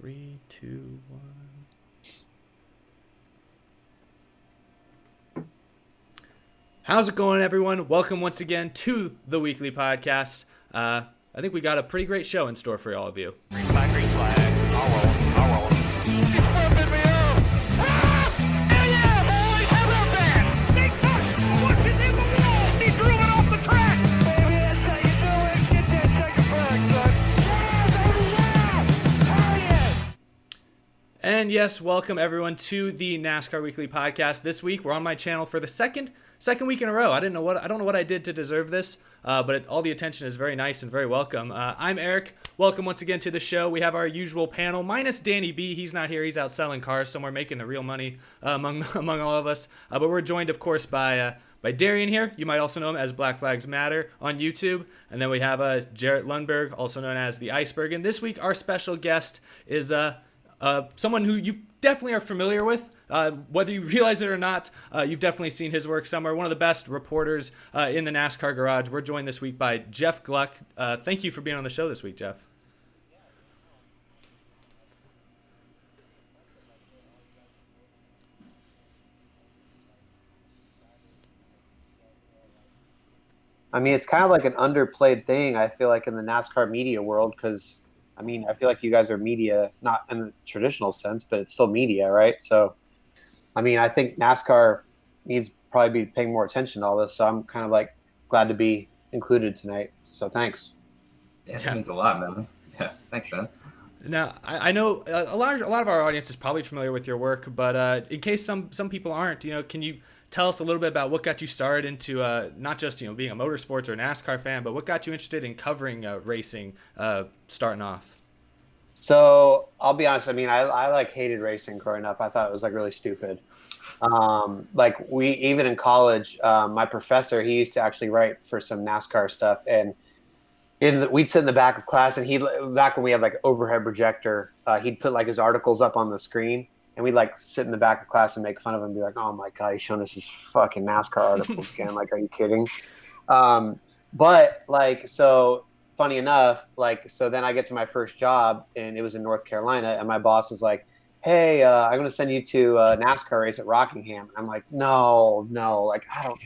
Three, two, one. How's it going, everyone? Welcome once again to the weekly podcast. I think we got a pretty great show in store for all of you. Green flag, green flag. I'll roll. He's flipping me off. Ah! Hell yeah, boys! How about that? Big touch. Watch it in the wall. He drew it off the track. Baby, that's how you do it. Get that second back, son. Yeah, baby, yeah. Hell yeah. And yes, welcome everyone to the NASCAR Weekly Podcast. This week we're on my channel for the second week in a row. I don't know what I did to deserve this, but all the attention is very nice and very welcome. I'm Eric. Welcome once again to the show. We have our usual panel, minus Danny B. He's not here. He's out selling cars somewhere, making the real money among all of us. But we're joined, of course, by Darian here. You might also know him as Black Flags Matter on YouTube. And then we have Jarrett Lundberg, also known as the Iceberg. And this week our special guest is someone who you definitely are familiar with. Whether you realize it or not, you've definitely seen his work somewhere. One of the best reporters in the NASCAR garage. We're joined this week by Jeff Gluck. Thank you for being on the show this week, Jeff. I mean, it's kind of like an underplayed thing, I feel like, in the NASCAR media world, because, I mean, I feel like you guys are media, not in the traditional sense, but it's still media, right? So, I mean, I think NASCAR needs probably be paying more attention to all this, so I'm kind of, like, glad to be included tonight. So thanks. Yeah, that means a lot, man. Yeah, thanks, man. Now, I know a lot of our audience is probably familiar with your work, but in case some people aren't, can you tell us a little bit about what got you started into not just being a motorsports or NASCAR fan, but what got you interested in covering racing starting off? So I'll be honest. I mean, I like hated racing growing up. I thought it was like really stupid. Like even in college, my professor, he used to actually write for some NASCAR stuff, and we'd sit in the back of class, and back when we had like overhead projector, he'd put like his articles up on the screen, and we'd like sit in the back of class and make fun of him and be like, "Oh my God, he's showing us his fucking NASCAR articles again. Like, are you kidding?" But like, so funny enough, like, so then I get to my first job, and it was in North Carolina, and my boss is like, "Hey, I'm going to send you to a NASCAR race at Rockingham." And I'm like, no, like, I don't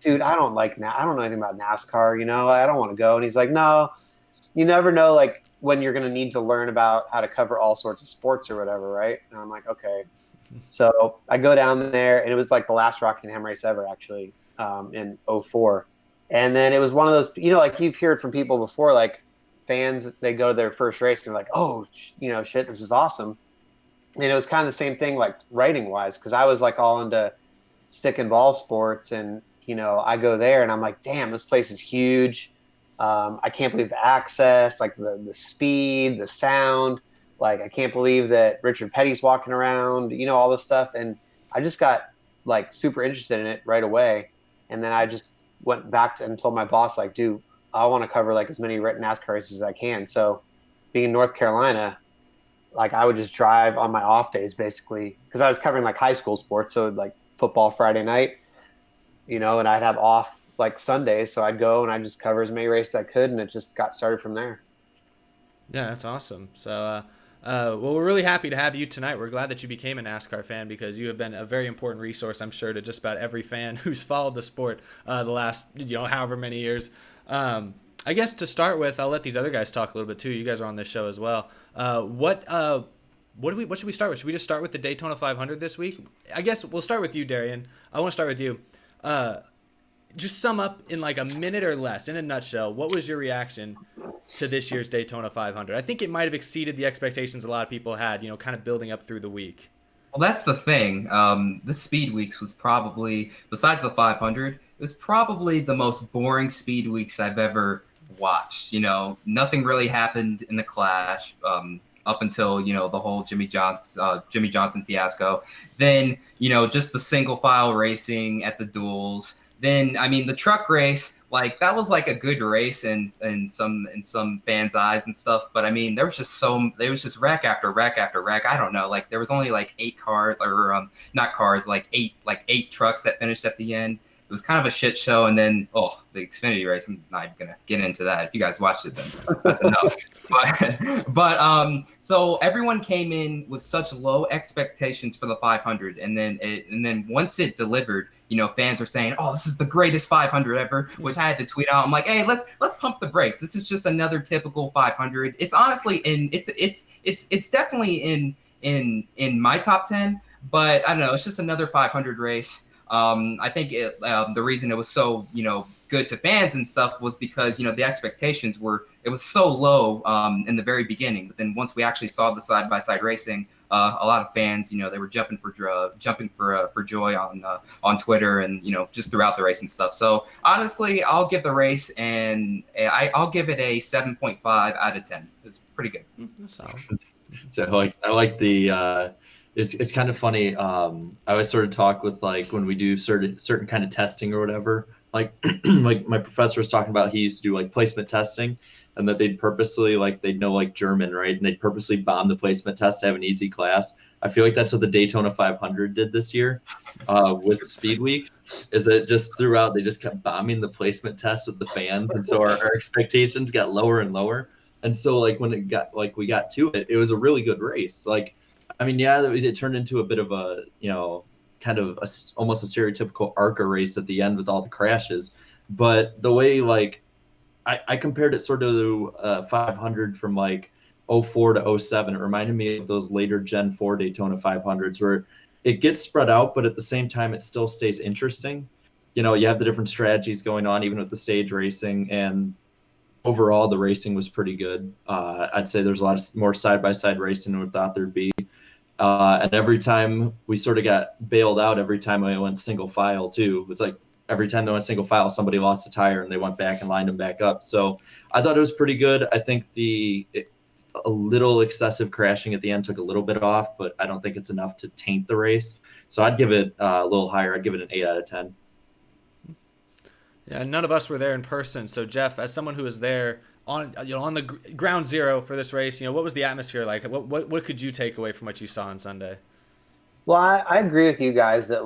know anything about NASCAR, I don't want to go. And he's like, "No, you never know, like, when you're going to need to learn about how to cover all sorts of sports or whatever, right?" And I'm like, okay. So I go down there, and it was like the last Rockingham race ever, actually, in '04. And then it was one of those, like you've heard from people before, like fans, they go to their first race and they're like, "Oh, shit, this is awesome." And it was kind of the same thing, like writing wise, because I was like all into stick and ball sports, and I go there and I'm like, damn, this place is huge. I can't believe the access, like the speed, the sound. Like, I can't believe that Richard Petty's walking around, all this stuff. And I just got like super interested in it right away. And then I just went back and told my boss, like, "Dude, I want to cover like as many NASCAR races as I can." So being in North Carolina, like, I would just drive on my off days, basically, because I was covering like high school sports. So like football Friday night, and I'd have off like Sunday. So I'd go and I'd just cover as many races as I could. And it just got started from there. Yeah, that's awesome. So, well, we're really happy to have you tonight. We're glad that you became a NASCAR fan, because you have been a very important resource, I'm sure, to just about every fan who's followed the sport the last, however many years. I guess to start with, I'll let these other guys talk a little bit too. You guys are on this show as well. What should we start with? Should we just start with the Daytona 500 this week? I guess we'll start with you, Darian. I want to start with you. Just sum up in like a minute or less, in a nutshell, what was your reaction to this year's Daytona 500? I think it might have exceeded the expectations a lot of people had, kind of building up through the week. Well, that's the thing. This Speed Weeks was probably, besides the 500, it was probably the most boring Speed Weeks I've ever watched. Nothing really happened in the Clash up until, the whole Jimmy Johnson fiasco. Then, just the single file racing at the duels. Then, I mean, the truck race, like, that was like a good race in some fans' eyes and stuff. But I mean, there was just rack after rack after rack. I don't know, like, there was only like 8 cars, or not cars, like eight trucks that finished at the end. was kind of a shit show. And then, the Xfinity race, I'm not even gonna get into that. If you guys watched it, then that's enough. So everyone came in with such low expectations for the 500, and then once it delivered, fans are saying, "Oh, this is the greatest 500 ever," which I had to tweet out. I'm like, "Hey, let's pump the brakes. This is just another typical 500." It's honestly it's definitely in my top 10, but I don't know. It's just another 500 race. I think the reason it was so good to fans and stuff was because the expectations it was so low in the very beginning, but then once we actually saw the side-by-side racing, a lot of fans they were jumping for joy on Twitter and just throughout the race and stuff. So honestly, I'll give the race I'll give it a 7.5 out of 10. It was pretty good. So I like the it's kind of funny. I always sort of talk with when we do certain kind of testing or whatever. Like my professor was talking about, he used to do placement testing, and that they'd purposely they'd know German, right? And they'd purposely bomb the placement test to have an easy class. I feel like that's what the Daytona 500 did this year with Speed Weeks. Is that just throughout they just kept bombing the placement test with the fans, and so our expectations got lower and lower. And so when it got we got to it, it was a really good race. It turned into a bit of a kind of almost a stereotypical ARCA race at the end with all the crashes. But the way I compared it sort of to 500 from 04 to 07. It reminded me of those later Gen 4 Daytona 500s where it gets spread out, but at the same time it still stays interesting. You have the different strategies going on, even with the stage racing, and overall the racing was pretty good. I'd say there's a lot more side-by-side racing than we thought there'd be. And every time we sort of got bailed out, every time I went single file too. It's every time they went single file, somebody lost a tire and they went back and lined them back up. So I thought it was pretty good. I think a little excessive crashing at the end took a little bit off, but I don't think it's enough to taint the race. So I'd give it a little higher. I'd give it an 8 out of 10. Yeah, none of us were there in person. So Jeff, as someone who was there on the ground zero for this race, what was the atmosphere like? What could you take away from what you saw on Sunday? Well, I agree with you guys that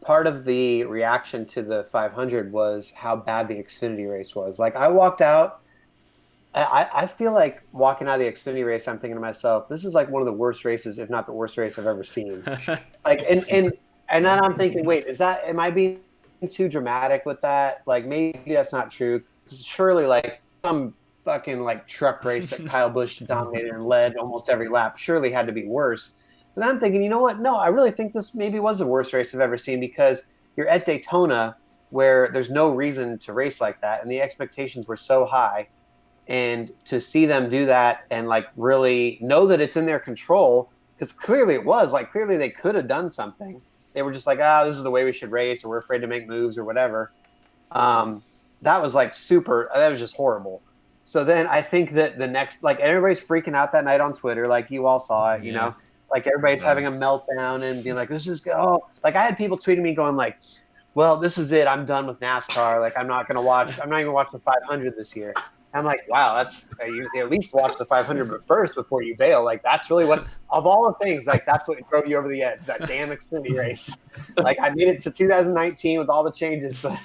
part of the reaction to the 500 was how bad the Xfinity race was. I walked out, I feel like walking out of the Xfinity race, I'm thinking to myself, this is one of the worst races, if not the worst race I've ever seen. And then I'm thinking, wait, am I being too dramatic with that? Maybe that's not true. Surely some fucking truck race that Kyle Busch dominated and led almost every lap surely had to be worse. But then I'm thinking, you know what? No, I really think this maybe was the worst race I've ever seen, because you're at Daytona where there's no reason to race like that, and the expectations were so high. And to see them do that and really know that it's in their control, because clearly it was clearly they could have done something. They were just this is the way we should race, or we're afraid to make moves or whatever. That was super. That was just horrible. So then I think that the next, everybody's freaking out that night on Twitter, you all saw it, everybody's having a meltdown and being this is good. Oh, I had people tweeting me going well, this is it. I'm done with NASCAR. I'm not even watch the 500 this year. I'm wow, that's you at least watch the 500 first before you bail. That's really what, of all the things, that's what drove you over the edge, that damn Xfinity race. I made it to 2019 with all the changes, but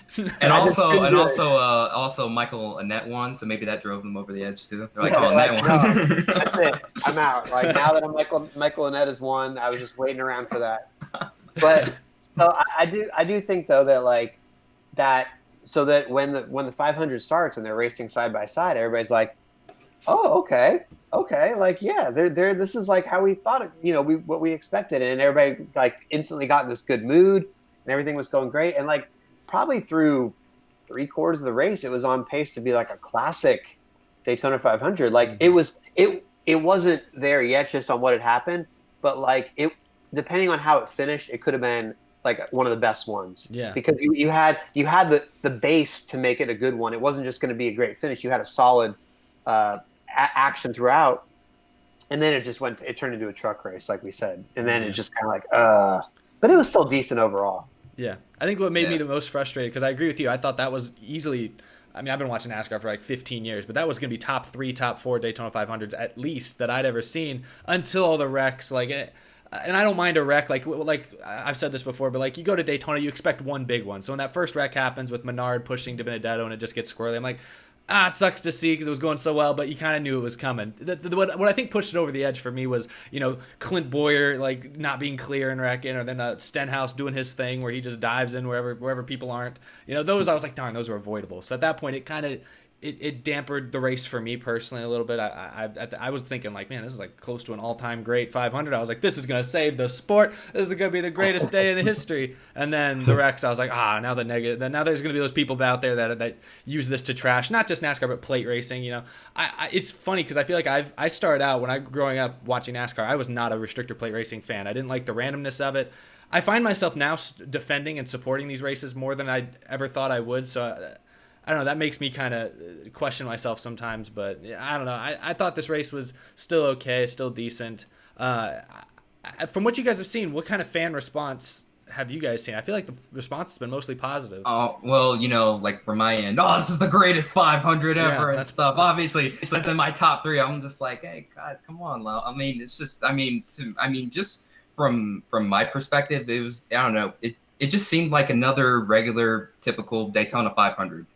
also Michael Annett won, so maybe that drove them over the edge too. They're Annett won. No, that's it. I'm out. Now that Michael Annett has won, I was just waiting around for that. But so I do think though that that. So that when the 500 starts and they're racing side by side, everybody's oh, okay, yeah, they're this is how we thought it, what we expected, and everybody instantly got in this good mood, and everything was going great, and probably through 3/4 of the race, it was on pace to be a classic Daytona 500. It wasn't there yet, just on what had happened, but it, depending on how it finished, it could have been one of the best ones. Yeah. Because you had the base to make it a good one. It wasn't just going to be a great finish. You had a solid action throughout, and then it turned into a truck race, like we said, and then it just kind of but it was still decent overall. Yeah, I think what made me the most frustrated, because I agree with you, I thought that was easily. I've been watching NASCAR for 15 years, but that was going to be top 3, top 4 Daytona 500s at least that I'd ever seen until all the wrecks. and I don't mind a wreck. Like I've said this before, but like you go to Daytona, you expect one big one. So when that first wreck happens with Menard pushing to Benedetto and it just gets squirrely, I'm like, it sucks to see because it was going so well, but you kind of knew it was coming. What I think pushed it over the edge for me was, Clint Boyer like not being clear and wrecking, or then Stenhouse doing his thing where he just dives in wherever people aren't. Those I was like, darn, those were avoidable. So at that point, it kind of it dampened the race for me personally a little bit. I was thinking like, man, this is like close to an all-time great 500. I was like, this is gonna save the sport. This is gonna be the greatest day in the history. And then the wrecks, I was like, now the negative. Then now there's gonna be those people out there that use this to trash not just NASCAR but plate racing. It's funny because I feel like I started out when I growing up watching NASCAR. I was not a restrictor plate racing fan. I didn't like the randomness of it. I find myself now defending and supporting these races more than I ever thought I would. So. I don't know, that makes me kind of question myself sometimes, but I don't know. I thought this race was still okay, still decent. From what you guys have seen, what kind of fan response have you guys seen? I feel like the response has been mostly positive. Oh, well, like from my end, this is the greatest 500 ever and stuff. Obviously, it's in my top 3. I'm just like, hey, guys, come on. I mean, it's just, just from my perspective, it was, I don't know, it just seemed like another regular, typical Daytona 500.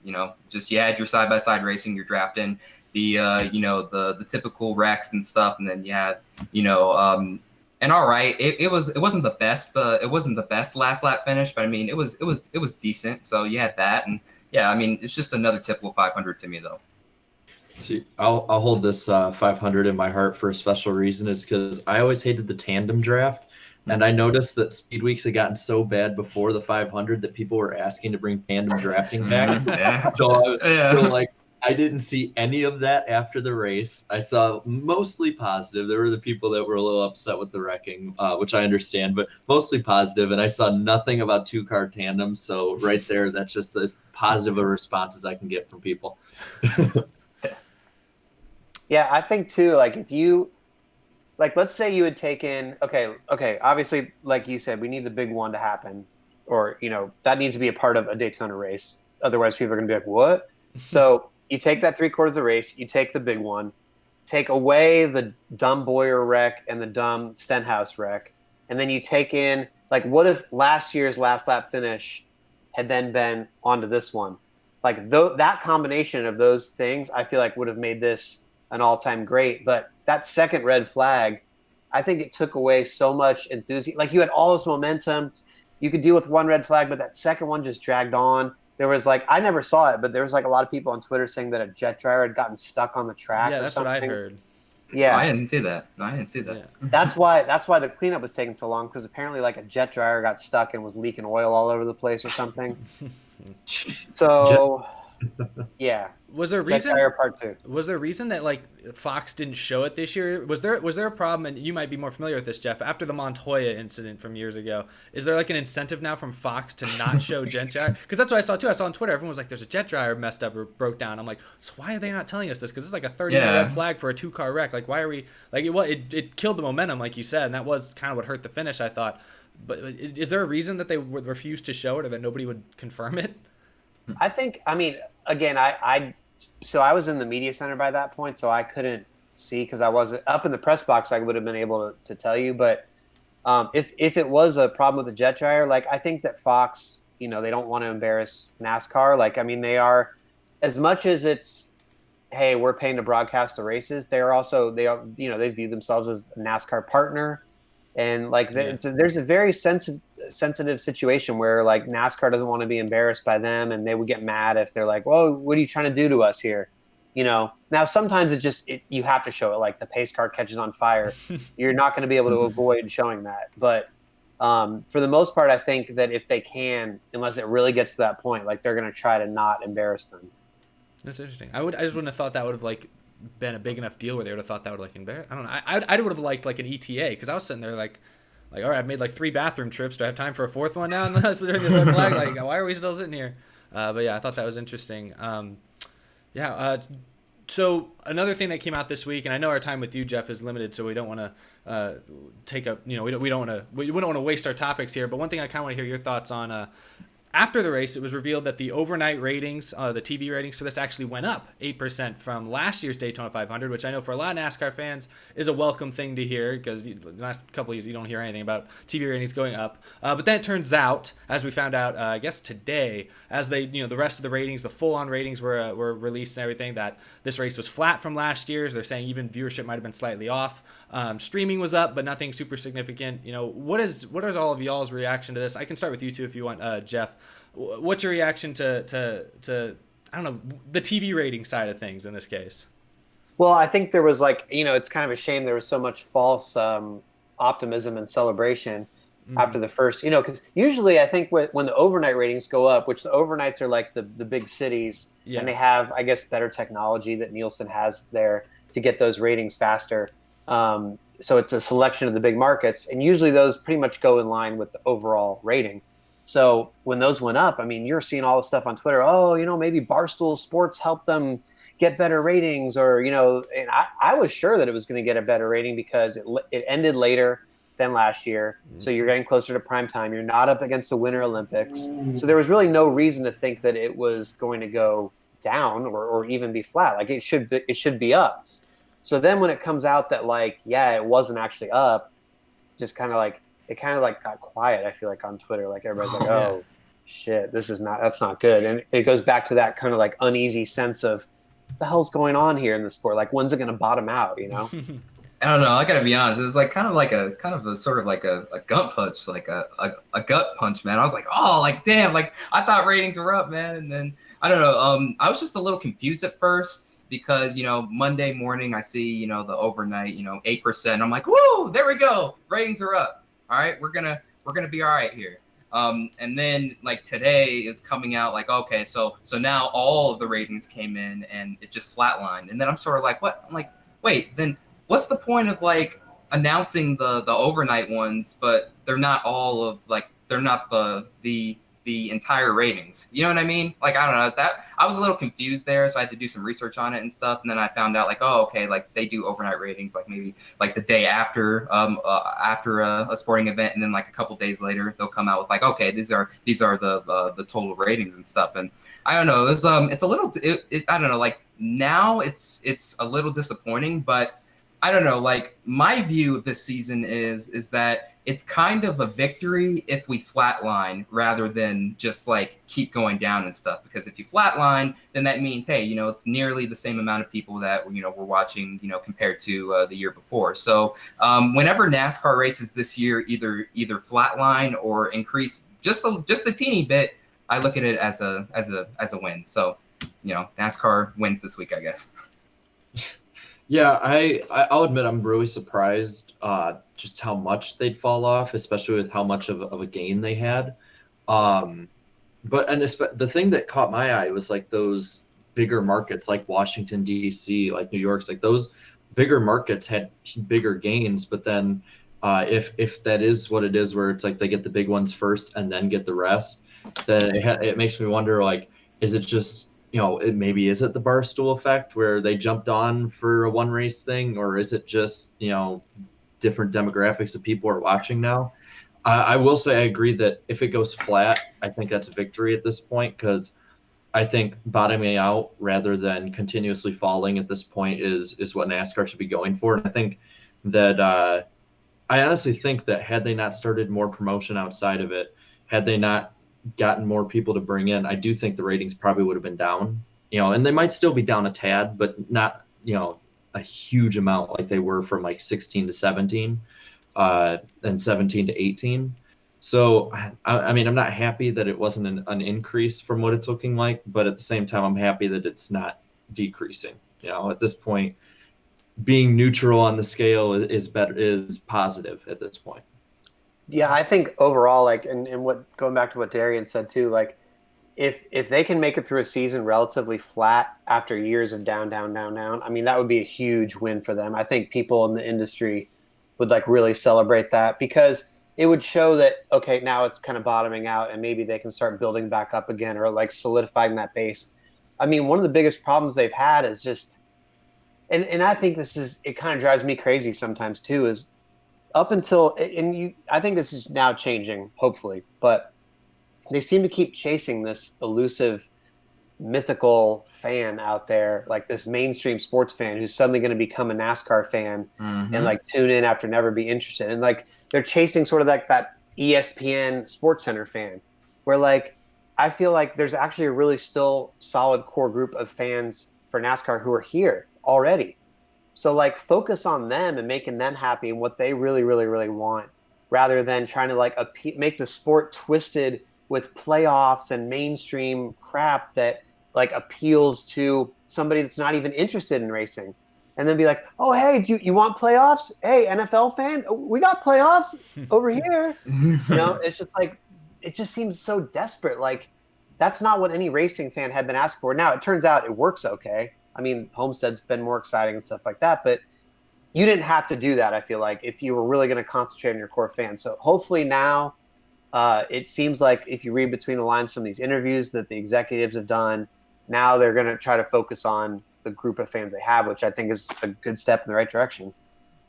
Just you had your side-by-side racing, you're drafting the the typical wrecks and stuff, and then you had and all right, it wasn't the best. It wasn't the best last lap finish, but I mean it was decent. So you had that, and yeah, I mean it's just another typical 500 to me though. See, I'll hold this 500 in my heart for a special reason, is because I always hated the tandem draft. And I noticed that Speed Weeks had gotten so bad before the 500 that people were asking to bring tandem drafting back. Yeah. So I didn't see any of that after the race. I saw mostly positive. There were the people that were a little upset with the wrecking, which I understand, but mostly positive. And I saw nothing about 2-car tandems. So right there, that's just as positive a response as I can get from people. Yeah, I think too, like if you, like, let's say you had taken, okay, obviously, like you said, we need the big one to happen, or, that needs to be a part of a Daytona race. Otherwise, people are going to be like, what? So you take that 3/4 of the race, you take the big one, take away the dumb Boyer wreck and the dumb Stenhouse wreck, and then you take in, like, what if last year's last lap finish had then been onto this one? Like, that combination of those things, I feel like would have made this an all-time great, but that second red flag, I think it took away so much enthusiasm. Like, you had all this momentum. You could deal with one red flag, but that second one just dragged on. There was I never saw it, but there was a lot of people on Twitter saying that a jet dryer had gotten stuck on the track. Yeah, or that's something. what I heard. Yeah. I didn't see that. Yeah. That's why the cleanup was taking so long, because apparently a jet dryer got stuck and was leaking oil all over the place or something. So, yeah. Was there a reason? Part 2. Was there a reason that Fox didn't show it this year? Was there a problem? And you might be more familiar with this, Jeff. After the Montoya incident from years ago, is there an incentive now from Fox to not show jet dryer? Because that's what I saw too. I saw on Twitter, everyone was like, "There's a jet dryer messed up or broke down." I'm like, so why are they not telling us this? Because it's a 30-minute red flag for a 2-car wreck. Why are we it killed the momentum, like you said, and that was kind of what hurt the finish, I thought. But is there a reason that they would refuse to show it, or that nobody would confirm it? I think, again, so I was in the media center by that point, so I couldn't see because I wasn't up in the press box. I would have been able to tell you, but if it was a problem with the jet dryer, I think that Fox, they don't want to embarrass NASCAR. They are, as much as it's, hey, we're paying to broadcast the races, they view themselves as a NASCAR partner, and there's a very sensitive situation where NASCAR doesn't want to be embarrassed by them, and they would get mad if they're like, "Well, what are you trying to do to us here?" Now sometimes you have to show it, the pace car catches on fire. You're not going to be able to avoid showing that. But for the most part, I think that if they can, unless it really gets to that point, they're going to try to not embarrass them. That's interesting. I just wouldn't have thought that would have been a big enough deal where they would have thought that would embarrass. I don't know. I would have liked an ETA, because I was sitting there all right, I've made 3 bathroom trips. Do I have time for a 4th one now? During the red flag? Why are we still sitting here? But yeah, I thought that was interesting. So another thing that came out this week, and I know our time with you, Jeff, is limited, so we don't want to take up. We don't want to waste our topics here. But one thing I kind of want to hear your thoughts on. after the race, it was revealed that the overnight ratings, the TV ratings for this actually went up 8% from last year's Daytona 500, which I know for a lot of NASCAR fans is a welcome thing to hear, because the last couple of years you don't hear anything about TV ratings going up. But then it turns out, as we found out, I guess today, as they, the rest of the ratings, the full-on ratings were released and everything, that this race was flat from last year's. They're saying even viewership might have been slightly off. Streaming was up, but nothing super significant. What is all of y'all's reaction to this? I can start with you two if you want, Jeff. What's your reaction to I don't know, the TV rating side of things in this case? Well, I think there was it's kind of a shame there was so much false optimism and celebration after the first, because usually I think when the overnight ratings go up, which the overnights are like the big cities, and they have, I guess, better technology that Nielsen has there to get those ratings faster. So it's a selection of the big markets, and usually those pretty much go in line with the overall rating. So when those went up, I mean, you're seeing all the stuff on Twitter. Oh, maybe Barstool Sports helped them get better ratings, or and I was sure that it was going to get a better rating because it ended later than last year. So you're getting closer to prime time. You're not up against the Winter Olympics. So there was really no reason to think that it was going to go down or even be flat. Like it should be up. So then when it comes out that it wasn't actually up, just kind of got quiet. I feel like on Twitter, everybody's oh shit, that's not good. And it goes back to that kind of uneasy sense of what the hell's going on here in the sport? When's it going to bottom out? I don't know. I gotta be honest. It was kind of a sort of a gut punch, a gut punch, man. I was like, oh, damn, I thought ratings were up, man. And then I don't know. I was just a little confused at first because Monday morning I see the overnight 8%. I'm like, woo, there we go, ratings are up. All right, we're gonna be all right here. And then today is coming out okay, so now all of the ratings came in and it just flatlined. And then I'm sort of like, what? I'm like, wait, then what's the point of announcing the overnight ones, but they're not all of they're not the entire ratings. You know what I mean? I don't know, that I was a little confused there, so I had to do some research on it and stuff. And then I found out okay, they do overnight ratings maybe the day after a sporting event, and then a couple days later they'll come out with okay, these are the total ratings and stuff. And I don't know, it's a little I don't know, now it's a little disappointing, but I don't know, my view of this season is that it's kind of a victory if we flatline rather than just keep going down and stuff. Because if you flatline, then that means, hey, it's nearly the same amount of people that, we're watching, compared to the year before. So whenever NASCAR races this year either flatline or increase just a teeny bit, I look at it as a win. So, NASCAR wins this week, I guess. Yeah, I'll admit I'm really surprised just how much they'd fall off, especially with how much of a gain they had. The thing that caught my eye was those bigger markets like Washington, D.C., New York's, those bigger markets had bigger gains. But then if that is what it is, where it's they get the big ones first and then get the rest, then it makes me wonder, is it just maybe is it the Barstool effect where they jumped on for a one race thing, or is it just, different demographics of people are watching now? I will say I agree that if it goes flat, I think that's a victory at this point, because I think bottoming out rather than continuously falling at this point is what NASCAR should be going for. And I think that I honestly think that had they not started more promotion outside of it, had they not gotten more people to bring in, I do think the ratings probably would have been down, and they might still be down a tad, but not, a huge amount like they were from 16 to 17 and 17 to 18. So, I mean, I'm not happy that it wasn't an increase from what it's looking like, but at the same time, I'm happy that it's not decreasing. At this point, being neutral on the scale is positive at this point. Yeah, I think overall, and what going back to what Darian said too, if they can make it through a season relatively flat after years of down, I mean, that would be a huge win for them. I think people in the industry would really celebrate that, because it would show that, okay, now it's kind of bottoming out and maybe they can start building back up again, or solidifying that base. I mean, one of the biggest problems they've had is just, and I think it kind of drives me crazy sometimes too, is up until, I think this is now changing, hopefully, but they seem to keep chasing this elusive mythical fan out there, like this mainstream sports fan who's suddenly going to become a NASCAR fan and like tune in after never be interested. And like they're chasing sort of like that ESPN Sports Center fan where like I feel like there's actually a really still solid core group of fans for NASCAR who are here already. So like focus on them and making them happy and what they really, really, really want rather than trying to like make the sport twisted with playoffs and mainstream crap that like appeals to somebody that's not even interested in racing, and then be like, oh, hey, you want playoffs? Hey, NFL fan, we got playoffs over here. It's just like, it just seems so desperate. Like that's not what any racing fan had been asking for. Now it turns out it works okay. I mean, Homestead's been more exciting and stuff like that, but you didn't have to do that. I feel like if you were really going to concentrate on your core fans. So hopefully now it seems like if you read between the lines, some of these interviews that the executives have done, now they're going to try to focus on the group of fans they have, which I think is a good step in the right direction.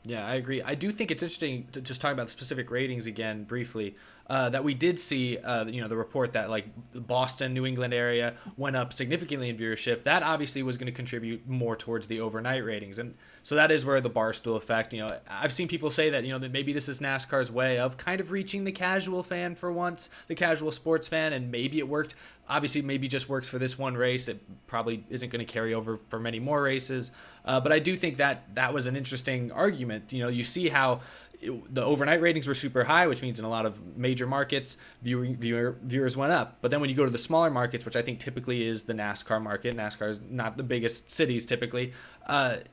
Yeah, I agree. I do think it's interesting to just talk about the specific ratings again briefly. That we did see, the report that like the Boston, New England area went up significantly in viewership. That obviously was going to contribute more towards the overnight ratings, and so that is where the Barstool effect. I've seen people say that that maybe this is NASCAR's way of kind of reaching the casual fan for once, the casual sports fan, and maybe it worked. Obviously, maybe just works for this one race. It probably isn't going to carry over for many more races. But I do think that was an interesting argument. You see how the overnight ratings were super high, which means in a lot of major markets, viewers went up. But then when you go to the smaller markets, which I think typically is the NASCAR market, NASCAR is not the biggest cities typically,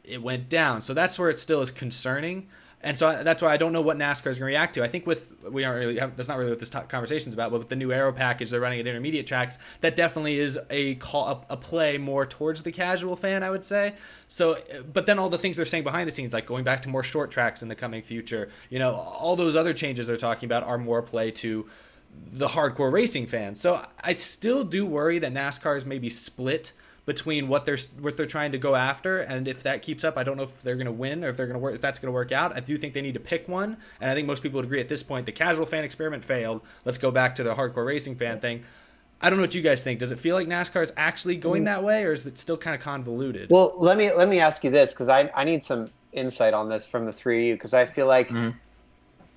it went down. So that's where it still is concerning. And so that's why I don't know what NASCAR is going to react to. I think that's not really what this conversation is about, but with the new aero package they're running at intermediate tracks, that definitely is a play more towards the casual fan, I would say. So, but then all the things they're saying behind the scenes, like going back to more short tracks in the coming future, all those other changes they're talking about are more play to the hardcore racing fans. So I still do worry that NASCAR is maybe split between what they're trying to go after, and if that keeps up, I don't know if they're going to win or if that's going to work out. I do think they need to pick one, and I think most people would agree at this point the casual fan experiment failed. Let's go back to the hardcore racing fan thing. I don't know what you guys think. Does it feel like NASCAR is actually going that way, or is it still kind of convoluted? Well, let me ask you this, because I need some insight on this from the three of you, because I feel like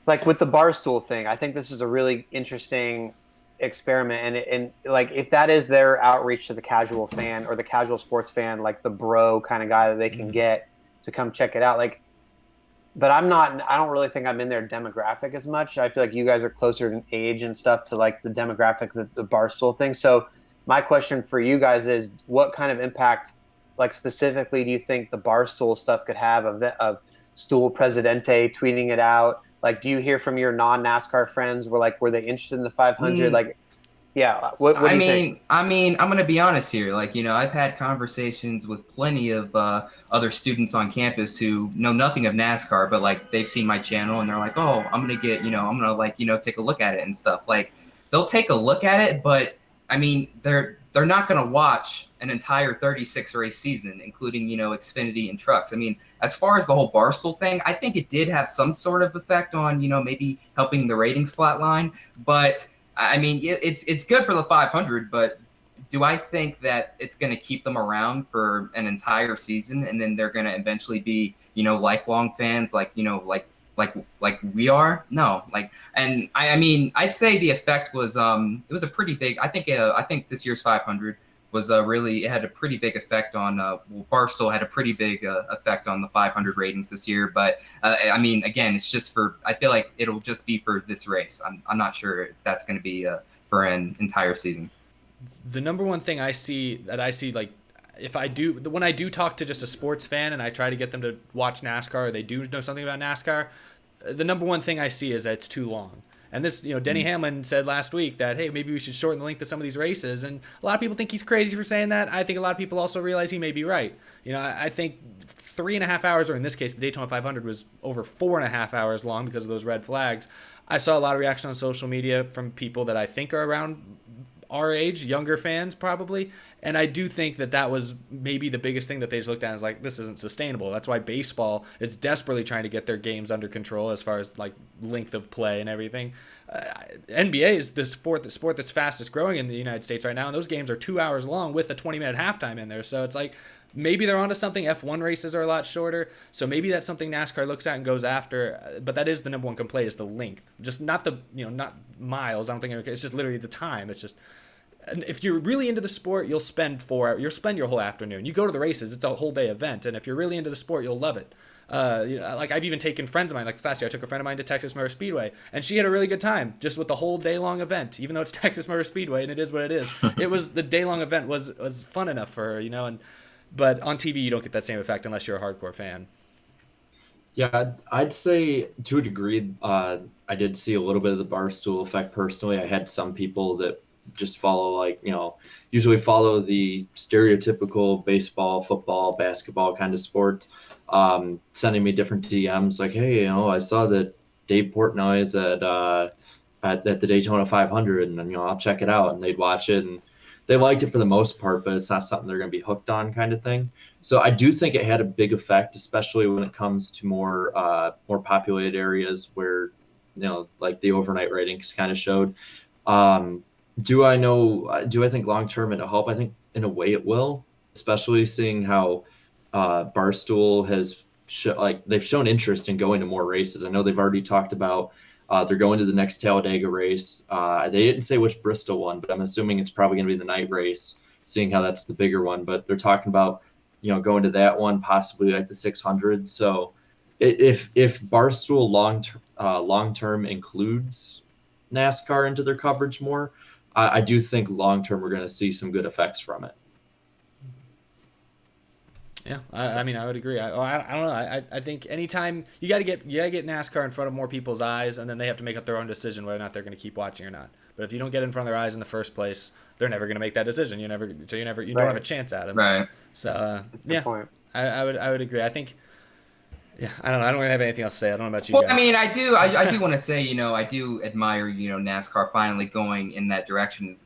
like with the Barstool thing, I think this is a really interesting experiment, and like if that is their outreach to the casual fan or the casual sports fan, like the bro kind of guy that they can get to come check it out, like, but I don't really think I'm in their demographic as much. I feel like you guys are closer in age and stuff to like the demographic that the Barstool thing. So my question for you guys is, what kind of impact, like specifically, do you think the Barstool stuff could have of Stool Presidente tweeting it out? Like, do you hear from your non-NASCAR friends were they interested in the 500? Like, yeah. What do you think? I mean, I'm going to be honest here. Like, I've had conversations with plenty of other students on campus who know nothing of NASCAR, but like they've seen my channel and they're like, oh, I'm going to get, I'm going to like, take a look at it and stuff. Like, they'll take a look at it, but I mean, they're not going to watch an entire 36 race season, including, Xfinity and trucks. I mean, as far as the whole Barstool thing, I think it did have some sort of effect on, maybe helping the ratings flatline. But I mean, it's good for the 500, but do I think that it's going to keep them around for an entire season and then they're going to eventually be, lifelong fans like we are? No. And I mean, I'd say the effect was it was a pretty big. I think this year's 500 was it had a pretty big effect on Barstool had a pretty big effect on the 500 ratings this year. But I mean, again, it's just I feel like it'll just be for this race. I'm not sure if that's going to be for an entire season. The number one thing I see, like, when I do talk to just a sports fan and I try to get them to watch NASCAR, or they do know something about NASCAR, the number one thing I see is that it's too long. And this, Denny Hamlin said last week that, hey, maybe we should shorten the length of some of these races. And a lot of people think he's crazy for saying that. I think a lot of people also realize he may be right. I think 3.5 hours, or in this case, the Daytona 500 was over 4.5 hours long because of those red flags. I saw a lot of reaction on social media from people that I think are around our age, younger fans probably. And I do think that was maybe the biggest thing that they just looked at as like, this isn't sustainable. That's why baseball is desperately trying to get their games under control as far as like length of play and everything. NBA is the sport that's fastest growing in the United States right now, and those games are 2 hours long with a 20-minute halftime in there. So it's like maybe they're onto something. F1 races are a lot shorter, so maybe that's something NASCAR looks at and goes after. But that is the number one complaint, is the length, just not the not miles. I don't think it's just literally the time. It's just, if you're really into the sport, you'll spend your whole afternoon. You go to the races, it's a whole day event, and if you're really into the sport, you'll love it. Like I've even taken friends of mine, like last year I took a friend of mine to Texas Motor Speedway, and she had a really good time just with the whole day long event, even though it's Texas Motor Speedway and it is what it is. It was, the day long event was fun enough for her, but on TV you don't get that same effect unless you're a hardcore fan. Yeah, I'd say to a degree, I did see a little bit of the Barstool effect personally. I had some people that just follow, usually follow the stereotypical baseball, football, basketball kind of sports, sending me different DMs like, hey, I saw that Dave Portnoy is at the Daytona 500, and I'll check it out. And they'd watch it, and they liked it for the most part, but it's not something they're going to be hooked on, kind of thing. So I do think it had a big effect, especially when it comes to more populated areas where like the overnight ratings kind of showed. Do I think long term it'll help? I think in a way it will, especially seeing how Barstool has they've shown interest in going to more races. I know they've already talked about they're going to the next Talladega race. They didn't say which Bristol one, but I'm assuming it's probably going to be the night race, seeing how that's the bigger one. But they're talking about going to that one, possibly like the 600. So if Barstool long term includes NASCAR into their coverage more, I do think long term we're going to see some good effects from it. Yeah, I mean, I would agree. I don't know. I think anytime you got to get NASCAR in front of more people's eyes, and then they have to make up their own decision whether or not they're going to keep watching or not. But if you don't get in front of their eyes in the first place, they're never going to make that decision. You don't have a chance at them. Right. So Good point. I would agree. I think. Yeah, I don't know. I don't really have anything else to say. I don't know about you Well, guys. I mean, I do want to say, I do admire, NASCAR finally going in that direction,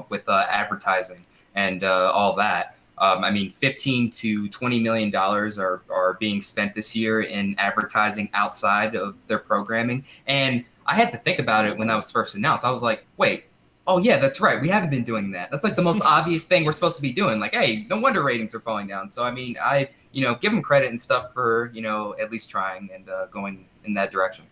with advertising and all that. I mean, $15 to $20 million are being spent this year in advertising outside of their programming. And I had to think about it when that was first announced. I was like, wait, oh yeah, that's right. We haven't been doing that. That's like the most obvious thing we're supposed to be doing. Like, hey, no wonder ratings are falling down. So, I mean, give them credit and stuff for, at least trying and going in that direction.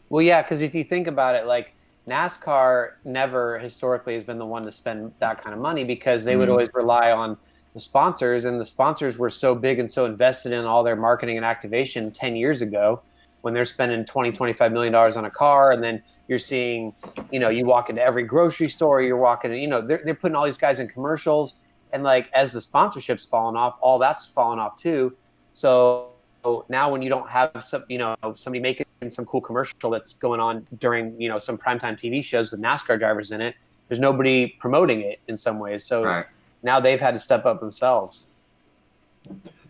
Well, yeah, because if you think about it, like NASCAR never historically has been the one to spend that kind of money, because they would always rely on the sponsors, and the sponsors were so big and so invested in all their marketing and activation 10 years ago, when they're spending $20-25 million on a car. And then you're seeing, you walk into every grocery store, you're walking, they're putting all these guys in commercials. And like, as the sponsorship's fallen off, all that's fallen off too. So now when you don't have somebody making some cool commercial that's going on during, some primetime TV shows with NASCAR drivers in it, there's nobody promoting it in some ways. So right. Now they've had to step up themselves.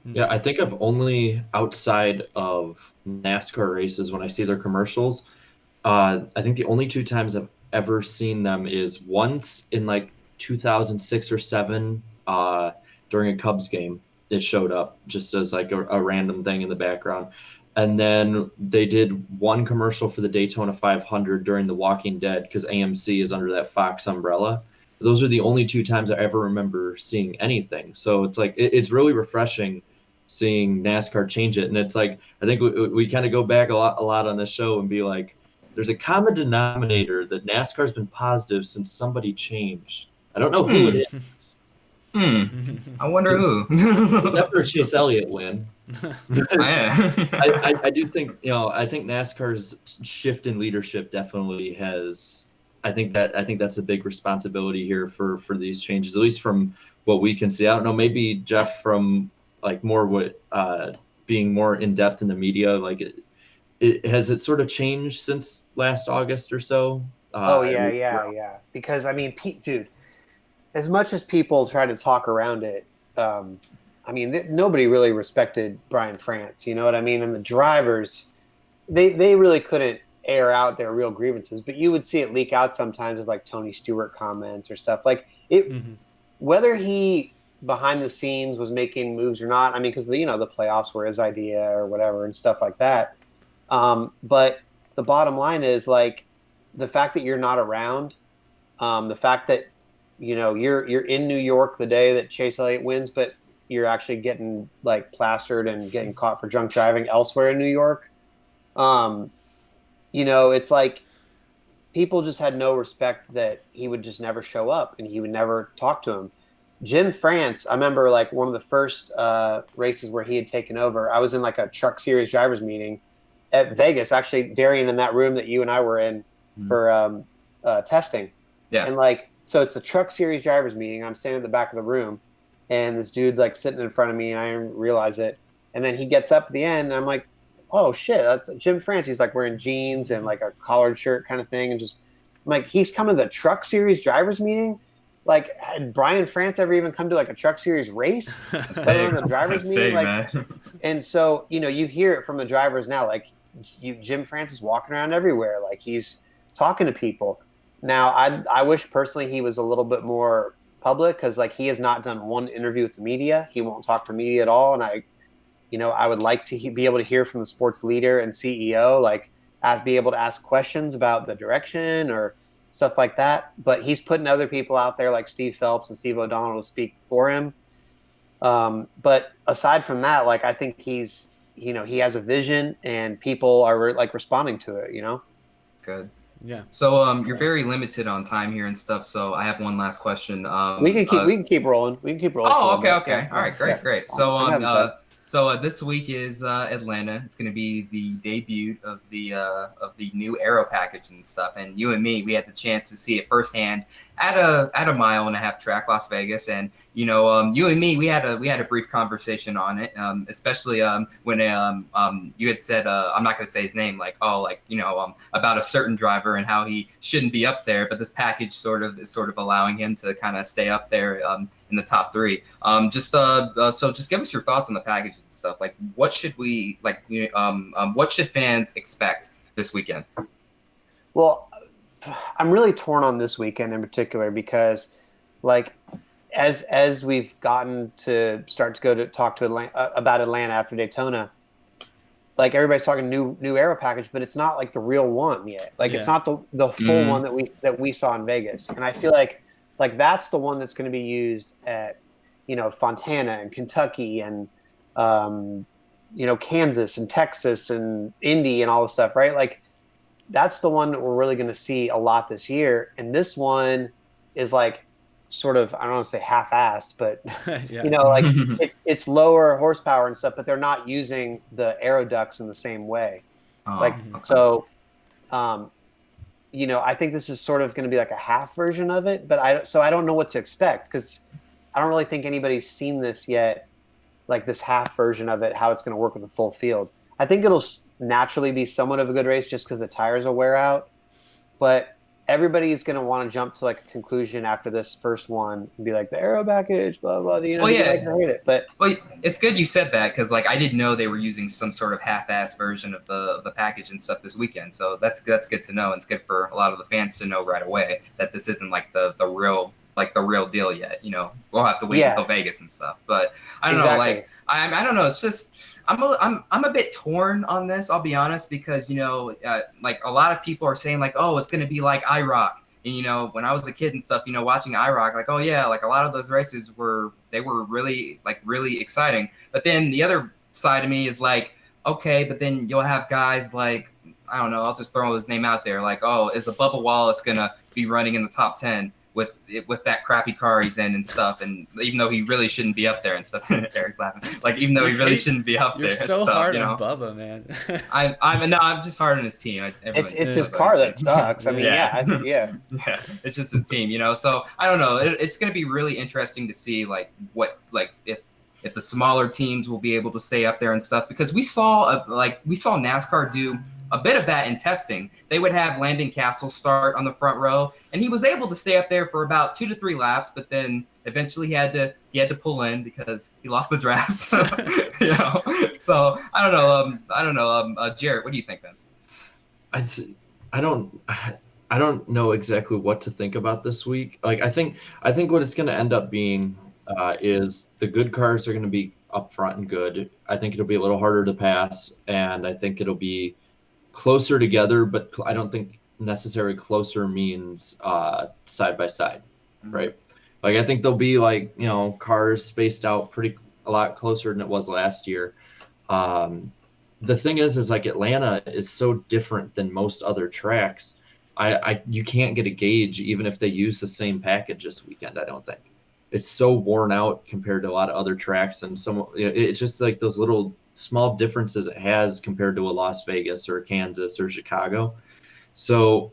Yeah, I think I've only, outside of NASCAR races, when I see their commercials, I think the only two times I've ever seen them is once in like 2006 or 7 during a Cubs game. It showed up just as like a random thing in the background. And then they did one commercial for the Daytona 500 during The Walking Dead, because AMC is under that Fox umbrella. Those are the only two times I ever remember seeing anything. So it's like, it's really refreshing seeing NASCAR change it. And it's like, I think we kind of go back a lot on this show and be like, there's a common denominator that NASCAR's been positive since somebody changed. I don't know who it is. I wonder who. Except for Chase Elliott win. I do think, I think NASCAR's shift in leadership definitely has, I think that's a big responsibility here for these changes, at least from what we can see. I don't know, maybe Jeff, from like more being more in depth in the media, like has it sort of changed since last August or so? Yeah. Because I mean, dude, as much as people try to talk around it, I mean, nobody really respected Brian France. You know what I mean? And the drivers, they really couldn't air out their real grievances, but you would see it leak out sometimes with like Tony Stewart comments or stuff like it. Whether he behind the scenes was making moves or not, I mean, because the playoffs were his idea or whatever and stuff like that. But the bottom line is like the fact that you're not around, the fact that you're in New York the day that Chase Elliott wins, but you're actually getting like plastered and getting caught for drunk driving elsewhere in New York. It's like people just had no respect that he would just never show up and he would never talk to him. Jim France, I remember like one of the first races where he had taken over. I was in like a Truck Series drivers meeting at Vegas, actually, Darian, in that room that you and I were in for testing. Yeah. And like, so it's the Truck Series drivers meeting. I'm standing at the back of the room and this dude's like sitting in front of me and I didn't realize it. And then he gets up at the end and I'm like, oh shit, that's Jim France. He's like wearing jeans and like a collared shirt kind of thing. And just I'm like, he's coming to the Truck Series drivers meeting. Like, had Brian France ever even come to like a Truck Series race? Let alone the drivers meeting. Like, and so, you hear it from the drivers now, like Jim France is walking around everywhere. Like he's talking to people. Now, I wish personally he was a little bit more public because like he has not done one interview with the media. He won't talk to media at all. And I would like to be able to hear from the sports leader and CEO, like be able to ask questions about the direction or stuff like that. But he's putting other people out there like Steve Phelps and Steve O'Donnell to speak for him. But aside from that, like I think he's, he has a vision and people are like responding to it, Good. Yeah. So you're very limited on time here and stuff. So I have one last question. We can keep rolling. Oh, okay. Yeah. All right, great. So this week is Atlanta. It's going to be the debut of the new Aero package and stuff. And you and me, we had the chance to see it firsthand at a mile-and-a-half track, Las Vegas. And you and me, we had a brief conversation on it, especially when you had said I'm not going to say his name, about a certain driver and how he shouldn't be up there, but this package is sort of allowing him to kind of stay up there in the top three. So just give us your thoughts on the package and stuff. Like, what should we what should fans expect this weekend? Well, I'm really torn on this weekend in particular because, like, as we've gotten to start to go to talk to about Atlanta after Daytona, like everybody's talking new Aero package, but it's not like the real one yet. Like it's not the full one that we saw in Vegas, and I feel like that's the one that's going to be used at Fontana and Kentucky and Kansas and Texas and Indy and all this stuff, right? Like that's the one that we're really going to see a lot this year. And this one is like sort of, I don't want to say half-assed, but like it's lower horsepower and stuff, but they're not using the aero ducts in the same way. So I think this is sort of going to be like a half version of it, but I don't know what to expect because I don't really think anybody's seen this yet, like this half version of it, how it's going to work with the full field. I think it'll naturally be somewhat of a good race just because the tires will wear out, but everybody's going to want to jump to like a conclusion after this first one and be like the Aero package, blah, blah, like, I hate it. But it's good you said that because like I didn't know they were using some sort of half-ass version of the package and stuff this weekend. So that's good to know. And it's good for a lot of the fans to know right away that this isn't like the real deal yet. We'll have to wait until Vegas and stuff. But I don't know, like I don't know. It's just I'm a bit torn on this. I'll be honest because like a lot of people are saying like, oh, it's gonna be like IROC. And when I was a kid and stuff, watching IROC, like, oh yeah, like a lot of those races were really exciting. But then the other side of me is like, okay, but then you'll have guys like, I don't know, I'll just throw his name out there, like, oh, is a Bubba Wallace gonna be running in the top 10 with that crappy car he's in and stuff, and even though he really shouldn't be up there and stuff. Eric's laughing. Like even though he really shouldn't be up there. You're so and stuff, hard on Bubba, man. I'm just hard on his team. It's his car that sucks. I mean, yeah. It's just his team, So I don't know. It's going to be really interesting to see if the smaller teams will be able to stay up there and stuff because we saw NASCAR do a bit of that in testing. They would have Landon Castle start on the front row, and he was able to stay up there for about 2 to 3 laps, but then eventually he had to pull in because he lost the draft. So I don't know. Jarrett, what do you think then? I, s- I don't I don't know exactly what to think about this week. Like I think what it's going to end up being is the good cars are going to be up front and good. I think it'll be a little harder to pass, and I think it'll be closer together, but I don't think necessarily closer means side by side, right? Like I think there'll be like cars spaced out pretty a lot closer than it was last year. Um, the thing is like Atlanta is so different than most other tracks. You can't get a gauge even if they use the same package this weekend. I don't think it's so worn out compared to a lot of other tracks, and it's just like those little small differences it has compared to a Las Vegas or Kansas or Chicago. So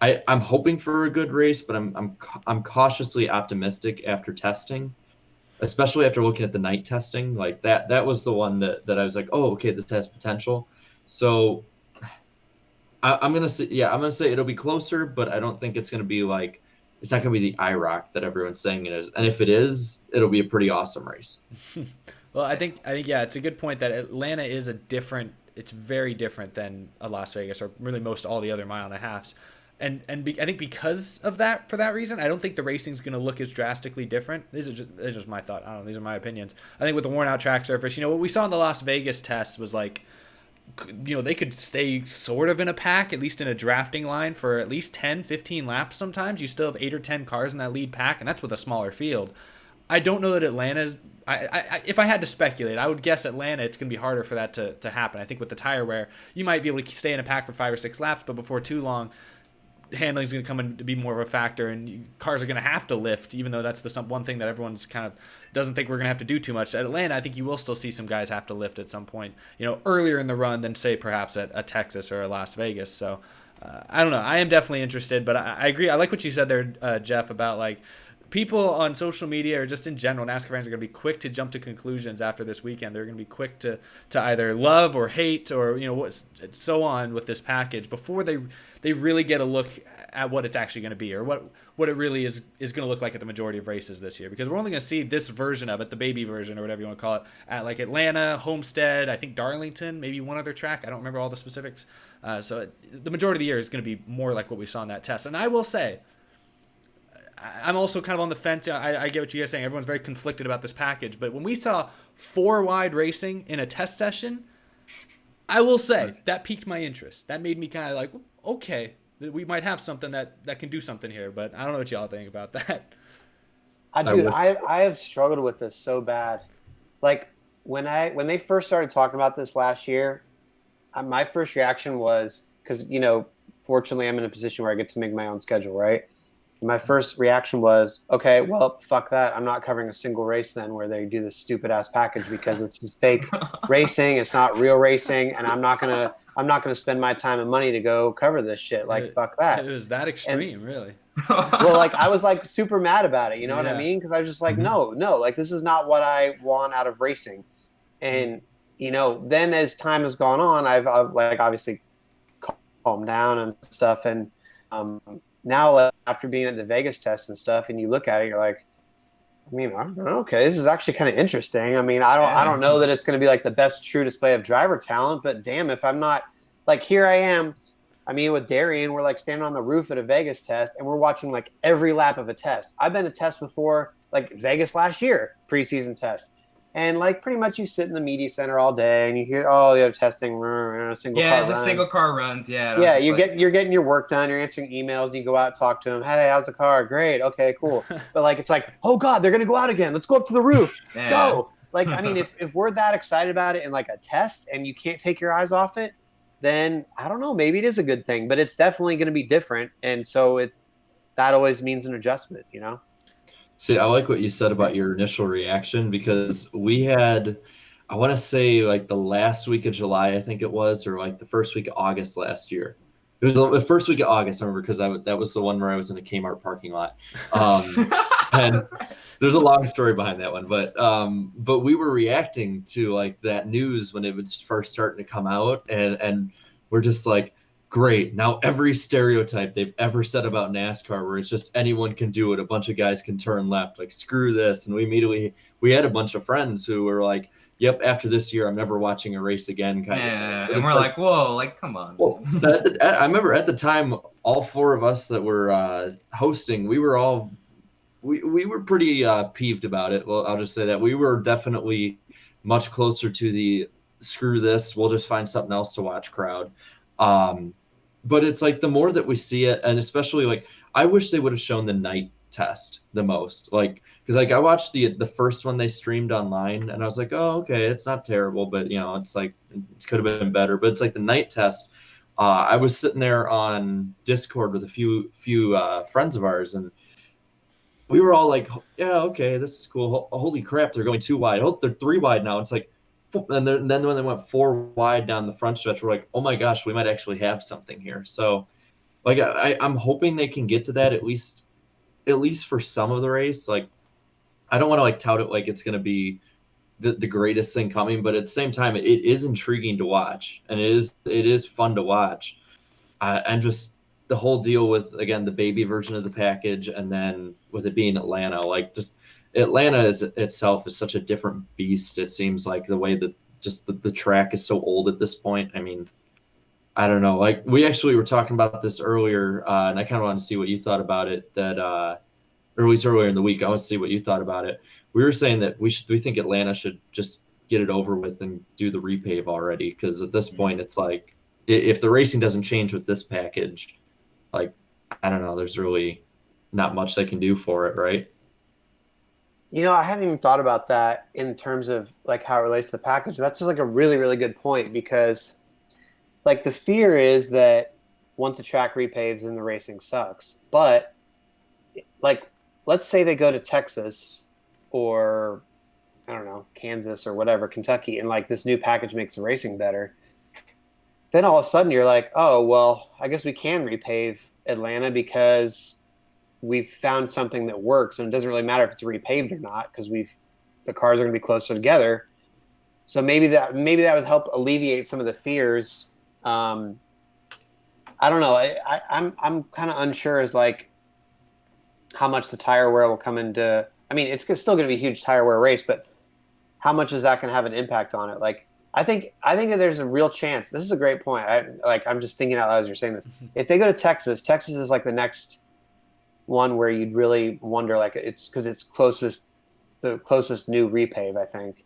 I'm hoping for a good race, but I'm cautiously optimistic after testing, especially after looking at the night testing. Like that was the one that I was like, oh, okay, this has potential. So I'm gonna say it'll be closer, but I don't think it's gonna be like it's not gonna be the IROC that everyone's saying it is. And if it is, it'll be a pretty awesome race. Well, I think yeah, it's a good point that Atlanta is it's very different than a Las Vegas or really most all the other mile and a halves. I think because of that, for that reason, I don't think the racing's going to look as drastically different. These are just my thought. I don't know. These are my opinions. I think with the worn out track surface, what we saw in the Las Vegas test was like, they could stay sort of in a pack, at least in a drafting line for at least 10, 15 laps sometimes. You still have 8 or 10 cars in that lead pack, and that's with a smaller field. I don't know that Atlanta's. If I had to speculate, I would guess Atlanta. It's going to be harder for that to happen. I think with the tire wear, you might be able to stay in a pack for 5 or 6 laps, but before too long, handling is going to come in to be more of a factor, and cars are going to have to lift, even though that's the one thing that everyone's kind of doesn't think we're going to have to do too much. At Atlanta, I think you will still see some guys have to lift at some point, earlier in the run than say perhaps at a Texas or a Las Vegas. So I don't know. I am definitely interested, but I agree. I like what you said there, Jeff, about like people on social media or just in general, NASCAR fans are going to be quick to jump to conclusions after this weekend. They're going to be quick to either love or hate or so on with this package before they really get a look at what it's actually going to be or what it really is going to look like at the majority of races this year, because we're only going to see this version of it, the baby version or whatever you want to call it, at like Atlanta, Homestead, I think Darlington, maybe one other track. I don't remember all the specifics. So the majority of the year is going to be more like what we saw in that test. And I will say, I'm also kind of on the fence. I get what you guys are saying. Everyone's very conflicted about this package. But when we saw 4 wide racing in a test session, I will say that piqued my interest. That made me kind of like, okay, we might have something that can do something here. But I don't know what y'all think about that. I have struggled with this so bad. Like when they first started talking about this last year, my first reaction was, because fortunately I'm in a position where I get to make my own schedule, right? My first reaction was, okay, well, fuck that. I'm not covering a single race then where they do this stupid ass package because it's fake racing. It's not real racing, and I'm not gonna spend my time and money to go cover this shit. Like, fuck that. It was that extreme, really. Well, like I was like super mad about it. You know what I mean? Because I was just like, no, like this is not what I want out of racing. And then as time has gone on, I've like obviously calmed down and stuff, and now, after being at the Vegas test and stuff, and you look at it, you're like, I mean, okay, this is actually kind of interesting. I mean, I don't know that it's going to be like the best true display of driver talent, but damn, if I'm not like, here I am. I mean, with Darian, we're like standing on the roof at a Vegas test, and we're watching like every lap of a test. I've been to test before, like Vegas last year, preseason test. And like pretty much you sit in the media center all day and you hear they're testing single car runs. Single car runs. Yeah, you're getting your work done. You're answering emails. And you go out and talk to them. Hey, how's the car? Great. Okay, cool. But like it's like, oh god, they're gonna go out again. Let's go up to the roof. Go. Like I mean, if we're that excited about it in like a test and you can't take your eyes off it, then I don't know. Maybe it is a good thing, but it's definitely going to be different. And so that always means an adjustment. See, I like what you said about your initial reaction, because we had, I want to say like the last week of July, I think it was, or like the first week of August last year. It was the first week of August, I remember, because that was the one where I was in a Kmart parking lot. And there's a long story behind that one, but we were reacting to like that news when it was first starting to come out, and we're just like, great. Now every stereotype they've ever said about NASCAR, where it's just anyone can do it, a bunch of guys can turn left, like screw this. And we had a bunch of friends who were like, yep, after this year, I'm never watching a race again. Kind of. Yeah, But and it's we're like, whoa, like, come on. well, I remember at the time, all four of us that were hosting, we were pretty peeved about it. Well, I'll just say that we were definitely much closer to the screw this, we'll just find something else to watch crowd. But it's like the more that we see it, and especially like I wish they would have shown the night test the most. Like because like I watched the first one they streamed online, and I was like, oh okay, it's not terrible, but you know it's like it could have been better. But it's like the night test. I was sitting there on Discord with a few friends of ours, and we were all like, yeah, okay, this is cool. Holy crap, they're going too wide. Oh, they're 3 wide now. It's like, and then when they went 4 wide down the front stretch, we're like, oh my gosh, we might actually have something here. So, like, I'm hoping they can get to that at least for some of the race. Like, I don't want to like tout it like it's going to be the greatest thing coming, but at the same time, it is intriguing to watch, and it is fun to watch. And just the whole deal with again the baby version of the package, and then with it being Atlanta, like just Atlanta itself is such a different beast. It seems like the way that just the track is so old at this point. I mean, I don't know. Like we actually were talking about this earlier, and I kind of want to see what you thought about it. That or at least earlier in the week, I want to see what you thought about it. We were saying that we think Atlanta should just get it over with and do the repave already, because at this point it's like if the racing doesn't change with this package, like I don't know, there's really not much they can do for it, right? You know, I hadn't even thought about that in terms of like how it relates to the package. That's just like a really, really good point, because like the fear is that once a track repaves, then the racing sucks. But like, let's say they go to Texas or I don't know, Kansas or whatever, Kentucky, and like this new package makes the racing better. Then all of a sudden you're like, oh, well, I guess we can repave Atlanta because we've found something that works, and it doesn't really matter if it's repaved or not because the cars are going to be closer together. So maybe that would help alleviate some of the fears. I don't know. I'm kind of unsure as like how much the tire wear will come into. I mean, it's still going to be a huge tire wear race, but how much is that going to have an impact on it? Like, I think that there's a real chance. This is a great point. I'm just thinking out loud as you're saying this. If they go to Texas, Texas is like the next one where you'd really wonder, like it's because it's the closest new repave, I think.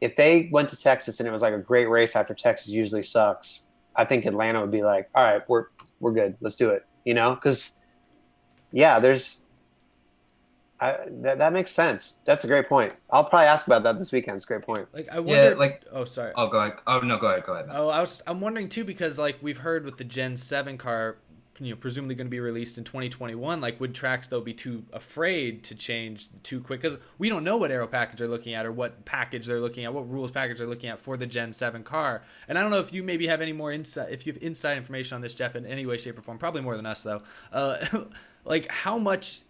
If they went to Texas and it was like a great race after Texas usually sucks, I think Atlanta would be like, all right, we're good. Let's do it. You know, because yeah, that makes sense. That's a great point. I'll probably ask about that this weekend. It's a great point. Like I wonder. Yeah, like oh, sorry. Oh, go ahead. Oh no, go ahead. Oh, I'm wondering too, because like we've heard with the Gen 7 car, you know, presumably going to be released in 2021. Like, would tracks though be too afraid to change too quick? Because we don't know what aero package they're looking at or what package they're looking at, what rules package they're looking at for the Gen 7 car. And I don't know if you maybe have any more insight, if you have inside information on this, Jeff, in any way, shape, or form. Probably more than us though. Like, how much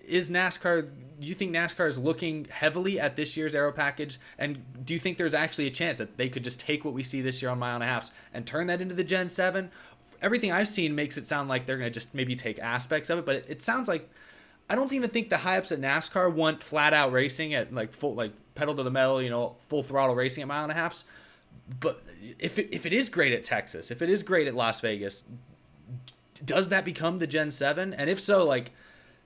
is NASCAR? Do you think NASCAR is looking heavily at this year's aero package, and do you think there's actually a chance that they could just take what we see this year on mile and a halfs and turn that into the Gen 7? Everything I've seen makes it sound like they're going to just maybe take aspects of it, but it sounds like I don't even think the high ups at NASCAR want flat out racing at like full, like pedal to the metal, you know, full throttle racing at mile and a halfs. But if it is great at Texas, if it is great at Las Vegas, does that become the Gen 7? And if so, like,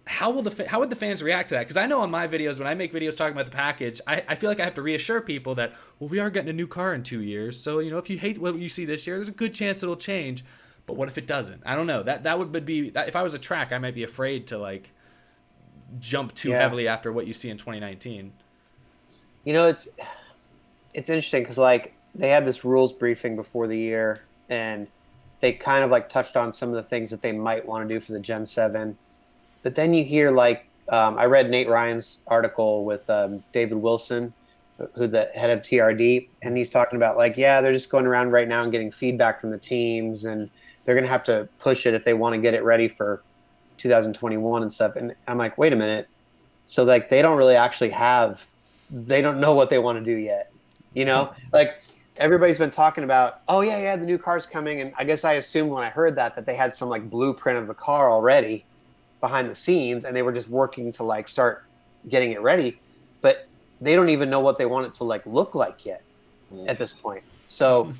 how would the fans react to that? Because I know on my videos, when I make videos talking about the package, I feel like I have to reassure people that, well, we are getting a new car in 2 years, so you know, if you hate what you see this year, there's a good chance it'll change. But what if it doesn't? I don't know. That would be, if I was a track, I might be afraid to like jump too heavily after what you see in 2019. You know, it's interesting because like they had this rules briefing before the year, and they kind of like touched on some of the things that they might want to do for the Gen 7. But then you hear like I read Nate Ryan's article with David Wilson, who the head of TRD, and he's talking about like, yeah, they're just going around right now and getting feedback from the teams, and they're going to have to push it if they want to get it ready for 2021 and stuff. And I'm like, wait a minute. So like they don't really actually they don't know what they want to do yet. You know, like everybody's been talking about, oh yeah, the new car's coming. And I guess I assumed when I heard that they had some like blueprint of the car already behind the scenes, and they were just working to like start getting it ready. But they don't even know what they want it to like look like yet at this point. So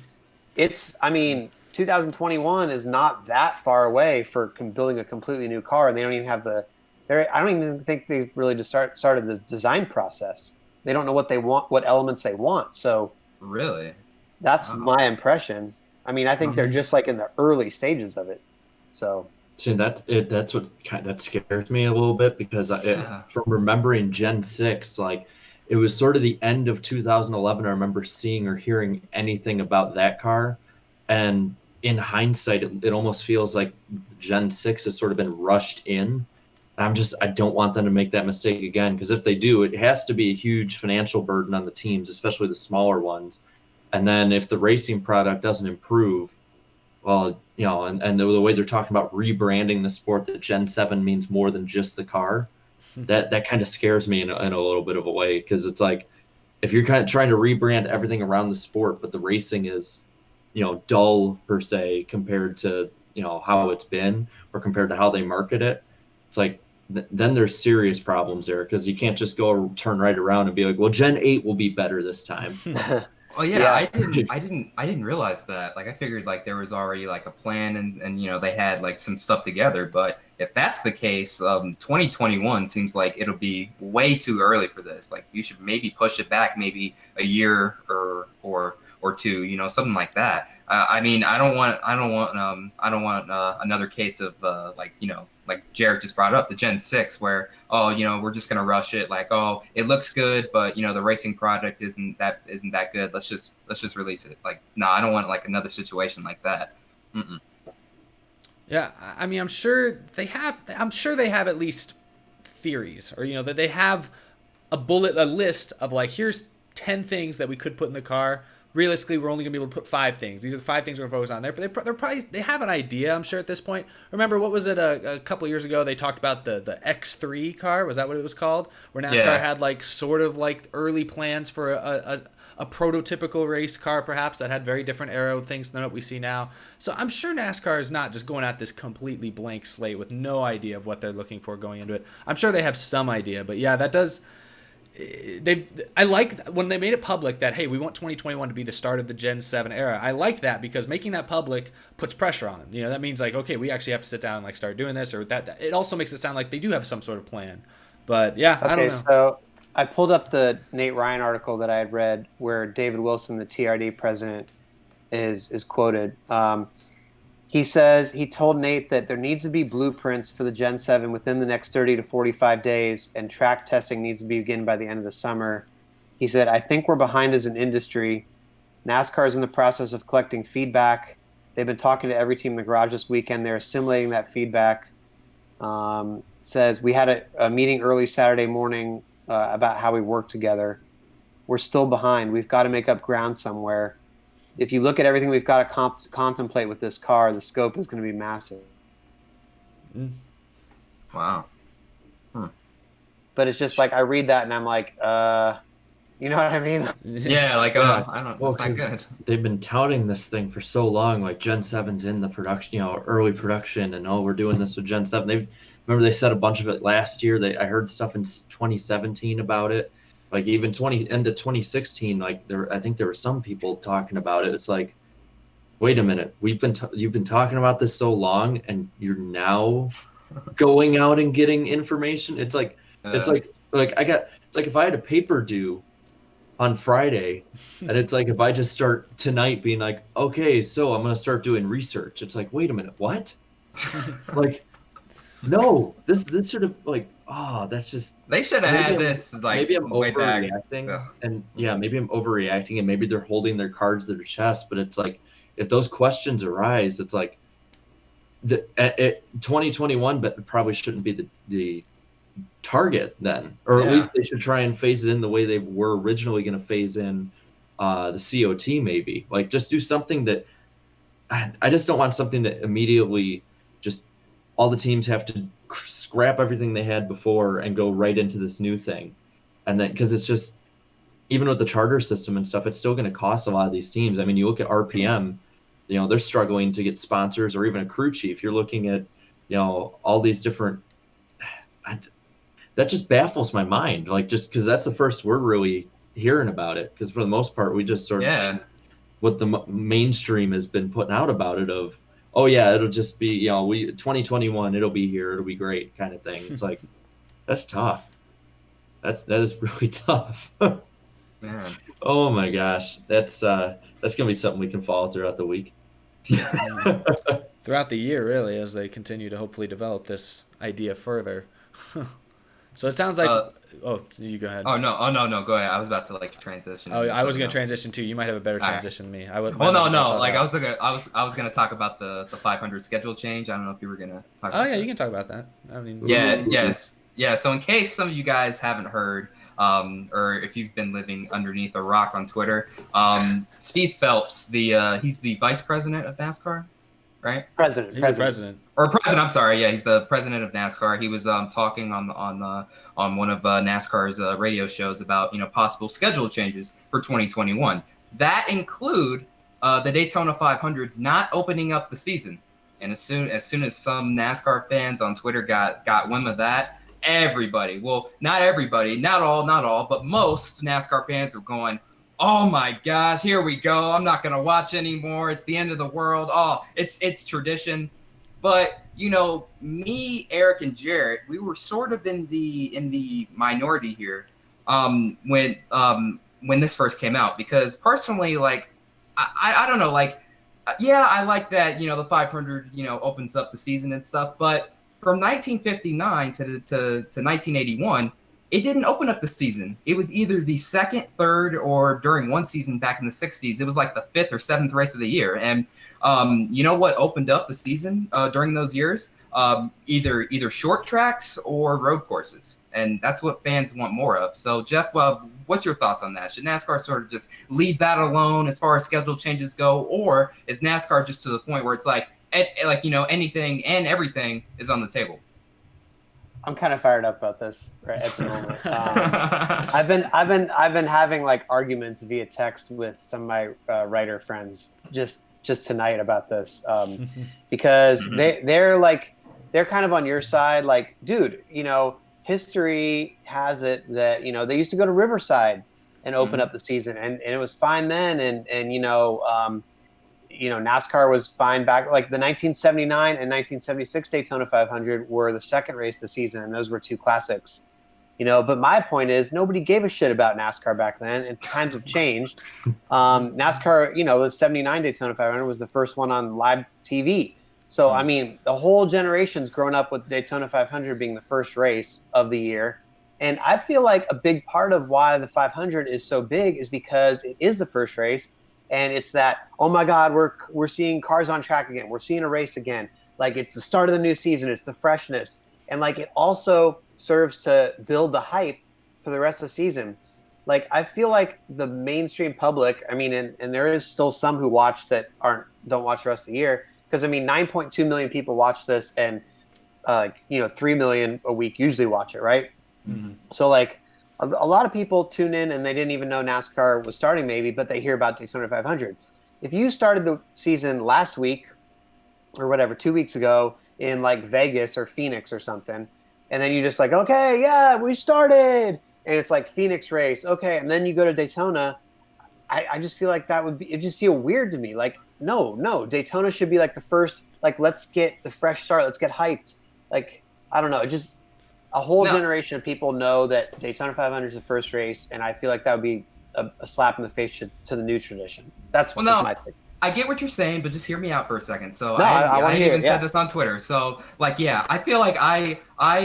it's, I mean, 2021 is not that far away for building a completely new car, and they don't even have I don't even think they've really just started the design process. They don't know what they want, what elements they want. So Really? that's Wow. my impression. I mean, I think they're just like in the early stages of it. So that's it. That's what that scares me a little bit, because from remembering Gen 6, like it was sort of the end of 2011. I remember seeing or hearing anything about that car, and in hindsight, it almost feels like Gen 6 has sort of been rushed in. I don't want them to make that mistake again, because if they do, it has to be a huge financial burden on the teams, especially the smaller ones. And then if the racing product doesn't improve, well, you know, and the way they're talking about rebranding the sport, that Gen 7 means more than just the car, that kind of scares me in a little bit of a way, because it's like, if you're kind of trying to rebrand everything around the sport, but the racing is, you know, dull per se compared to, you know, how it's been or compared to how they market it, it's like, then there's serious problems there, because you can't just go turn right around and be like, well, Gen 8 will be better this time. Oh yeah, Yeah. I didn't realize that. Like I figured like there was already like a plan and you know they had like some stuff together. But if that's the case, 2021 seems like it'll be way too early for this. Like you should maybe push it back maybe a year or two, you know, something like that. I mean, I don't want another case of like, you know, like Jared just brought up the Gen 6 where, oh, you know, we're just going to rush it. Like, oh, it looks good, but you know, the racing product isn't that good. Let's just release it. Like, no, I don't want like another situation like that. Mm-mm. Yeah, I mean, I'm sure they have at least theories, or you know, that they have a list of like, here's 10 things that we could put in the car. Realistically, we're only gonna be able to put 5 things. These are the 5 things we're gonna focus on there. But they have an idea, I'm sure, at this point. Remember, what was it a couple years ago? They talked about the X3 car. Was that what it was called? Where NASCAR had like sort of like early plans for a prototypical race car, perhaps, that had very different aero things than what we see now. So I'm sure NASCAR is not just going at this completely blank slate with no idea of what they're looking for going into it. I'm sure they have some idea, but yeah, that does. I like when they made it public that, hey, we want 2021 to be the start of the Gen 7 era. I like that, because making that public puts pressure on them. You know, that means like, okay, we actually have to sit down and like start doing this, or that. It also makes it sound like they do have some sort of plan. But yeah, I don't know. So I pulled up the Nate Ryan article that I had read where David Wilson, the TRD president, is quoted. He says he told Nate that there needs to be blueprints for the Gen 7 within the next 30 to 45 days, and track testing needs to begin by the end of the summer. He said, I think we're behind as an industry. NASCAR is in the process of collecting feedback. They've been talking to every team in the garage this weekend. They're assimilating that feedback. Says, we had a meeting early Saturday morning about how we work together. We're still behind. We've got to make up ground somewhere. If you look at everything we've got to contemplate with this car, the scope is going to be massive. Wow. But it's just like, I read that and I'm like, you know what I mean? Yeah, like I don't. Well, It's not good. They've been touting this thing for so long, like Gen 7's in the production, you know, early production, and we're doing this with Gen 7. Remember they said a bunch of it last year. I heard stuff in 2017 about it. Like even end of 2016, like I think there were some people talking about it. It's like, wait a minute, you've been talking about this so long, and you're now going out and getting information. It's like if I had a paper due on Friday, and it's like if I just start tonight being like, okay, so I'm gonna start doing research. It's like, wait a minute, what? Like, no, this should have like. Oh, that's just. They should have had this like maybe I'm way back. overreacting, and yeah, maybe I'm overreacting, and maybe they're holding their cards to their chest. But it's like, if those questions arise, it's like, 2021, but probably shouldn't be the target then, or at least they should try and phase it in the way they were originally going to phase in the COT. Maybe like just do something that. I just don't want something that immediately just all the teams have to scrap everything they had before and go right into this new thing. And then, because it's just, even with the charter system and stuff, it's still going to cost a lot of these teams. I mean, you look at RPM, you know, they're struggling to get sponsors, or even a crew chief. You're looking at, you know, all these different, that just baffles my mind. Like, just because that's the first we're really hearing about it. Because for the most part, we just sort of Yeah. see what the mainstream has been putting out about it. Of, oh yeah, it'll just be, you know, 2021, it'll be here, it'll be great, kind of thing. It's like, that's tough. That is really tough. Man. Oh my gosh, that's gonna be something we can follow throughout the week. Throughout the year, really, as they continue to hopefully develop this idea further. So it sounds like. Oh, you go ahead. Oh no, go ahead. I was about to like transition. Oh, into I was something gonna else. transition too. You might have a better All right. transition than me. I would. Well, mine wasn't no. thought Like out. I was gonna talk about the 500 schedule change. I don't know if you were gonna talk. Oh about yeah, that. you can talk about that. I mean. Yeah. Yes. Yeah. So in case some of you guys haven't heard, or if you've been living underneath a rock on Twitter, Steve Phelps, he's the vice president of NASCAR, right? President. He's the president. Or president. I'm sorry. Yeah, he's the president of NASCAR. He was talking on one of NASCAR's radio shows about possible schedule changes for 2021. That include the Daytona 500 not opening up the season. And as soon as some NASCAR fans on Twitter got wind of that, everybody, well, not everybody, not all, but most NASCAR fans were going, oh my gosh, here we go. I'm not gonna watch anymore. It's the end of the world. Oh, it's tradition. But me, Eric, and Jarrett, we were sort of in the minority here when this first came out, because personally, like I don't know, like yeah, I like that the 500 opens up the season and stuff, but from 1959 to 1981, it didn't open up the season. It was either the second, third, or during one season back in the 60s, it was like the fifth or seventh race of the year. And you know what opened up the season during those years? Either short tracks or road courses. And that's what fans want more of. So, Jeff, what's your thoughts on that? Should NASCAR sort of just leave that alone as far as schedule changes go? Or is NASCAR just to the point where it's like anything and everything is on the table? I'm kind of fired up about this right at the moment. I've been having like arguments via text with some of my writer friends just tonight about this because they're kind of on your side. Like, dude, history has it that they used to go to Riverside and open up the season, and it was fine then, and NASCAR was fine back. Like the 1979 and 1976 Daytona 500 were the second race of the season, and those were two classics. But my point is nobody gave a shit about NASCAR back then, and times have changed. NASCAR, the 79 Daytona 500 was the first one on live TV. So, I mean, the whole generation's grown up with Daytona 500 being the first race of the year. And I feel like a big part of why the 500 is so big is because it is the first race. And it's that, oh my God, we're seeing cars on track again. We're seeing a race again. Like, it's the start of the new season. It's the freshness. And like, it also serves to build the hype for the rest of the season. Like, I feel like the mainstream public, I mean, and there is still some who watch that don't watch the rest of the year. Because I mean, 9.2 million people watch this, and 3 million a week usually watch it, right? Mm-hmm. So like, a lot of people tune in and they didn't even know NASCAR was starting, maybe, but they hear about Daytona 500. If you started the season last week or whatever, 2 weeks ago in like Vegas or Phoenix or something, and then you just like, okay, yeah, we started, and it's like Phoenix race, okay, and then you go to Daytona, I just feel like it just feel weird to me. Like, no, Daytona should be like the first, like, let's get the fresh start, let's get hyped. Like, I don't know, just a whole generation of people know that Daytona 500 is the first race, and I feel like that would be a slap in the face to the new tradition. That's my take. I get what you're saying, but just hear me out for a second. So I even said this on Twitter. So like, yeah, I feel like I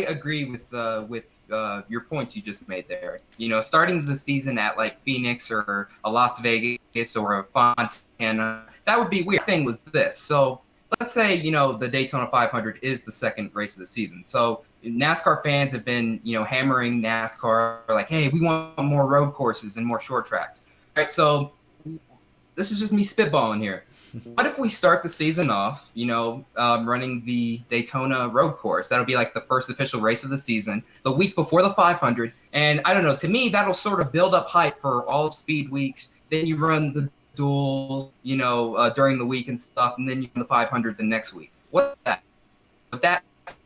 agree with your points you just made there. Starting the season at like Phoenix or a Las Vegas or a Fontana, that would be weird. The thing was this. So let's say, the Daytona 500 is the second race of the season. So NASCAR fans have been, hammering NASCAR like, hey, we want more road courses and more short tracks. All right, so this is just me spitballing here. What if we start the season off, running the Daytona road course? That'll be like the first official race of the season, the week before the 500. And I don't know, to me, that'll sort of build up hype for all of speed weeks. Then you run the duel, during the week and stuff, and then you run the 500 the next week. Would that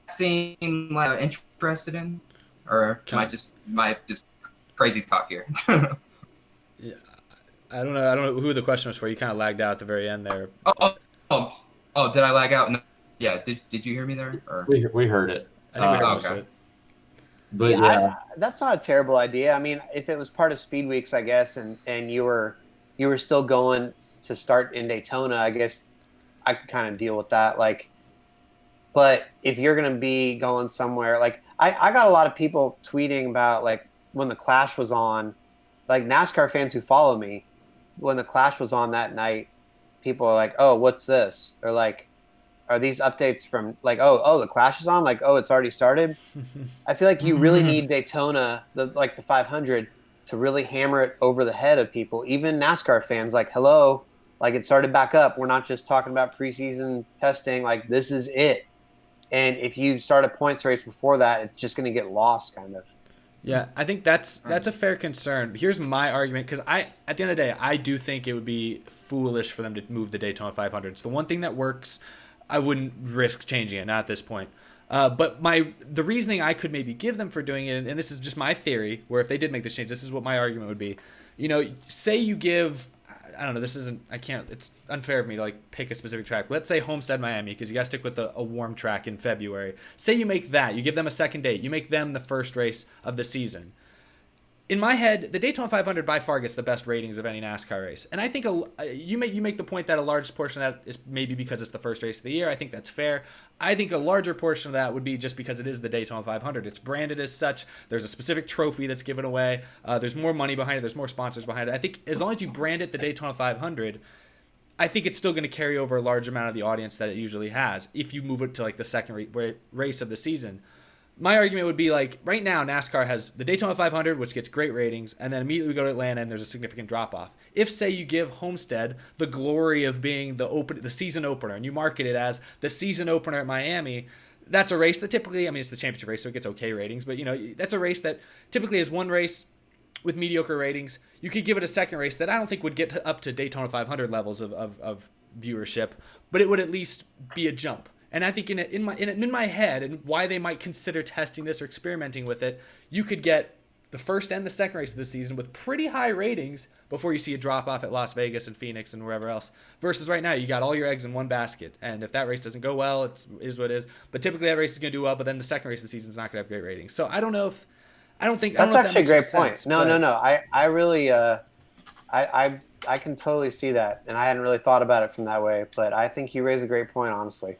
seem like interested in? or am I just crazy talk here? Yeah, I don't know. I don't know who the question was for. You kind of lagged out at the very end there. Oh, did I lag out? No. Yeah, did you hear me there? Or We heard it. I think we heard most okay. of it. But Yeah, yeah, that's not a terrible idea. I mean, if it was part of Speed Weeks, I guess, and you were still going to start in Daytona, I guess I could kind of deal with that. Like, but if you're going to be going somewhere, like I got a lot of people tweeting about like when the Clash was on, like NASCAR fans who follow me, when the Clash was on that night, people are like, "Oh, what's this?" Or like, "Are these updates from like, oh, the Clash is on? Like, oh, it's already started." I feel like you really need Daytona, the 500, to really hammer it over the head of people, even NASCAR fans. Like, hello, like it started back up. We're not just talking about preseason testing. Like, this is it. And if you start a points race before that, it's just going to get lost, kind of. Yeah, I think that's a fair concern. Here's my argument, because at the end of the day, I do think it would be foolish for them to move the Daytona 500. It's the one thing that works. I wouldn't risk changing it, not at this point. But the reasoning I could maybe give them for doing it, and this is just my theory, where if they did make this change, this is what my argument would be. You know, say you give, I don't know, it's unfair of me to like pick a specific track. Let's say Homestead, Miami, because you got to stick with a warm track in February. Say you make that, you give them a second date, you make them the first race of the season. In my head, the Daytona 500 by far gets the best ratings of any NASCAR race, and I think you make the point that a large portion of that is maybe because it's the first race of the year. I think that's fair. I think a larger portion of that would be just because it is the Daytona 500. It's branded as such. There's a specific trophy that's given away. There's more money behind it. There's more sponsors behind it. I think as long as you brand it the Daytona 500, I think it's still going to carry over a large amount of the audience that it usually has if you move it to like the second race of the season. My argument would be like right now NASCAR has the Daytona 500, which gets great ratings, and then immediately we go to Atlanta and there's a significant drop off. If say you give Homestead the glory of being the season opener and you market it as the season opener at Miami, that's a race that typically, I mean, it's the championship race, so it gets okay ratings, but you know, that's a race that typically is one race with mediocre ratings. You could give it a second race that I don't think would get up to Daytona 500 levels of viewership, but it would at least be a jump. And I think in my head, and why they might consider testing this or experimenting with it, you could get the first and the second race of the season with pretty high ratings before you see a drop off at Las Vegas and Phoenix and wherever else. Versus right now, you got all your eggs in one basket, and if that race doesn't go well, it is what it is. But typically that race is going to do well, but then the second race of the season is not going to have great ratings. So I don't know if That's actually a great point. No. I really I can totally see that, and I hadn't really thought about it from that way. But I think you raise a great point, honestly.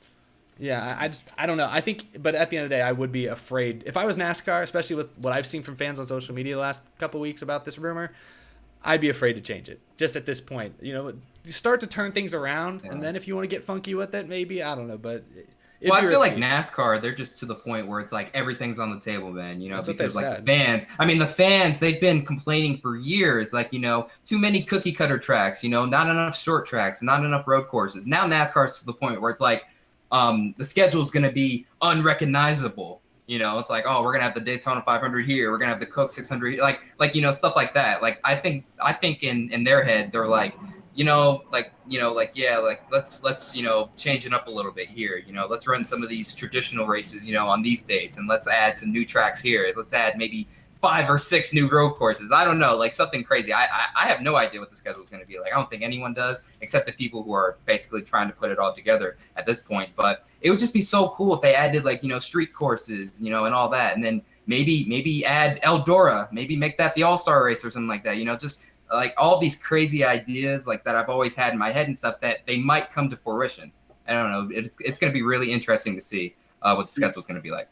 Yeah, I don't know. I think, but at the end of the day, I would be afraid. If I was NASCAR, especially with what I've seen from fans on social media the last couple of weeks about this rumor, I'd be afraid to change it. Just at this point, you know, you start to turn things around, and then if you want to get funky with it, maybe, I don't know. But well, I feel like NASCAR, they're just to the point where it's like everything's on the table, man. You know, because like the fans, they've been complaining for years, like, you know, too many cookie cutter tracks, you know, not enough short tracks, not enough road courses. Now NASCAR's to the point where it's like, the schedule is going to be unrecognizable. You know, it's like, oh, we're going to have the Daytona 500 here. We're going to have the Coke 600, like, you know, stuff like that. Like, I think in their head, they're like, let's, you know, change it up a little bit here. You know, let's run some of these traditional races, you know, on these dates, and let's add some new tracks here. Let's add maybe 5 or 6 new road courses. I don't know, like something crazy. I have no idea what the schedule is going to be like. I don't think anyone does, except the people who are basically trying to put it all together at this point. But it would just be so cool if they added, like, you know, street courses, you know, and all that. And then maybe add Eldora, maybe make that the All-Star race or something like that. You know, just like all these crazy ideas like that I've always had in my head and stuff that they might come to fruition. I don't know. It's going to be really interesting to see what the schedule is going to be like.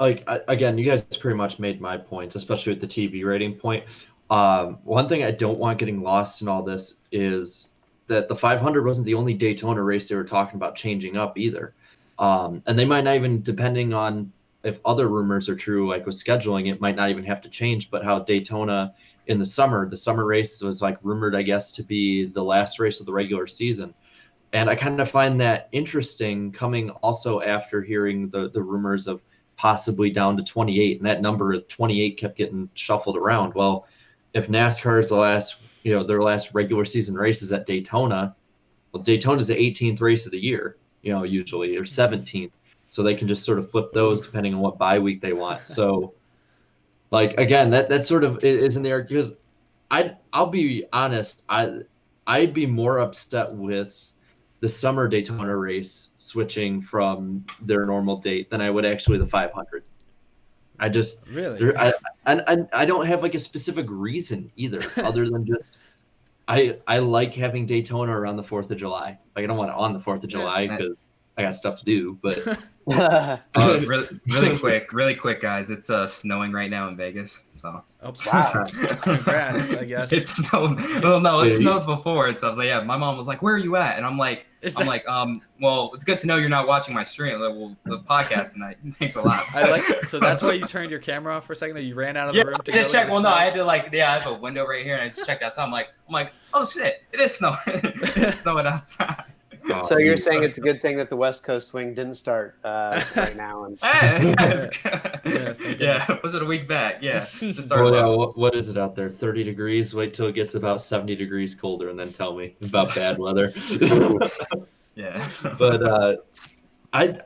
Like, again, you guys pretty much made my points, especially with the TV rating point. One thing I don't want getting lost in all this is that the 500 wasn't the only Daytona race they were talking about changing up either. And they might not even, depending on if other rumors are true, like with scheduling, it might not even have to change. But how Daytona in the summer race was like rumored, I guess, to be the last race of the regular season. And I kind of find that interesting, coming also after hearing the rumors of possibly down to 28, and that number of 28 kept getting shuffled around. Well, if NASCAR is their last regular season races at Daytona, well, Daytona is the 18th race of the year, you know, usually, or 17th, so they can just sort of flip those depending on what bye week they want. So like again, that sort of is in the arc because I'll be honest, I'd be more upset with the summer Daytona race switching from their normal date than I would actually the 500. I just Really? I don't have like a specific reason either, other than just I like having Daytona around the 4th of July. Like I don't want it on the 4th of July because I got stuff to do. But Really quick, guys. It's snowing right now in Vegas. So Oh, wow. Congrats, I guess. It snowed. Well, no, it snowed before and stuff. But yeah, my mom was like, "Where are you at?" And I'm like, well, it's good to know you're not watching my stream, the podcast tonight. Thanks a lot. So that's why you turned your camera off for a second. That you ran out of the room to go check. to the Well, snow? no, I had to I have a window right here, and I just checked outside. I'm like, oh shit, it is snowing. It's snowing outside. So you're saying it's a good thing that the West Coast swing didn't start right now? And Yeah, push it a week back. Yeah, just start. What is it out there? 30 degrees. Wait till it gets about 70 degrees colder, and then tell me about bad weather. Yeah, but I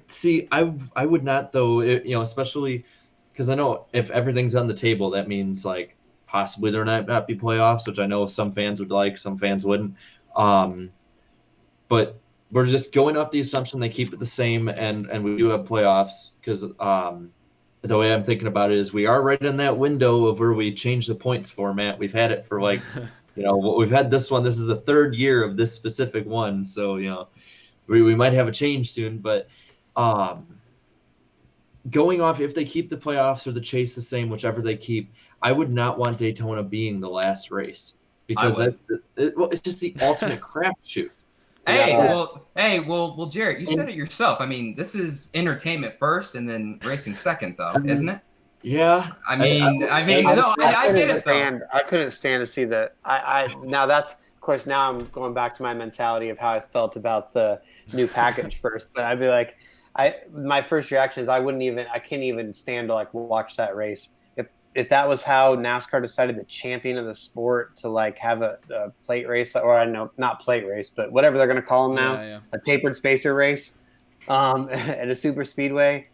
see. I would not though. Especially because I know if everything's on the table, that means like possibly there not be playoffs, which I know some fans would like, some fans wouldn't. But we're just going off the assumption they keep it the same, and we do have playoffs because the way I'm thinking about it is we are right in that window of where we change the points format. We've had it for we've had this one. This is the 3rd year of this specific one, so we might have a change soon. But going off, if they keep the playoffs or the chase the same, whichever they keep, I would not want Daytona being the last race because it's just the ultimate crapshoot. Well, Jarrett, you said it yourself. I mean, this is entertainment first, and then racing second, though, isn't it? Yeah. I get it. I couldn't stand to see that. Now that's, of course, now I'm going back to my mentality of how I felt about the new package first. But I'd be like, my first reaction is I can't even stand to watch that race. If that was how NASCAR decided the champion of the sport to have a plate race, or I know not plate race, but whatever they're going to call them now, a tapered spacer race, at a super speedway.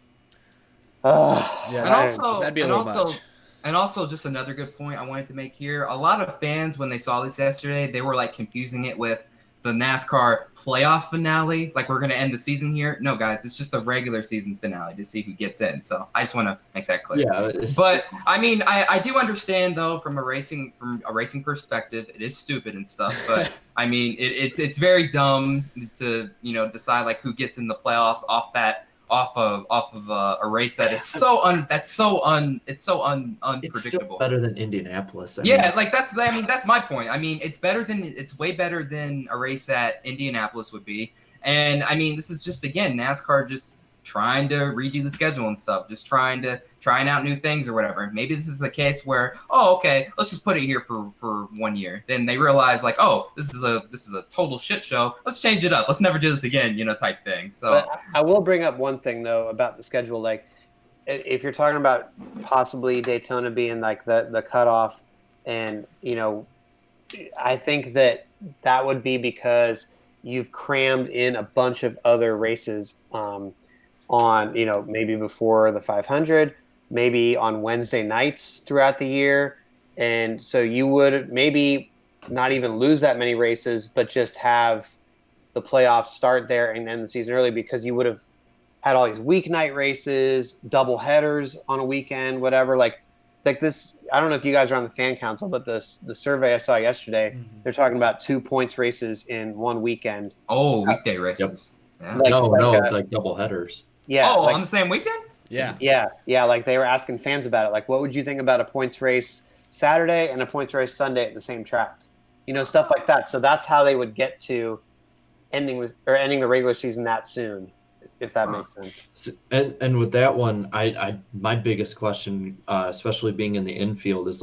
That'd be a little much. And also, just another good point I wanted to make here. A lot of fans, when they saw this yesterday, they were confusing it with the NASCAR playoff finale. Like we're going to end the season here. No, guys, it's just the regular season finale to see who gets in. So I just want to make that clear. Yeah. But I mean, I do understand though, from a racing perspective, it is stupid and stuff. But I mean, it's very dumb to decide who gets in the playoffs off of a race that is unpredictable. It's still better than Indianapolis. That's my point. I mean, it's way better than a race at Indianapolis would be. And I mean, this is just, again, NASCAR just trying to redo the schedule and stuff, just trying out new things or whatever. Maybe this is the case where, okay, let's just put it here for 1 year. Then they realize this is a total shit show. Let's change it up. Let's never do this again, type thing. So but I will bring up one thing though about the schedule. If you're talking about possibly Daytona being the cutoff, and I think that would be because you've crammed in a bunch of other races on maybe before the 500, maybe on Wednesday nights throughout the year, and so you would maybe not even lose that many races, but just have the playoffs start there and end the season early, because you would have had all these weeknight races, double headers on a weekend, whatever. Like this, I don't know if you guys are on the fan council, but the survey I saw yesterday, they're talking about 2 points races in one weekend. Oh, weekday races. Yep. Yeah. Like double headers. Yeah. On the same weekend? Yeah. Like they were asking fans about it. What would you think about a points race Saturday and a points race Sunday at the same track? Stuff like that. So that's how they would get to ending the regular season that soon, if that makes sense. And with that one, my biggest question, especially being in the infield, is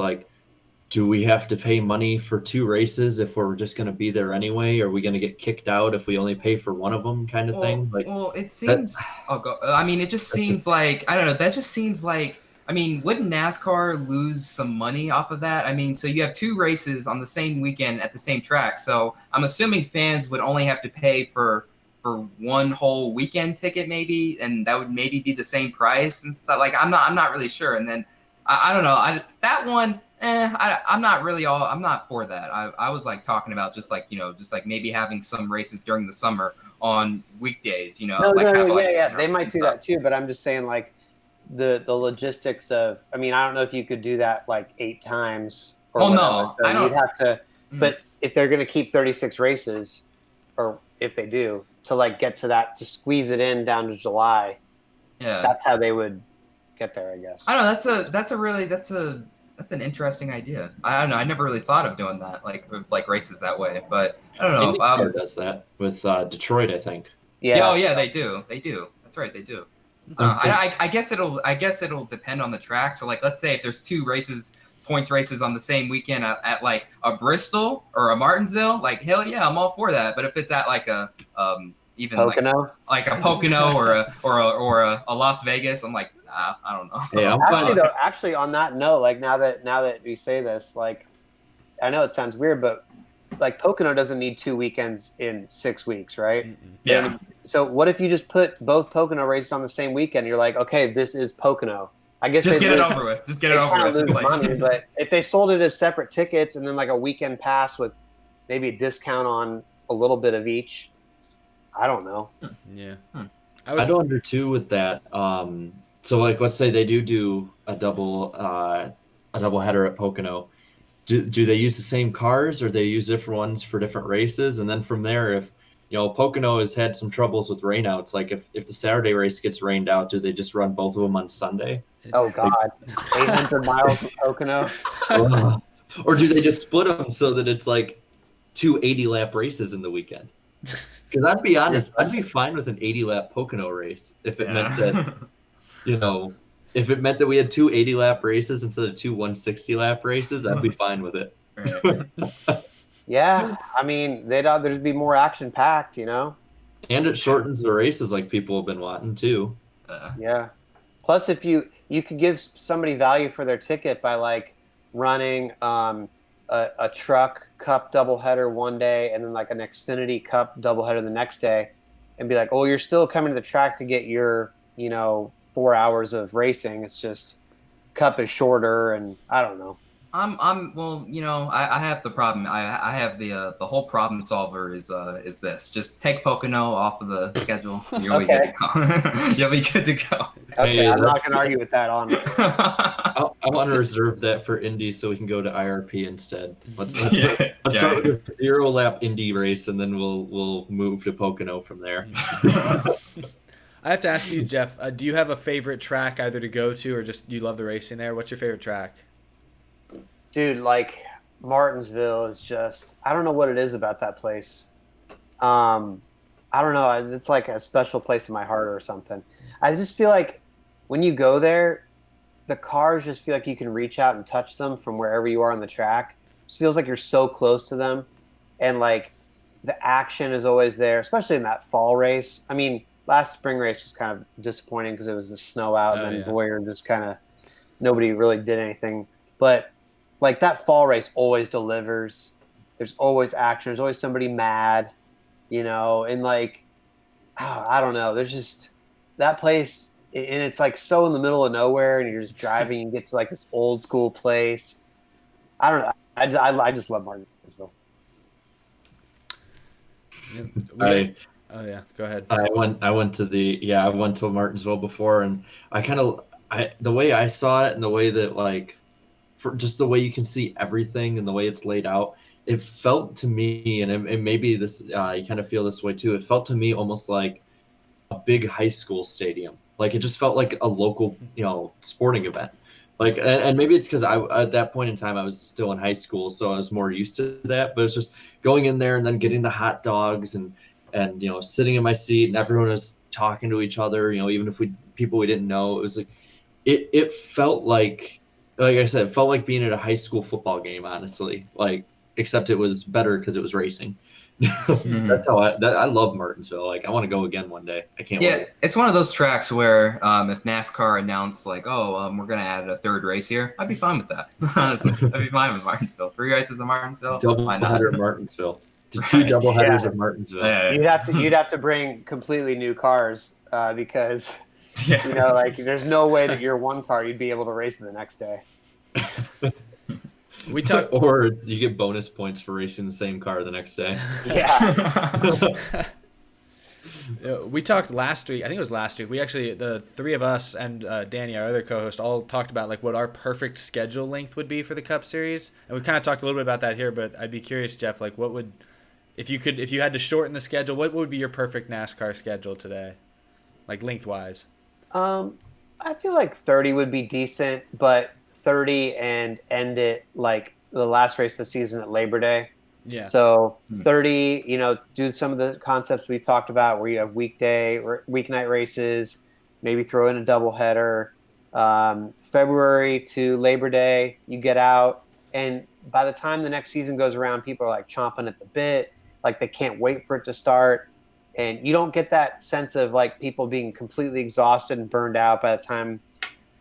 do we have to pay money for 2 races if we're just going to be there anyway? Are we going to get kicked out if we only pay for one of them, kind of thing? It seems. It just seems like, I don't know. That just seems like. I mean, wouldn't NASCAR lose some money off of that? I mean, so you have 2 races on the same weekend at the same track. So I'm assuming fans would only have to pay for one whole weekend ticket, maybe, and that would maybe be the same price and stuff. I'm not really sure. And then I don't know. That one, I'm not for that. I was like talking about just like, just like maybe having some races during the summer on weekdays, No, like have like, yeah. They might do stuff. that too, but I'm just saying like the logistics of. I mean, I don't know if you could do that like 8 times or Oh, whatever. no, So I don't. you'd have to. Mm. But if they're going to keep 36 races, or if they do, to like get to that, to squeeze it in down to July, Yeah. that's how they would get there, I guess. I don't know. That's an interesting idea. I don't know. I never really thought of doing that, like with like races that way. But I don't know. IndyCar does that with Detroit, I think. Yeah. Oh yeah, they do. They do. That's right. They do. I guess it'll depend on the track. So like, let's say if there's 2 points races on the same weekend at like a Bristol or a Martinsville, like hell yeah, I'm all for that. But if it's at like a even Pocono? like a Pocono or a Las Vegas, I'm like, I don't know. Hey, I'm Actually, fine. though, on that note, like now that we say this, like I know it sounds weird, but like Pocono doesn't need 2 weekends in 6 weeks, right? Yeah. And so what if you just put both Pocono races on the same weekend? You're like, okay, this is Pocono. I guess Just they'd get it lose- over with. Just get they it over kinda with. Just lose like, money, but if they sold it as separate tickets and then like a weekend pass with maybe a discount on a little bit of each, I don't know. Yeah. I wonder too with that. So like, let's say they do a double header at Pocono. Do they use the same cars, or they use different ones for different races? And then from there, if Pocono has had some troubles with rainouts, like if the Saturday race gets rained out, do they just run both of them on Sunday? Oh God, 800 miles of Pocono. Or do they just split them so that it's like 2 80-lap races in the weekend? Because I'd be honest, I'd be fine with an 80-lap Pocono race if it meant that, if it meant that we had 2 80-lap races instead of 2 160-lap races, I'd be fine with it. Yeah, I mean, there'd be more action packed, And it shortens the races like people have been wanting too. Yeah. Plus, if you could give somebody value for their ticket by like running a truck cup doubleheader one day and then like an Xfinity Cup doubleheader the next day, and be like, oh, you're still coming to the track to get your 4 hours of racing. It's just Cup is shorter, and I don't know. Well, I have the problem. I have the whole problem solver is this. Just take Pocono off of the schedule. You'll be good to go. You'll be good to go. Okay, Hey, I'm not going to argue with that, honestly. I want to reserve that for Indy so we can go to IRP instead. Let's start with a 0-lap Indy race, and then we'll move to Pocono from there. I have to ask you, Jeff, do you have a favorite track either to go to or just you love the racing there? What's your favorite track? Dude, like Martinsville is just, I don't know what it is about that place. I don't know. It's like a special place in my heart or something. I just feel like when you go there, the cars just feel like you can reach out and touch them from wherever you are on the track. It just feels like you're so close to them. And like the action is always there, especially in that fall race. I mean, last spring race was kind of disappointing because it was the snow out, and then Boyer just kind of, nobody really did anything. But like that fall race always delivers. There's always action. There's always somebody mad, and like, I don't know. There's just that place, and it's like so in the middle of nowhere, and you're just driving and get to like this old school place. I don't know. I just love Martinsville. Oh yeah, go ahead. I went to Martinsville before, and the way I saw it and the way that like, for just the way you can see everything and the way it's laid out, it felt to me, and maybe this you kind of feel this way too. It felt to me almost like a big high school stadium. Like it just felt like a local, sporting event. Like, and maybe it's because at that point in time I was still in high school, so I was more used to that. But it's just going in there and then getting the hot dogs and sitting in my seat, and everyone was talking to each other. Even if people we didn't know, it was like it felt like I said, it felt like being at a high school football game, honestly. Like, except it was better because it was racing. That's how I love Martinsville. Like, I want to go again one day. I can't wait. Yeah, it's one of those tracks where if NASCAR announced like, we're gonna add a 3rd race here, I'd be fine with that. Honestly, I'd be fine with Martinsville. 3 races in Martinsville. Double header in Martinsville. To 2 double headers of Martinsville. Yeah. You'd have to bring completely new cars because Yeah. You know, like there's no way that your one car you'd be able to race it the next day. We talked. Or you get bonus points for racing the same car the next day. Yeah. We talked last week. I think it was last week. We actually, the three of us and Danny, our other co-host, all talked about like what our perfect schedule length would be for the Cup Series, and we kind of talked a little bit about that here. But I'd be curious, Jeff, like what would, if you had to shorten the schedule, what would be your perfect NASCAR schedule today, like lengthwise? I feel like 30 would be decent, but 30 and end it like the last race of the season at Labor Day. Yeah. So 30, you know, do some of the concepts we've talked about where you have weeknight races, maybe throw in a doubleheader. February to Labor Day, you get out. And by the time the next season goes around, people are like chomping at the bit, like they can't wait for it to start. And you don't get that sense of like people being completely exhausted and burned out by the time,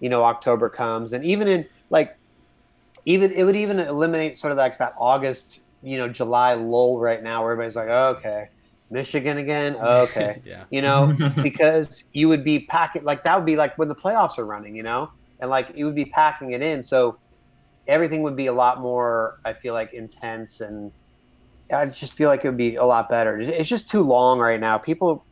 you know, October comes. And even in like, it would even eliminate sort of like that August, you know, July lull right now where everybody's like, oh, okay, Michigan again. Oh, okay. Yeah. You know, because you would be packing, like that would be like when the playoffs are running, you know, and like you would be packing it in. So everything would be a lot more, I feel like, intense, and I just feel like it would be a lot better. It's just too long right now. People,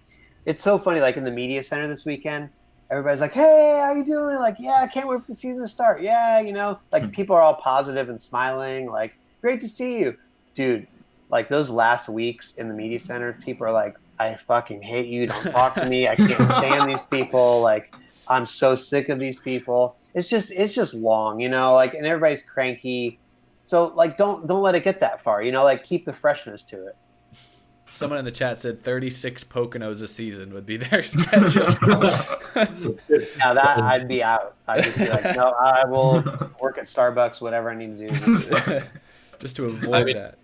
it's so funny, like in the media center this weekend, everybody's like, hey, how you doing? Like, yeah, I can't wait for the season to start. Yeah, you know, like people are all positive and smiling, like, great to see you. Dude, like those last weeks in the media centers, people are like, I fucking hate you. Don't talk to me. I can't stand these people. Like, I'm so sick of these people. It's just long, you know, like, and everybody's cranky. So like, don't let it get that far, you know, like keep the freshness to it. Someone in the chat said 36 Poconos a season would be their schedule. Now that I'd be out. I'd just be like, no, I will work at Starbucks, whatever I need to do. Just to avoid that.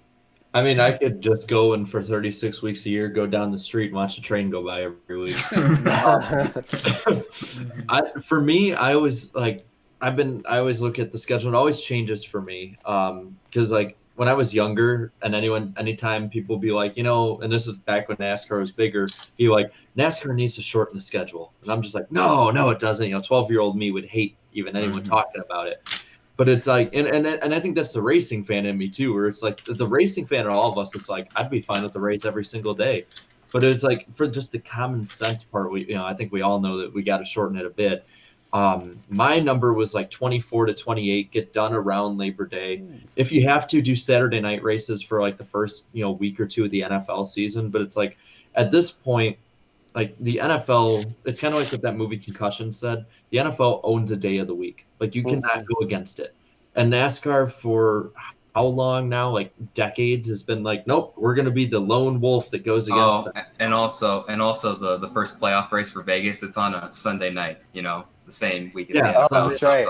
I mean, I could just go and for 36 weeks a year, go down the street and watch a train go by every week. For me, I always like, I always look at the schedule. It always changes for me. Because like when I was younger, and anytime people be like, you know, and this is back when NASCAR was bigger, be like, NASCAR needs to shorten the schedule, and I'm just like, no, it doesn't. You know, 12-year-old me would hate even anyone talking about it. But it's like, and I think that's the racing fan in me too, where it's like the racing fan in all of us, it's like, I'd be fine with the race every single day. But it's like, for just the common sense part, I think we all know that we got to shorten it a bit. My number was like 24 to 28, get done around Labor Day. If you have to, do Saturday night races for like the first, you know, week or two of the NFL season. But it's like, at this point, like the NFL, it's kind of like what that movie Concussion said. The NFL owns a day of the week. Like you cannot go against it. And NASCAR for how long now? Like decades has been like, nope, we're going to be the lone wolf that goes against them. And also the first playoff race for Vegas, it's on a Sunday night, you know, the same week as the NFL. Oh, that's right.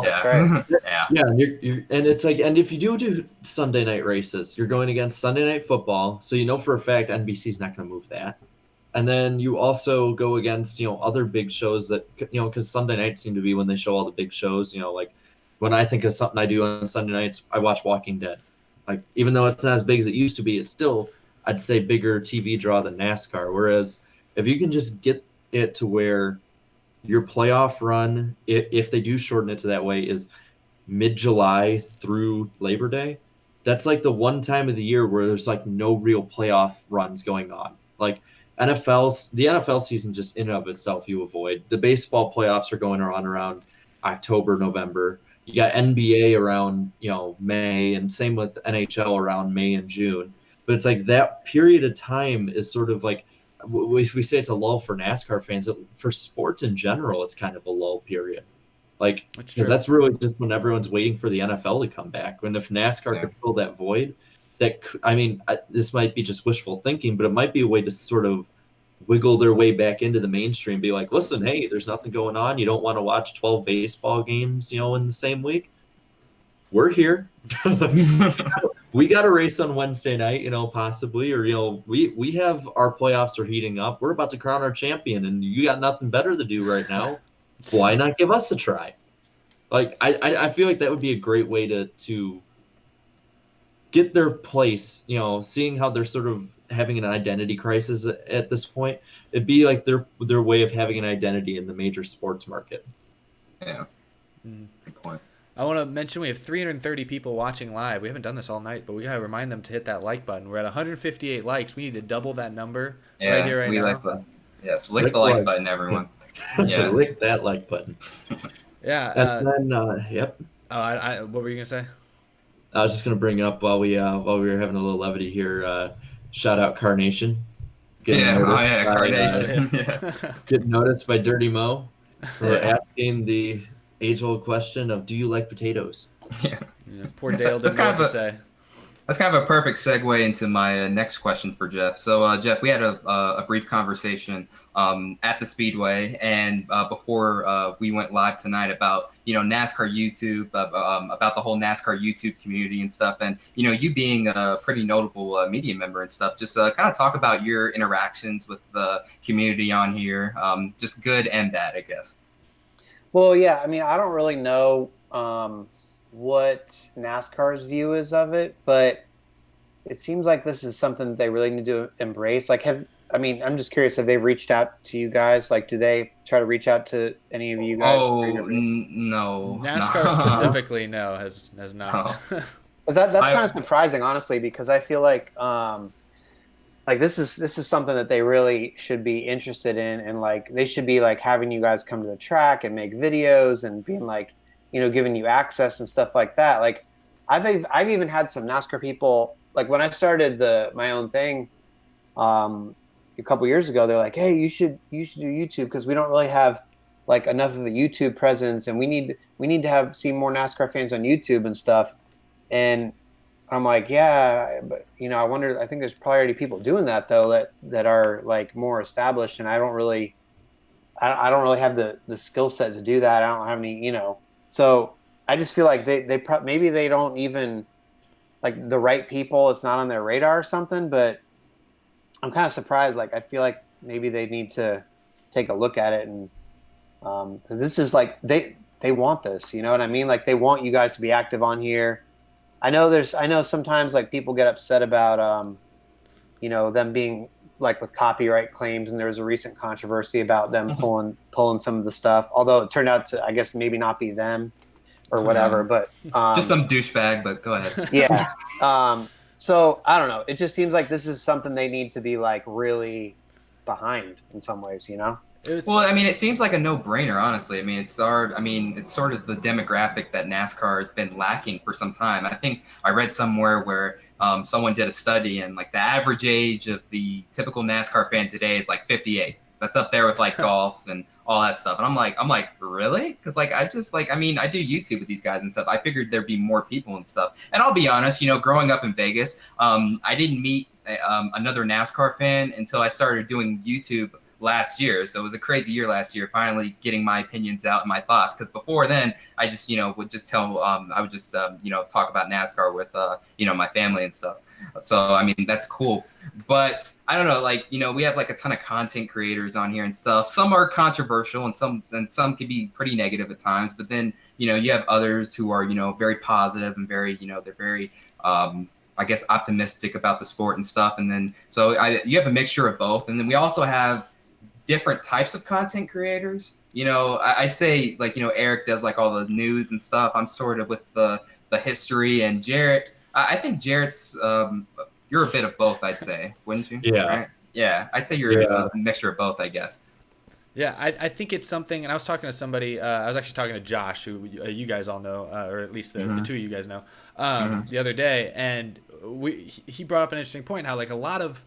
That's right. Yeah. And it's like, and if you do Sunday night races, you're going against Sunday Night Football. So you know for a fact NBC's not going to move that. And then you also go against, you know, other big shows that, you know, because Sunday nights seem to be when they show all the big shows, you know, like when I think of something I do on Sunday nights, I watch Walking Dead. Like, even though it's not as big as it used to be, it's still, I'd say, bigger TV draw than NASCAR. Whereas if you can just get it to where your playoff run, if they do shorten it to that way, is mid-July through Labor Day, that's like the one time of the year where there's like no real playoff runs going on. Like, the NFL season just in and of itself you avoid. The baseball playoffs are going around October, November. You got NBA around, you know, May, and same with NHL around May and June. But it's like that period of time is sort of like, if we say it's a lull for NASCAR fans, for sports in general, it's kind of a lull period. Like, because that's really just when everyone's waiting for the NFL to come back. When if NASCAR could fill that void, this might be just wishful thinking, but it might be a way to sort of wiggle their way back into the mainstream. Be like, listen, hey, there's nothing going on. You don't want to watch 12 baseball games, you know, in the same week? We're here. We got a race on Wednesday night, you know, possibly, or, you know, we have our playoffs are heating up. We're about to crown our champion, and you got nothing better to do right now. Why not give us a try? Like, I feel like that would be a great way to get their place, you know, seeing how they're sort of having an identity crisis at this point. It'd be like their way of having an identity in the major sports market. Yeah. Good point. I want to mention we have 330 people watching live. We haven't done this all night, but we got to remind them to hit that like button. We're at 158 likes. We need to double that number Yeah, right here, right we now. like the lick the like button, everyone. Yeah. Lick that like button. Yeah. And then, yep. What were you gonna say? I was just gonna bring up while we were having a little levity here. Shout out Carnation. Carnation. Getting noticed by Dirty Mo for asking the age-old question of, do you like potatoes? Yeah, poor Dale didn't know what to say. That's kind of a perfect segue into my next question for Jeff. So, Jeff, we had a brief conversation at the Speedway and before we went live tonight about, NASCAR YouTube, about the whole NASCAR YouTube community and stuff. And, you being a pretty notable media member and stuff, just kind of talk about your interactions with the community on here, just good and bad, I guess. Well, yeah, I mean, I don't really know what NASCAR's view is of it, but it seems like this is something that they really need to embrace. Like, I'm just curious, have they reached out to you guys? Like, do they try to reach out to any of you guys? No. NASCAR specifically, no, has not. Oh. That's kind of surprising, honestly, because I feel like this is something that they really should be interested in, and like they should be like having you guys come to the track and make videos and being like, giving you access and stuff like that. Like, I've even had some NASCAR people, like when I started my own thing a couple years ago, they're like, hey, you should do YouTube because we don't really have like enough of a YouTube presence, and we need to see more NASCAR fans on YouTube and stuff. And I'm like, yeah, but I think there's probably already people doing that though that are like more established, and I don't really have the skill set to do that. I don't have any, so I just feel like maybe they don't even like the right people. It's not on their radar or something, but I'm kind of surprised. Like, I feel like maybe they need to take a look at it, and because this is like they want this, you know what I mean? Like, they want you guys to be active on here. I know sometimes like people get upset about them being like with copyright claims, and there was a recent controversy about them pulling some of the stuff, although it turned out to, I guess, maybe not be them or whatever, but just some douchebag, but go ahead. Yeah. So I don't know. It just seems like this is something they need to be like really behind in some ways, Well, I mean, it seems like a no-brainer, honestly. I mean, it's sort of the demographic that NASCAR has been lacking for some time. I think I read somewhere where someone did a study, and like the average age of the typical NASCAR fan today is like 58. That's up there with like golf and all that stuff. And I'm like, really? Because like I do YouTube with these guys and stuff. I figured there'd be more people and stuff. And I'll be honest, growing up in Vegas, I didn't meet another NASCAR fan until I started doing YouTube last year. So it was a crazy year last year, finally getting my opinions out and my thoughts. Because before then, I just, would just tell, I would just, talk about NASCAR with, my family and stuff. So, I mean, that's cool. But I don't know, like, we have like a ton of content creators on here and stuff. Some are controversial and some can be pretty negative at times. But then, you have others who are, very positive and very, they're very, I guess, optimistic about the sport and stuff. And then, so you have a mixture of both. And then we also have different types of content creators. I'd say like, Eric does like all the news and stuff. I'm sort of with the history, and Jarrett, I think Jarrett's, you're a bit of both, I'd say, wouldn't you? Yeah. Right? Yeah. I'd say you're a mixture of both, I guess. Yeah, I think it's something, and I was talking to somebody, I was actually talking to Josh, who you guys all know, or at least the two of you guys know, the other day, and he brought up an interesting point, how like a lot of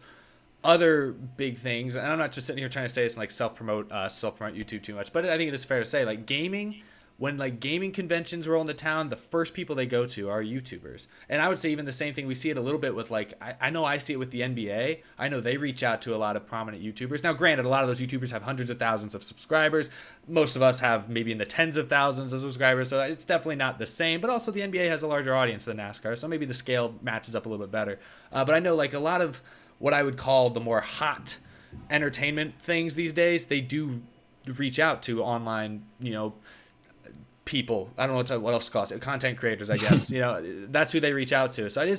other big things, and I'm not just sitting here trying to say it's like self-promote YouTube too much, but I think it is fair to say, like gaming, when like gaming conventions roll into town, the first people they go to are YouTubers. And I would say even the same thing, we see it a little bit with like, I know I see it with the NBA. I know they reach out to a lot of prominent YouTubers. Now, granted, a lot of those YouTubers have hundreds of thousands of subscribers. Most of us have maybe in the tens of thousands of subscribers, so it's definitely not the same. But also the NBA has a larger audience than NASCAR, so maybe the scale matches up a little bit better. But I know like a lot of what I would call the more hot entertainment things these days, they do reach out to online, people. I don't know what else to call it. Content creators, I guess. That's who they reach out to. So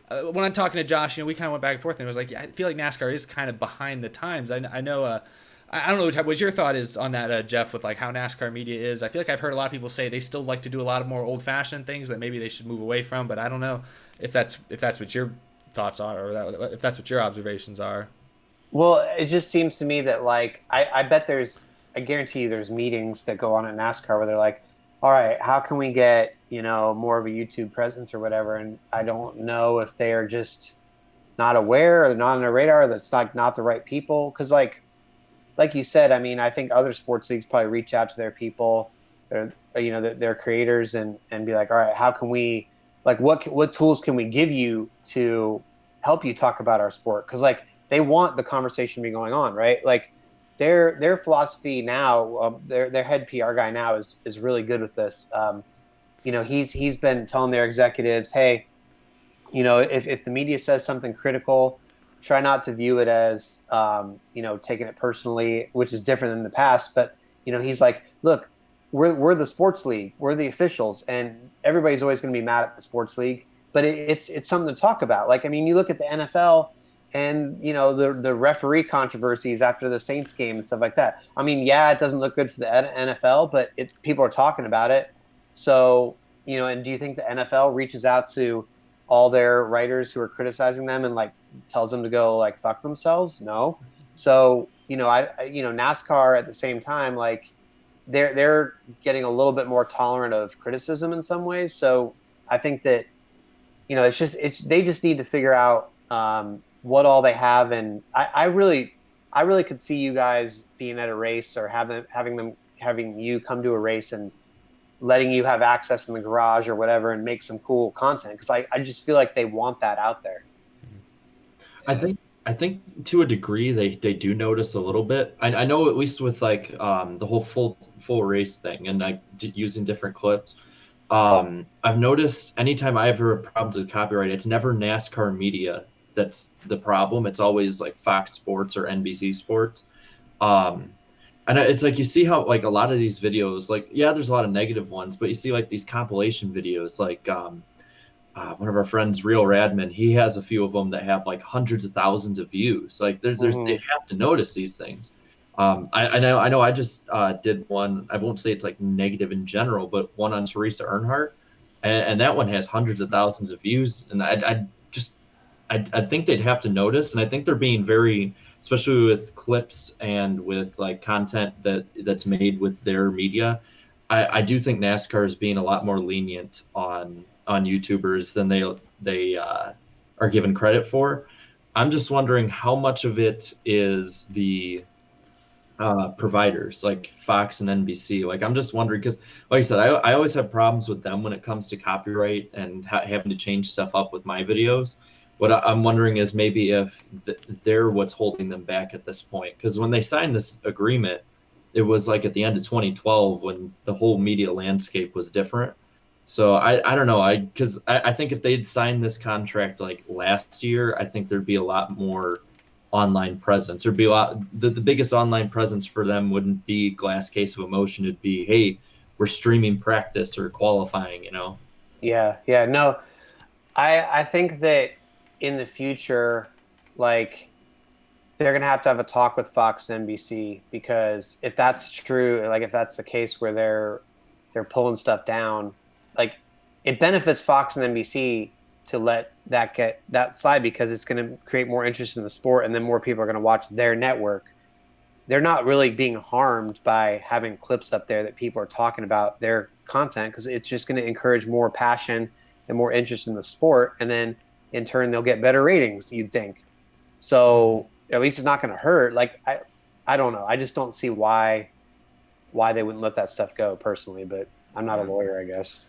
when I'm talking to Josh, we kind of went back and forth, and it was like, yeah, I feel like NASCAR is kind of behind the times. I know. I don't know what your thought is on that, Jeff, with like how NASCAR media is. I feel like I've heard a lot of people say they still like to do a lot of more old-fashioned things that maybe they should move away from, but I don't know if that's what your thoughts are, or if that's what your observations are. Well, it just seems to me that like I bet I guarantee you there's meetings that go on at NASCAR where they're like, all right, how can we get more of a YouTube presence or whatever? And I don't know if they are just not aware or not on their radar. That's not the right people, because like you said, I mean, I think other sports leagues probably reach out to their people, their creators, and be like, all right, how can we, like, what tools can we give you to help you talk about our sport? Because like they want the conversation to be going on, right? Like their philosophy now, their head PR guy now is really good with this. He's been telling their executives, hey, if the media says something critical, try not to view it as, taking it personally, which is different than the past. But, he's like, look, we're the sports league, we're the officials, and everybody's always going to be mad at the sports league. But it's something to talk about. Like, I mean, you look at the NFL and, the referee controversies after the Saints game and stuff like that. I mean, yeah, it doesn't look good for the NFL, but people are talking about it. So, and do you think the NFL reaches out to all their writers who are criticizing them and like tells them to go like fuck themselves? No. So NASCAR at the same time, like they're getting a little bit more tolerant of criticism in some ways. So I think that they just need to figure out what all they have, and I really could see you guys being at a race or having you come to a race and letting you have access in the garage or whatever and make some cool content, because I just feel like they want that out there. I think to a degree they do notice a little bit. I know at least with like the whole full race thing and like using different clips. I've noticed anytime I ever have problems with copyright, it's never NASCAR media that's the problem. It's always like Fox Sports or NBC Sports. And it's like you see how like a lot of these videos, like, yeah, there's a lot of negative ones, but you see like these compilation videos, like one of our friends, Real Radman, he has a few of them that have like hundreds of thousands of views. Like they have to notice these things. I know I just did one. I won't say it's like negative in general, but one on Teresa Earnhardt, and that one has hundreds of thousands of views. And I think they'd have to notice, and I think they're being very, especially with clips and with like content that's made with their media. I do think NASCAR is being a lot more lenient on YouTubers than they are given credit for. I'm just wondering how much of it is the providers like Fox and NBC. Like, I'm just wondering, because like I said, I always have problems with them when it comes to copyright and having to change stuff up with my videos. What I'm wondering is maybe if they're what's holding them back at this point. Because when they signed this agreement, it was like at the end of 2012 when the whole media landscape was different. So I don't know. Because I think if they'd signed this contract like last year, I think there'd be a lot more online presence. There'd be a lot. The biggest online presence for them wouldn't be Glass Case of Emotion. It'd be, hey, we're streaming practice or qualifying. Yeah. No, I think that in the future, like, they're going to have a talk with Fox and NBC, because if that's true, like if that's the case where they're pulling stuff down, like it benefits Fox and NBC to let that slide, because it's going to create more interest in the sport, and then more people are going to watch their network. They're not really being harmed by having clips up there that people are talking about their content, because it's just going to encourage more passion and more interest in the sport, and then in turn they'll get better ratings, you'd think. So at least it's not going to hurt. Like I don't know. I just don't see why they wouldn't let that stuff go personally, but I'm not a lawyer, I guess.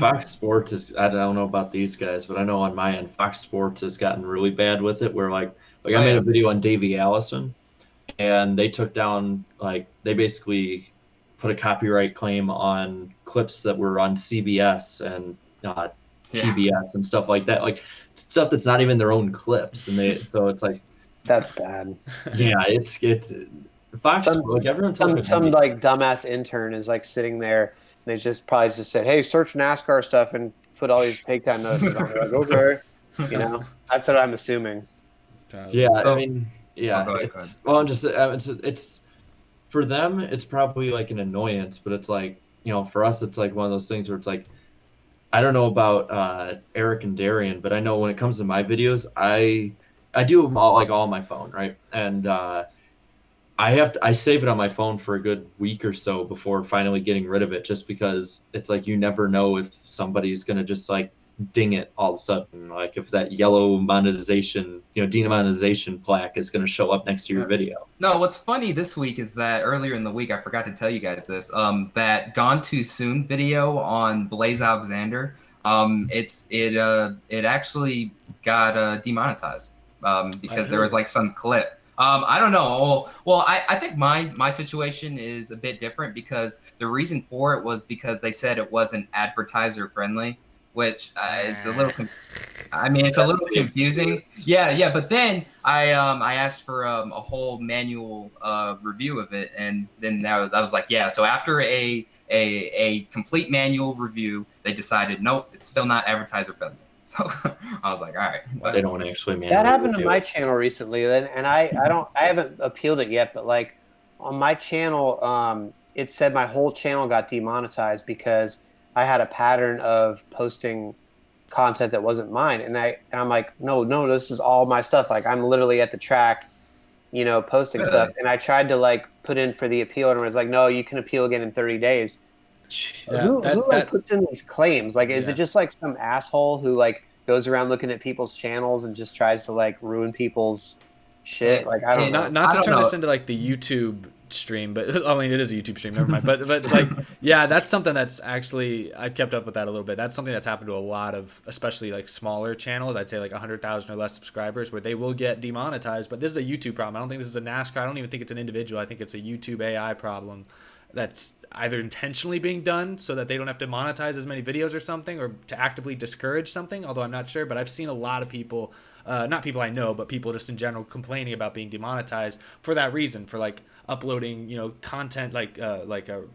Fox Sports is, I don't know about these guys, but I know on my end, Fox Sports has gotten really bad with it, where like I made a video on Davey Allison, and they took down, like, they basically put a copyright claim on clips that were on CBS and TBS and stuff like that, like stuff that's not even their own clips, and so it's like, that's bad. Yeah, it's Fox. Like everyone tells me, some like dumbass intern is like sitting there. They probably just said, "Hey, search NASCAR stuff and put all these takedown notices on." They're like, okay. You know, that's what I'm assuming. Yeah, So- I mean, yeah, go ahead. it's well, I'm just it's for them, it's probably like an annoyance, but it's like, for us, it's like one of those things where it's like, I don't know about Eric and Darian, but I know when it comes to my videos, I do them all like all on my phone, right? And I save it on my phone for a good week or so before finally getting rid of it, just because it's like you never know if somebody's gonna just like ding it all of a sudden, like if that yellow monetization, demonetization plaque is gonna show up next to your video. No, what's funny this week is that earlier in the week, I forgot to tell you guys this, that Gone Too Soon video on Blaze Alexander, it actually got demonetized because there was like some clip. I don't know. Well, I think my situation is a bit different because the reason for it was because they said it wasn't advertiser friendly, which is a little. I mean, it's a little confusing. Yeah. But then I asked for a whole manual review of it, and then that was like, yeah. So after a complete manual review, they decided nope, it's still not advertiser friendly. So I was like, all right. But they don't actually That happened to review my it. channel recently, and I haven't appealed it yet, but like on my channel, it said my whole channel got demonetized because I had a pattern of posting content that wasn't mine, and I'm like, no, this is all my stuff. Like I'm literally at the track, posting stuff, and I tried to like put in for the appeal, and it was like, no, you can appeal again in 30 days. Yeah, Who like puts in these claims? Like, is it just like some asshole who like goes around looking at people's channels and just tries to like ruin people's shit? Like, I don't know. Not to turn this into like the YouTube stream, but I mean it is a YouTube stream. Never mind. But like, yeah, that's something that's actually I've kept up with that a little bit. That's something that's happened to a lot of, especially like smaller channels. I'd say like 100,000 or less subscribers, where they will get demonetized. But this is a YouTube problem. I don't think this is a Nascar. I don't even think it's an individual. I think it's a YouTube AI problem that's either intentionally being done so that they don't have to monetize as many videos or something, or to actively discourage something, although I'm not sure. But I've seen a lot of people, not people I know, but people just in general complaining about being demonetized for that reason, for like uploading content like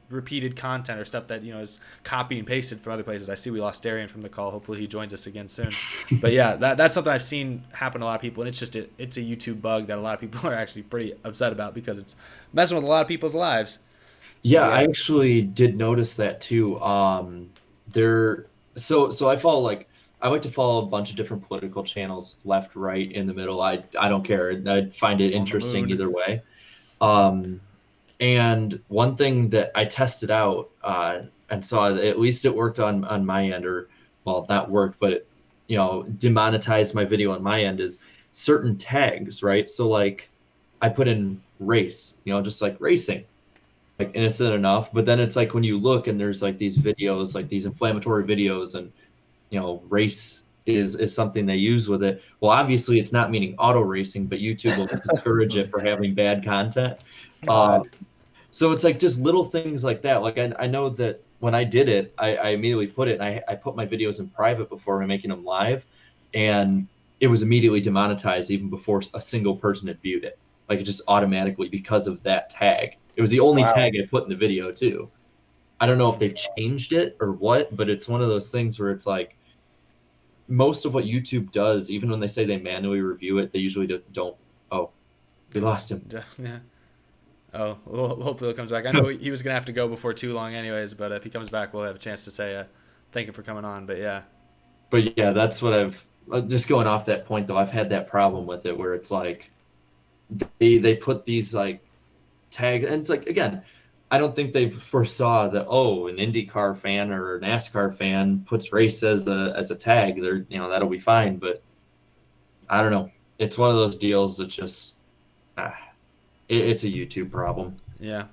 repeated content or stuff that is copy and pasted from other places. I see we lost Darian from the call. Hopefully he joins us again soon. But yeah, that's something I've seen happen to a lot of people, and it's just it's a YouTube bug that a lot of people are actually pretty upset about because it's messing with a lot of people's lives. Yeah, I actually did notice that too. So I like to follow a bunch of different political channels, left, right, in the middle. I don't care. I find it interesting either way. And one thing that I tested out and saw at least it worked on my end, or well, not worked, but it, demonetized my video on my end, is certain tags, right? So like I put in race, just like racing, like innocent enough, but then it's like when you look and there's like these videos, like these inflammatory videos, and race is something they use with it. Well, obviously it's not meaning auto racing, but YouTube will discourage it for having bad content. So it's like just little things like that. Like I know that when I did it, I immediately put it, and I put my videos in private before making them live, and it was immediately demonetized even before a single person had viewed it. Like it just automatically, because of that tag. It was the only tag I put in the video too. I don't know if they've changed it or what, but it's one of those things where it's like most of what YouTube does, even when they say they manually review it, they usually don't. Oh, we lost him. Yeah. Oh, well, hopefully he comes back. I know he was gonna have to go before too long, anyways. But if he comes back, we'll have a chance to say thank you for coming on. But yeah. But yeah, that's what I've just going off that point though. I've had that problem with it where it's like they put these like tags, and it's like, again, I don't think they foresaw that, an IndyCar fan or a NASCAR fan puts race as a tag. They're that'll be fine, but I don't know. It's one of those deals that just it's a YouTube problem. Yeah.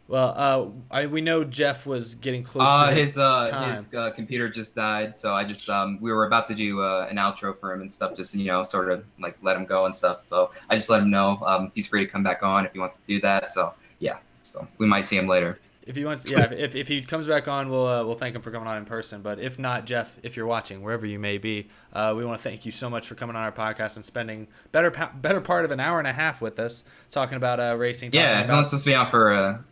Well, we know Jeff was getting close to his time. His computer just died, so I just we were about to do an outro for him and stuff, just sort of like let him go and stuff. So I just let him know he's free to come back on if he wants to do that. So yeah, so we might see him later. If he wants, yeah, if he comes back on, we'll thank him for coming on in person. But if not, Jeff, if you're watching wherever you may be, we want to thank you so much for coming on our podcast and spending better part of an hour and a half with us talking about racing. Yeah, it's only supposed to be on for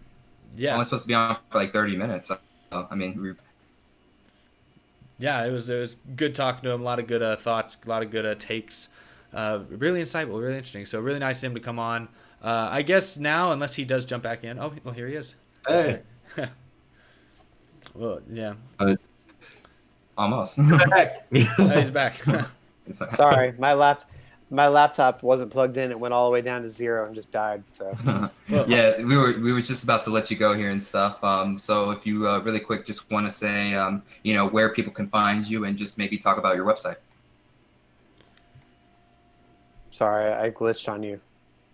only supposed to be on for like 30 minutes. So I mean, Yeah, it was good talking to him. A lot of good thoughts, a lot of good takes. Really insightful, really interesting. So really nice of him to come on. I guess now, unless he does jump back in. Oh, well, here he is. Hey. Well, yeah. Almost. Back. He's back. Sorry, my laptop wasn't plugged in. It went all the way down to 0 and just died. So Yeah, we were just about to let you go here and stuff. So if you really quick just want to say, where people can find you and just maybe talk about your website. sorry, I glitched on you.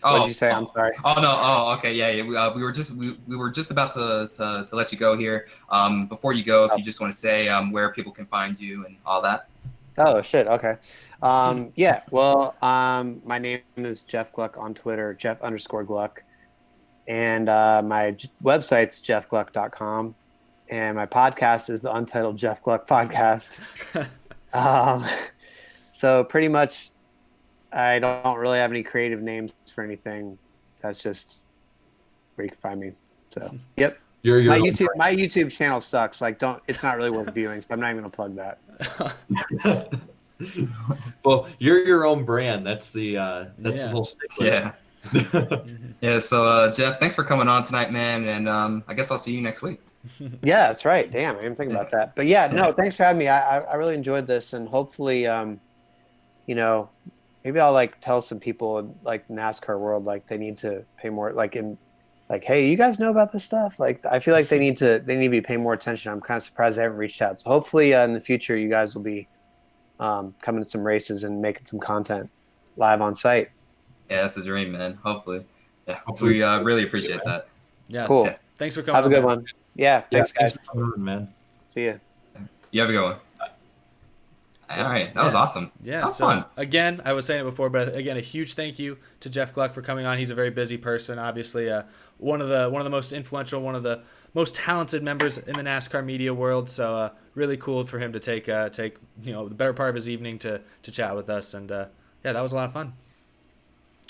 What did you say? I'm sorry. Oh no. Oh, okay. Yeah. We were just about to let you go here. Before you go, if you just want to say where people can find you and all that. Oh shit. Okay. Yeah. Well, my name is Jeff Gluck on Twitter, Jeff_Gluck, and my website's jeffgluck.com, and my podcast is the Untitled Jeff Gluck podcast. So pretty much, I don't really have any creative names for anything. That's just where you can find me. So yep. You're your My own my YouTube channel sucks. Like, it's not really worth viewing, so I'm not even gonna plug that. Well, you're your own brand. That's the whole stick. Yeah. Yeah. So Jeff, thanks for coming on tonight, man. And I guess I'll see you next week. Yeah, that's right. Damn, I didn't think about that. But yeah, no, thanks for having me. I really enjoyed this, and hopefully, maybe I'll like tell some people in like the NASCAR world, like they need to pay more, hey, you guys know about this stuff? Like, I feel like they need to be paying more attention. I'm kind of surprised they haven't reached out. So hopefully in the future, you guys will be coming to some races and making some content live on site. Yeah, that's a dream, man. Hopefully. Yeah. We really appreciate that. Yeah. Cool. Yeah. Thanks for coming. Have a good man. one. Yeah. Thanks, guys. for coming on, man. See ya. You have a good one. All right. That was awesome. Yeah, That was so fun. again, I was saying it before, but again, a huge thank you to Jeff Gluck for coming on. He's a very busy person, obviously, one of the most influential, one of the most talented members in the NASCAR media world. So really cool for him to take the better part of his evening to chat with us, and yeah, that was a lot of fun.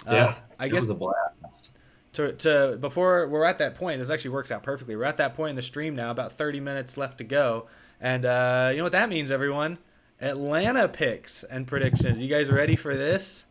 Yeah, I it guess was a blast. to before we're at that point, this actually works out perfectly. We're at that point in the stream now, about 30 minutes left to go, and you know what that means, everyone. Atlanta picks and predictions. You guys ready for this?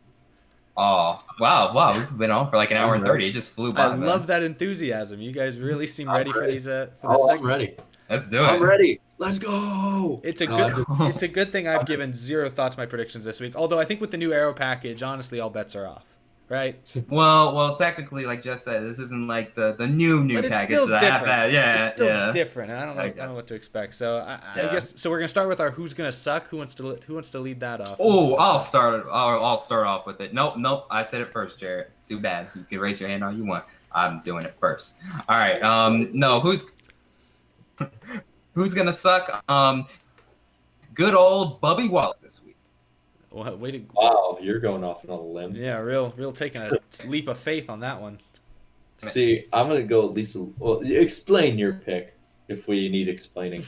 Oh, wow. We've been on for like an hour and 30. It just flew by. I love that enthusiasm. You guys really seem ready for these. For this I'm segment. ready. Let's do it. I'm ready. Let's go. It's a good thing I've given zero thought to my predictions this week. Although I think with the new Aero package, honestly, all bets are off. Right? Well, technically, like Jeff said, this isn't like the new But it's package still that I have different. had. Yeah, It's still yeah. different, and I don't know what to expect. So I guess so. We're gonna start with our who's gonna suck. Who wants to lead that off? Oh, I'll start off with it. Nope. I said it first, Jared. Too bad. You can raise your hand all you want. I'm doing it first. All right. No, who's gonna suck? Good old Bubby Wallace this week. Well, Wow, you're going off on a limb. Yeah, real taking a leap of faith on that one. See, I'm gonna go at least. Well, explain your pick if we need explaining.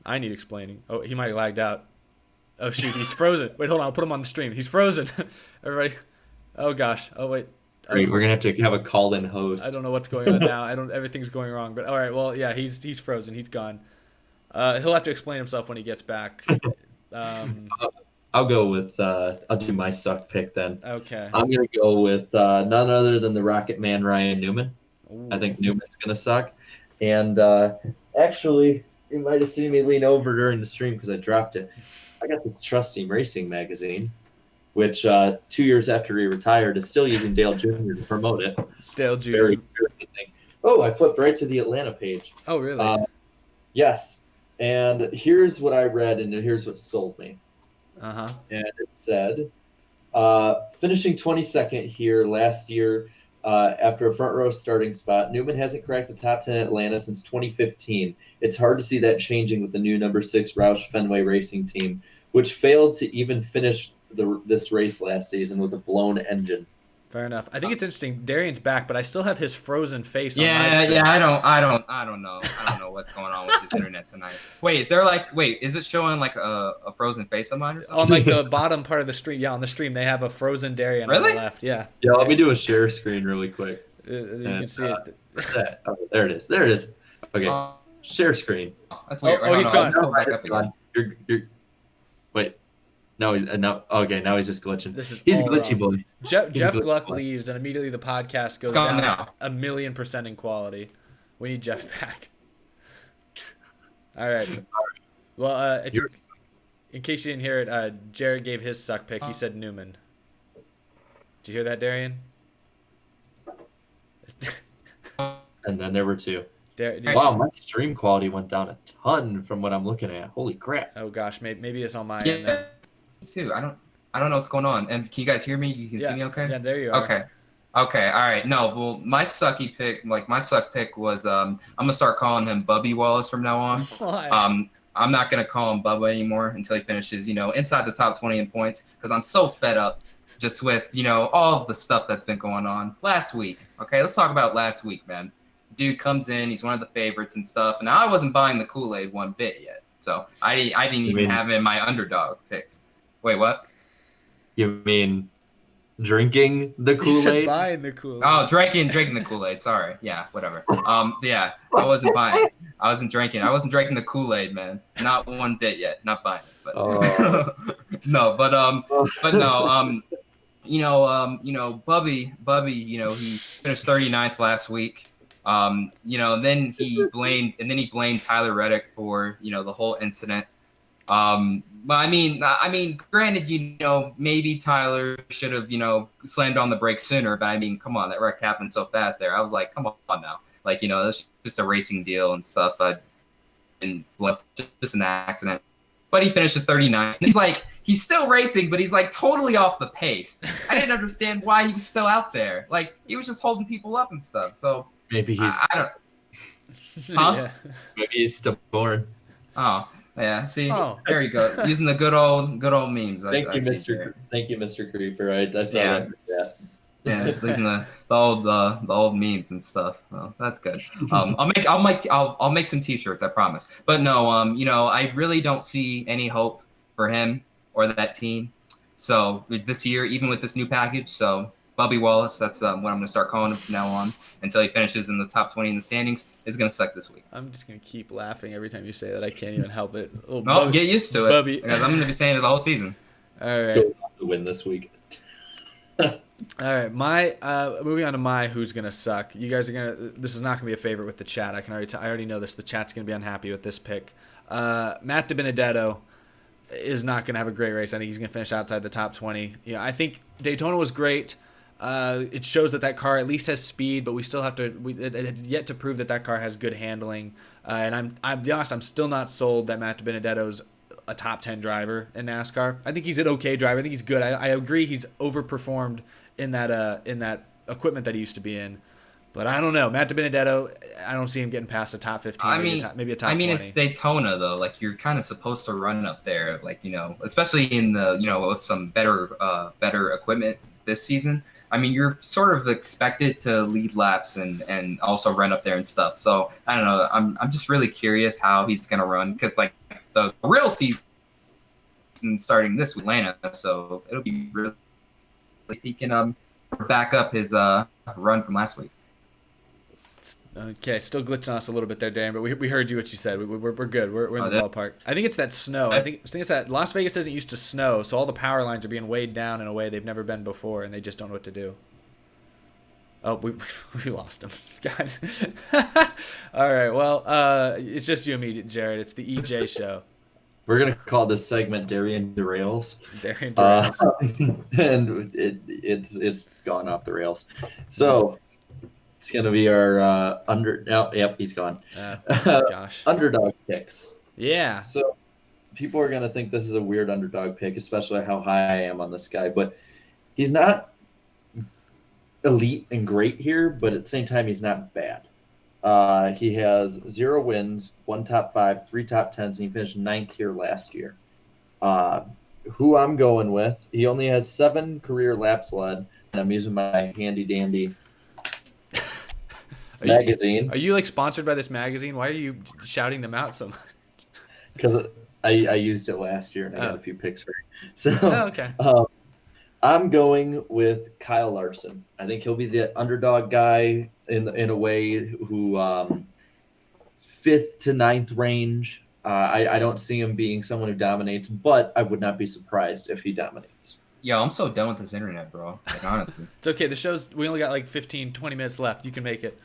I need explaining. Oh, he might have lagged out. Oh shoot, he's frozen. Wait, hold on. I'll put him on the stream. He's frozen. Everybody. Oh gosh. Oh wait. Great, we're gonna have to have a call-in host. I don't know what's going on now. Everything's going wrong. But all right. Well, yeah, he's frozen. He's gone. He'll have to explain himself when he gets back. I'll go with. I'll do my suck pick then. Okay. I'm gonna go with none other than the Rocket Man, Ryan Newman. Ooh. I think Newman's gonna suck. And actually, you might have seen me lean over during the stream because I dropped it. I got this Trust Team Racing magazine, which 2 years after he retired is still using Dale Jr. to promote it. Dale Jr. Very good thing. Oh, I flipped right to the Atlanta page. Oh really? Yes. And here's what I read, and here's what sold me. Uh-huh. And it said, finishing 22nd here last year after a front row starting spot, Newman hasn't cracked the top 10 at Atlanta since 2015. It's hard to see that changing with the new number 6 Roush Fenway Racing team, which failed to even finish this race last season with a blown engine. Fair enough. I think it's interesting. Darian's back, but I still have his frozen face on my screen. Yeah. I don't know. I don't know what's going on with this internet tonight. Wait, is it showing like a frozen face of mine or something? On like the bottom part of the stream. Yeah, on the stream they have a frozen Darian on Really? the left. Yeah. Yeah, let me do a share screen really quick. You can see it. Oh, there it is. Okay, share screen. That's weird. Oh, he's gone. I'll back up It's again. You're. Wait. No, he's no. Okay, now he's just glitching. He's all glitchy wrong. boy. Jeff glitchy Gluck boy. leaves, and immediately the podcast goes Gone down now. 1,000,000% in quality. We need Jeff back. All right. Well, in case you didn't hear it, Jared gave his suck pick. He said Newman. Did you hear that, Darian? And then there were two. Did Wow, my stream quality went down a ton from what I'm looking at. Holy crap! Oh gosh, maybe it's on my end. Yeah, Then. me too. I don't know what's going on. And can you guys hear me? You can see me okay? Yeah, there you are. Okay. Okay. All right. No, well, my suck pick was I'm gonna start calling him Bubby Wallace from now on. Why? I'm not gonna call him Bubba anymore until he finishes, inside the top 20 in points, because I'm so fed up just with, all of the stuff that's been going on last week. Okay, let's talk about last week, man. Dude comes in, he's one of the favorites and stuff, and I wasn't buying the Kool-Aid one bit yet, so I didn't even have him in my underdog picks. Wait, what? You mean drinking the You said Kool-Aid? buying the Kool-Aid. Oh, drinking the Kool-Aid. Sorry, yeah, whatever. Yeah, I wasn't buying. I wasn't drinking the Kool-Aid, man. Not one bit yet. Not buying it. But no, but no, Bubby, he finished 39th last week. Then he blamed Tyler Reddick for, the whole incident. But I mean, granted, maybe Tyler should have, slammed on the brakes sooner, but I mean, come on, that wreck happened so fast there. I was like, come on now. Like, it's just a racing deal and stuff. Just an accident. But he finishes 39th. He's still racing, but he's like totally off the pace. I didn't understand why he was still out there. Like, he was just holding people up and stuff. So Maybe he's. I don't. Huh? Yeah. Maybe he's stillborn. Oh, yeah. See, Oh. there you go. Using the good old memes. Thank you, see Mr. there. Thank you, Mr. Creeper. I saw Yeah. that. Yeah. Yeah, using the old memes and stuff. Well, that's good. I'll make some T-shirts. I promise. But no, I really don't see any hope for him or that team. So this year, even with this new package, so Bubby Wallace, that's what I'm going to start calling him from now on until he finishes in the top 20 in the standings, is going to suck this week. I'm just gonna keep laughing every time you say that. I can't even help it. Oh, Well, get used to it, Bubby. because I'm going to be saying it the whole season. All right. Goes on to win this week. All right, my moving on to my who's gonna suck. You guys are gonna. This is not gonna be a favorite with the chat. I already know this. The chat's gonna be unhappy with this pick. Matt DiBenedetto is not gonna have a great race. I think he's gonna finish outside the top 20. I think Daytona was great. It shows that car at least has speed, but we still have to. It's yet to prove that car has good handling. And I'm be honest, I'm still not sold that Matt DiBenedetto's a top 10 driver in NASCAR. I think he's an okay driver. I think he's good. I agree he's overperformed in that equipment that he used to be in. But I don't know. Matt DiBenedetto, I don't see him getting past the top 15, maybe a top 20. It's Daytona, though. Like, you're kind of supposed to run up there, like, especially in the, with some better equipment this season. I mean, you're sort of expected to lead laps and also run up there and stuff. So, I don't know. I'm just really curious how he's going to run, because, like, the real season starting this with Atlanta, so it'll be really if he can back up his run from last week. Okay, still glitching us a little bit there, Dan, but we heard you what you said. We're good. We're in the ballpark. I think it's that snow. I think it's that Las Vegas doesn't used to snow, so all the power lines are being weighed down in a way they've never been before, and they just don't know what to do. Oh, we lost him. God. All right, well, it's just you and me, Jared. It's the EJ show. We're gonna call this segment Darian Derails. Darian Derails. And it's gone off the rails. So it's gonna be our he's gone. Gosh. Underdog picks. Yeah. So people are gonna think this is a weird underdog pick, especially how high I am on this guy. But he's not elite and great here, but at the same time, he's not bad. He has 0 wins, 1 top 5, 3 top 10s, and he finished 9th here last year. Who I'm going with, he only has 7 career laps led, and I'm using my handy dandy magazine. Are you like sponsored by this magazine? Why are you shouting them out so much? Because I used it last year and I got a few picks for it. So okay. I'm going with Kyle Larson. I think he'll be the underdog guy in a way who 5th to 9th range. I don't see him being someone who dominates, but I would not be surprised if he dominates. Yo, I'm so done with this internet, bro. Like, honestly. It's okay. The show's, we only got like 15, 20 minutes left. You can make it.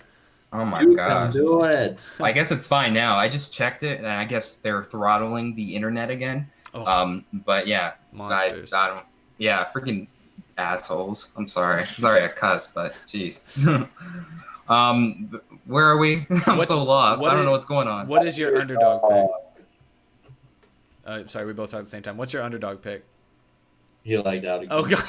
Oh my You gosh. can do it. I guess it's fine now. I just checked it, and I guess they're throttling the internet again. Oh, But yeah, monsters. I don't. Yeah, freaking assholes. I'm sorry. Sorry, I cuss, but jeez. Where are we? I'm so lost. I don't know what's going on. What is your underdog pick? Sorry, we both talked at the same time. What's your underdog pick? He lagged out again. Oh god.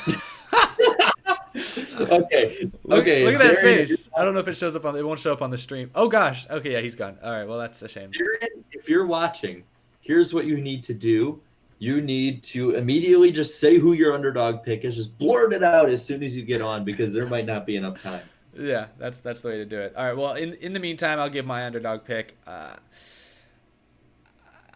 Okay. Look at that Darian, face. I don't know if it shows up on. It won't show up on the stream. Oh gosh. Okay, yeah, he's gone. All right. Well, that's a shame. Darian, if you're watching, here's what you need to do. You need to immediately just say who your underdog pick is. Just blurt it out as soon as you get on, because there might not be enough time. Yeah, that's the way to do it. All right. Well, in the meantime, I'll give my underdog pick.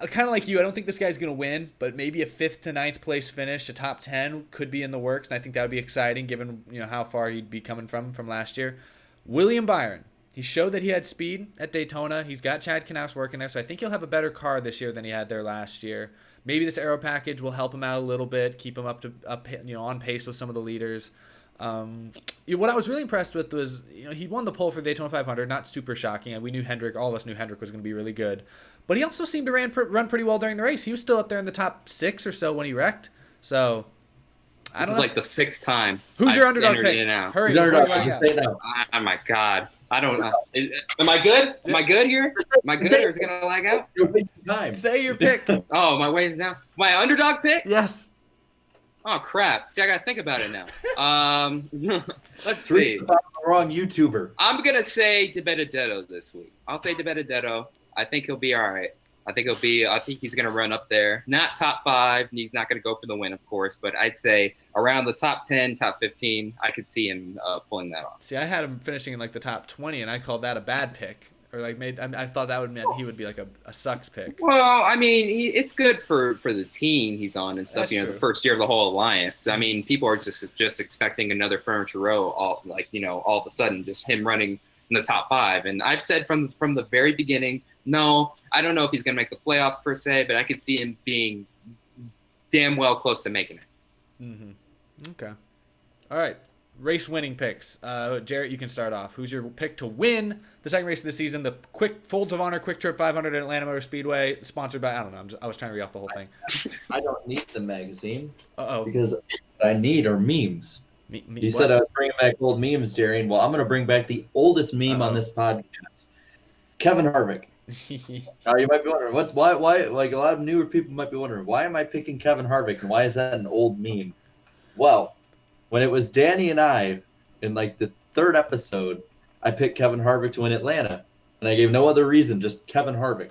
Kind of like you, I don't think this guy's going to win, but maybe a 5th to 9th place finish, a top 10 could be in the works, and I think that would be exciting given how far he'd be coming from last year. William Byron. He showed that he had speed at Daytona. He's got Chad Knaus working there, so I think he'll have a better car this year than he had there last year. Maybe this aero package will help him out a little bit, keep him up on pace with some of the leaders. What I was really impressed with was, he won the pole for the Daytona 500, not super shocking. We knew all of us knew Hendrick was going to be really good. But he also seemed to run pretty well during the race. He was still up there in the top 6 or so when he wrecked. So, I don't know. This is like the 6th time. Who's your I've underdog entered pick? in and out. Hurry. No, before no, you just lag say out. no. Oh my God. I don't know. Am I good? Am I good here? Am I good, or is it going to lag out? You're wasting time. Say your pick. Oh, my way's down. My underdog pick? Yes. Oh, crap. See, I got to think about it now. Let's Three see. about the wrong YouTuber. I'm going to say DeBenedetto this week. I'll say DeBenedetto. I think he'll be all right. I think he's going to run up there. Not top 5, and he's not going to go for the win, of course, but I'd say around the top 10, top 15, I could see him pulling that off. See, I had him finishing in like the top 20, and I called that a bad pick. Or I thought that would mean he would be like a sucks pick. Well, I mean, it's good for the team he's on and stuff. That's The true. first year of the whole alliance. I mean, people are just expecting another furniture row, all of a sudden, just him running in the top 5. And I've said from the very beginning, no, I don't know if he's going to make the playoffs per se, but I could see him being damn well close to making it. Mm-hmm. Okay. All right. Race winning picks. Jarrett, you can start off. Who's your pick to win the second race of the season? The Folds of Honor Quick Trip 500 at Atlanta Motor Speedway, sponsored by, I don't know. I was trying to read off the whole thing. I don't need the magazine Uh-oh. because what I need are memes. You said I was bringing back old memes, Darian. Well, I'm going to bring back the oldest meme on this podcast. Kevin Harvick. Now you might be wondering why like a lot of newer people might be wondering, why am I picking Kevin Harvick and why is that an old meme? Well, when it was Danny and I in like the 3rd episode, I picked Kevin Harvick to win Atlanta, and I gave no other reason, just Kevin Harvick.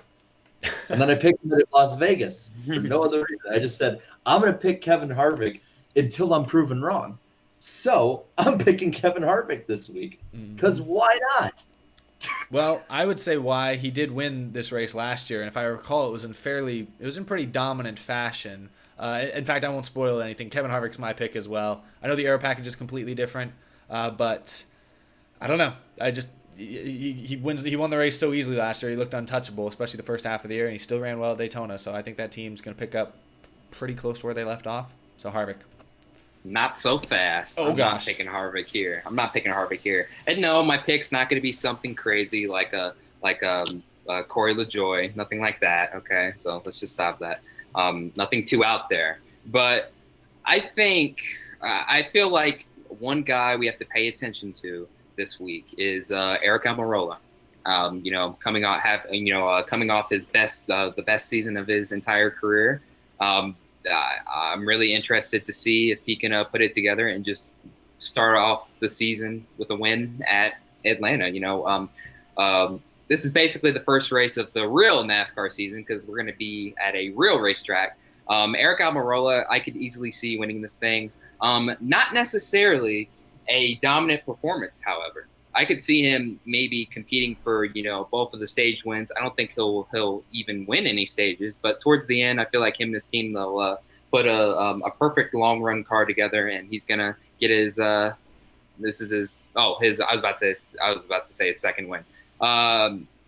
And then I picked him at Las Vegas for no other reason. I just said I'm going to pick Kevin Harvick until I'm proven wrong. So I'm picking Kevin Harvick this week because why not? Well, I would say why he did win this race last year, and if I recall, it was in pretty dominant fashion. In fact, I won't spoil anything. Kevin Harvick's my pick as well. I know the aero package is completely different, but I don't know. He won the race so easily last year. He looked untouchable, especially the first half of the year, and he still ran well at Daytona. So I think that team's going to pick up pretty close to where they left off. So Harvick. Not so fast. Oh, I'm gosh. not picking Harvick here. And no, my pick's not going to be something crazy like Corey LaJoie. Nothing like that. Okay, so let's just stop that. Nothing too out there. But I think I feel like one guy we have to pay attention to this week is Eric Almirola. Coming off his the best season of his entire career. I'm really interested to see if he can put it together and just start off the season with a win at Atlanta. This is basically the first race of the real NASCAR season because we're going to be at a real racetrack. Eric Almirola, I could easily see winning this thing. Not necessarily a dominant performance, however. I could see him maybe competing for, both of the stage wins. I don't think he'll even win any stages, but towards the end, I feel like him and his team, they'll put a perfect long run car together, and he's gonna get his. I was about to say his second win.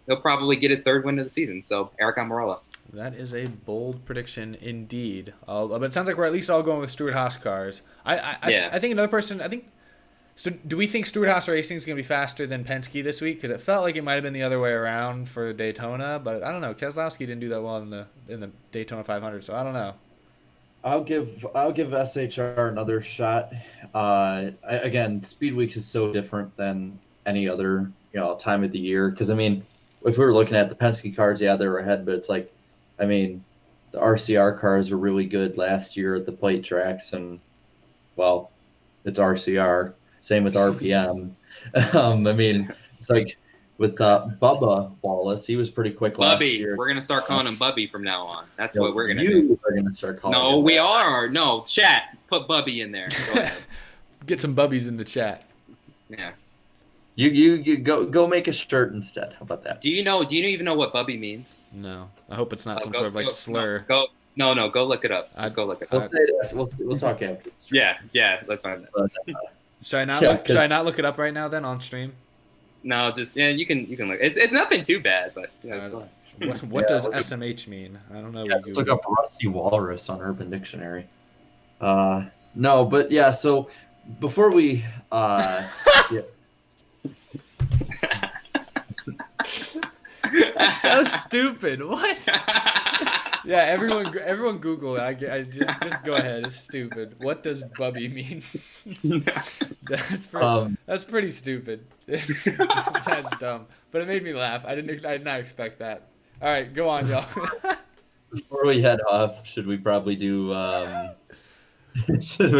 He'll probably get his 3rd win of the season. So Eric Almirola. That is a bold prediction indeed. But it sounds like we're at least all going with Stewart-Haas cars. I think another person. Do we think Stewart-Haas Racing is going to be faster than Penske this week? Because it felt like it might have been the other way around for Daytona, but I don't know. Keselowski didn't do that well in the Daytona 500, so I don't know. I'll give SHR another shot. Again, Speed Week is so different than any other time of the year. Because I mean, if we were looking at the Penske cars, yeah, they were ahead, but it's like, I mean, the RCR cars were really good last year at the plate tracks, and well, it's RCR. Same with RPM. I mean, it's like with Bubba Wallace, he was pretty quick last year. We're gonna start calling him Bubby from now on. That's what we're gonna do. You are gonna start calling him. No, we are. No, chat. Put Bubby in there. Go ahead. Get some bubbies in the chat. Yeah. You go make a shirt instead. How about that? Do you even know what Bubby means? No, I hope it's not sort of like slur. Go look it up. Just go look it up. We'll talk after. Yeah, let's find that. Should I not look it up right now then on stream? No, just you can look. It's nothing too bad, but what does SMH mean? I don't know. Let's look up Rusty Walrus on Urban Dictionary. No, but yeah. So before we So stupid. What? Yeah, everyone Google it. I just go ahead. It's stupid. What does Bubby mean? That's pretty stupid. It's that dumb. But it made me laugh. I did not expect that. All right, go on, y'all. Before we head off, should we probably do should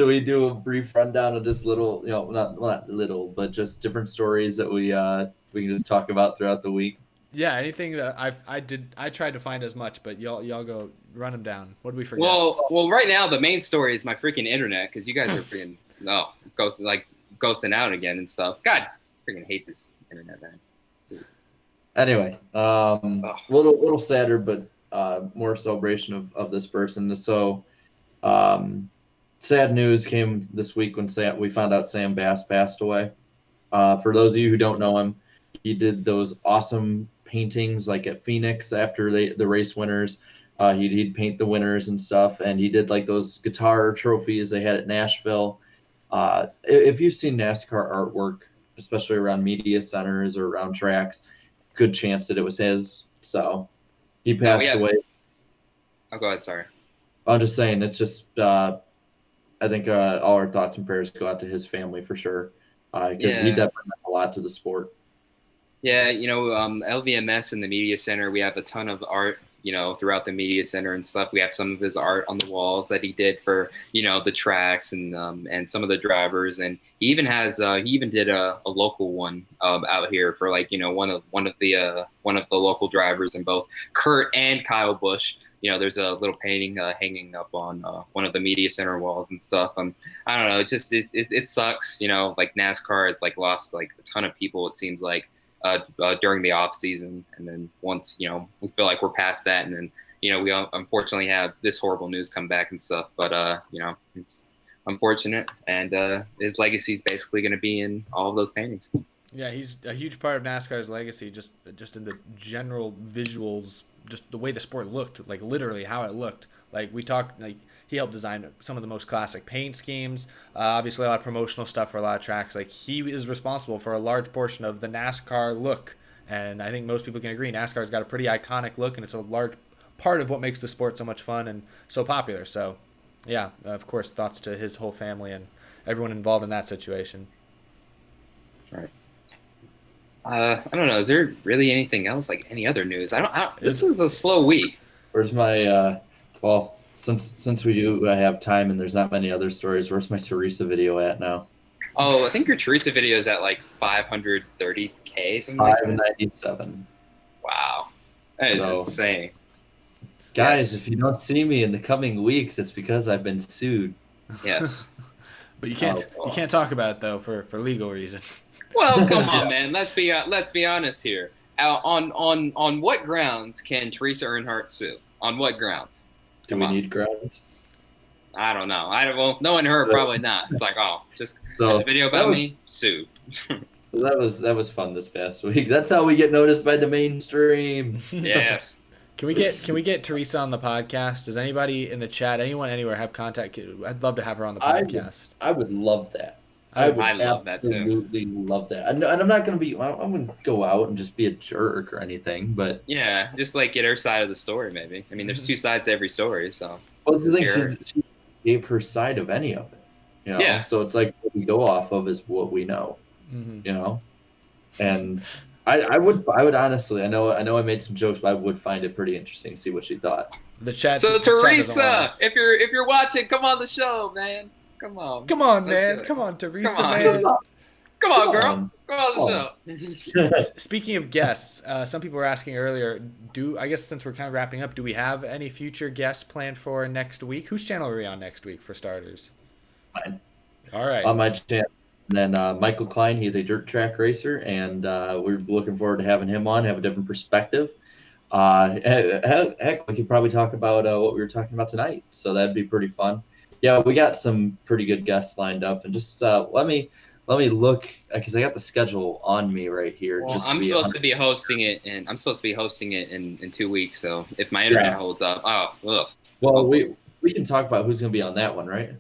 we do a brief rundown of just little, not little, but just different stories that we can just talk about throughout the week? Yeah, anything that I tried to find as much, but y'all go run them down. What did we forget? Well, right now the main story is my freaking internet, because you guys are freaking ghosting out again and stuff. God, I freaking hate this internet, man. Anyway, little sadder, but more celebration of this person. So, sad news came this week when we found out Sam Bass passed away. For those of you who don't know him, he did those awesome paintings like at Phoenix after the race winners. He'd paint the winners and stuff, and he did like those guitar trophies they had at Nashville. If you've seen NASCAR artwork, especially around media centers or around tracks, good chance that it was his. So he passed away. Oh, go ahead. Sorry. I'm just saying, it's just I think all our thoughts and prayers go out to his family for sure, because he definitely meant a lot to the sport. Yeah, LVMS in the media center, we have a ton of art, throughout the media center and stuff. We have some of his art on the walls that he did for, the tracks and some of the drivers. And he even did a local one out here for one of the local drivers in both Kurt and Kyle Busch. There's a little painting hanging up on one of the media center walls and stuff. I don't know, it sucks. Like NASCAR has lost a ton of people, it seems like, during the off season, and then once we feel like we're past that, and then we unfortunately have this horrible news come back and stuff. But it's unfortunate, and his legacy is basically going to be in all of those paintings. Yeah, he's a huge part of NASCAR's legacy, just in the general visuals, just the way the sport looked, literally how it looked. We talked, he helped design some of the most classic paint schemes, obviously a lot of promotional stuff for a lot of tracks. He is responsible for a large portion of the NASCAR look, and I think most people can agree NASCAR's got a pretty iconic look, and it's a large part of what makes the sport so much fun and so popular. So, yeah, of course, thoughts to his whole family and everyone involved in that situation. Right. I don't know. Is there really anything else, any other news? This is a slow week. Where's my since we do have time and there's not many other stories, where's my Teresa video at now? Oh, I think your Teresa video is at 530K, something 597. Wow. That is insane. Guys, if you don't see me in the coming weeks, it's because I've been sued. Yes. But you can't talk about it though for legal reasons. Well, come on, man. Let's be honest here. On what grounds can Teresa Earnhardt sue? On what grounds? Do we need grounds? I don't know. Knowing her, probably not. It's there's a video about me, sue. That was fun this past week. That's how we get noticed by the mainstream. Yes. Can we get Teresa on the podcast? Does anybody in the chat, anyone anywhere have contact? I'd love to have her on the podcast. I would love that. I love that too. Absolutely love that. And I'm not going to be. I wouldn't go out and just be a jerk or anything. But Yeah, just like get her side of the story, maybe. I mean, there's two sides to every story, so. well, the thing Just hear her. she gave her side of any of it. You know? Yeah. So it's like what we go off of is what we know. Mhm. You know, and I would honestly. I know I made some jokes, but I would find it pretty interesting to see what she thought. The chat. So the chat doesn't Teresa, wanna- if you're watching, come on the show, man. Come on. Come on, Let's man. do it. Come on, Teresa, Come on. man. Come on, Come girl. on. Come on the show. Speaking of guests, some people were asking earlier, I guess since we're kind of wrapping up, do we have any future guests planned for next week? Whose channel are we on next week for starters? Mine. All right. On my channel. And then Michael Klein, he's a dirt track racer, and we're looking forward to having him on, have a different perspective. Heck, we could probably talk about what we were talking about tonight, so that'd be pretty fun. Yeah, we got some pretty good guests lined up, and just let me look, because I got the schedule on me right here. Well, just I'm be supposed to be hosting it, in 2 weeks. So if my internet Yeah. holds up, Well, we can talk about who's going to be on that one, right?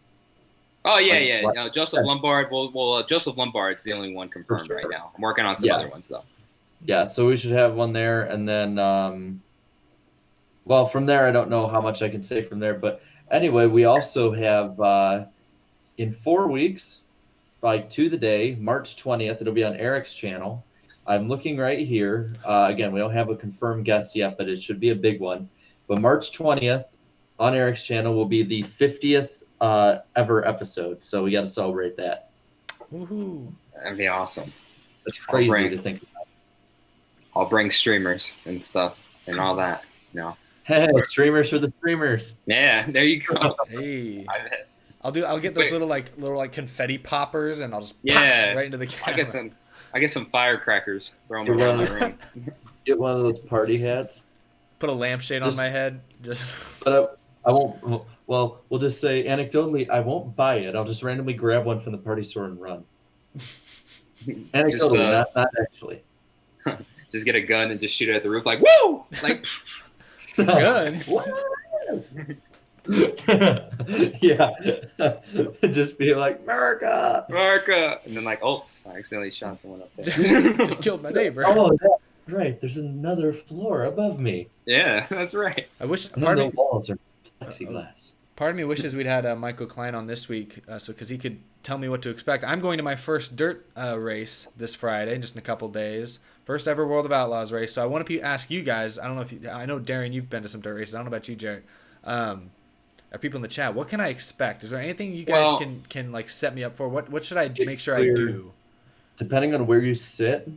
yeah. Like, No, Joseph Lombard. Well, Joseph Lombard's the only one confirmed sure. right now. I'm working on some Yeah. other ones though. Yeah, so we should have one there, and then, well, from there, I don't know how much I can say from there, but anyway, we also have in 4 weeks, like to the day, March 20th, it'll be on Eric's channel. I'm looking right here. Again, we don't have a confirmed guest yet, but it should be a big one. But March 20th on Eric's channel will be the 50th ever episode, so we got to celebrate that. Woohoo. That'd be awesome. It's crazy Right. to think about. I'll bring streamers and stuff and all that. No. Hey, streamers for the streamers. Yeah, there you go. Hey. I bet. I'll get those Wait. little confetti poppers, and I'll just Yeah. pop right into the camera. I get some firecrackers. Throw them around the room. Get one of those party hats. Put a lampshade on Just- my head. Just But I won't. Well, we'll just say anecdotally, I won't buy it. I'll just randomly grab one from the party store and run. Anecdotally, not actually. Just get a gun and just shoot it at the roof, like woo, like. good. Yeah, just be like America. America, and then like, oh, I accidentally shot someone up there. Just killed my neighbor. Oh, that's right. There's another floor above me. Yeah, that's right. I wish. And then Pardon the me. walls are plexiglass. Part of me wishes we'd had Michael Klein on this week, so because he could tell me what to expect. I'm going to my first dirt race this Friday, just in a couple days. First ever World of Outlaws race. So I want to ask you guys. I don't know if I know Darian, you've been to some dirt races. I don't know about you, Jared. Are people in the chat? What can I expect? Is there anything you guys can like set me up for? What should I make sure I do? Depending on where you sit,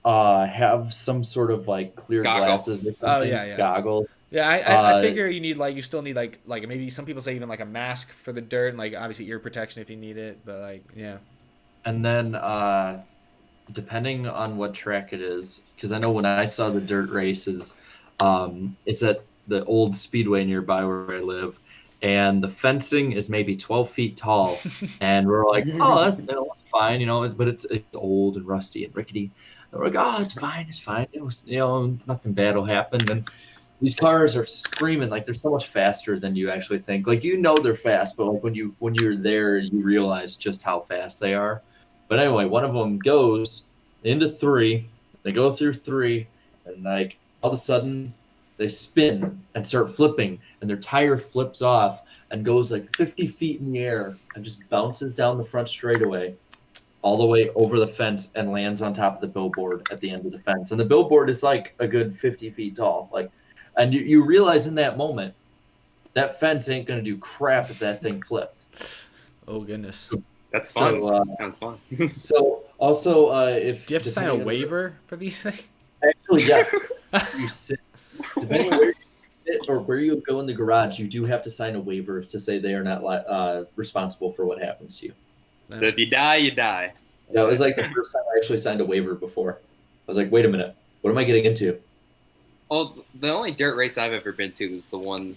have some sort of like clear Goggles. glasses. Or Oh, something, yeah. goggles. Yeah, I figure you still need like maybe some people say even like a mask for the dirt and like obviously ear protection if you need it, but like yeah. And then depending on what track it is, because I know when I saw the dirt races, it's at the old speedway nearby where I live, and the fencing is maybe 12 feet tall, and we're like, oh, that's fine, but it's old and rusty and rickety. And we're like, oh, it's fine. It was, nothing bad will happen. And these cars are screaming like they're so much faster than you actually think. Like they're fast, but like when you're there, you realize just how fast they are. But anyway, one of them goes into 3. They go through 3, and like all of a sudden they spin and start flipping, and their tire flips off and goes like 50 feet in the air and just bounces down the front straightaway all the way over the fence and lands on top of the billboard at the end of the fence. And the billboard is like a good 50 feet tall. And you realize in that moment that fence ain't going to do crap if that thing flips. Oh goodness. That's fun. So, Sounds fun. So also, if Do you have to sign a depending on- waiver for these things? Actually, yes. You sit, depending on where you sit or where you go in the garage, you do have to sign a waiver to say they are not responsible for what happens to you. So if you die, you die. Yeah, it was like the first time I actually signed a waiver before. I was like, wait a minute, what am I getting into? Well, the only dirt race I've ever been to was the one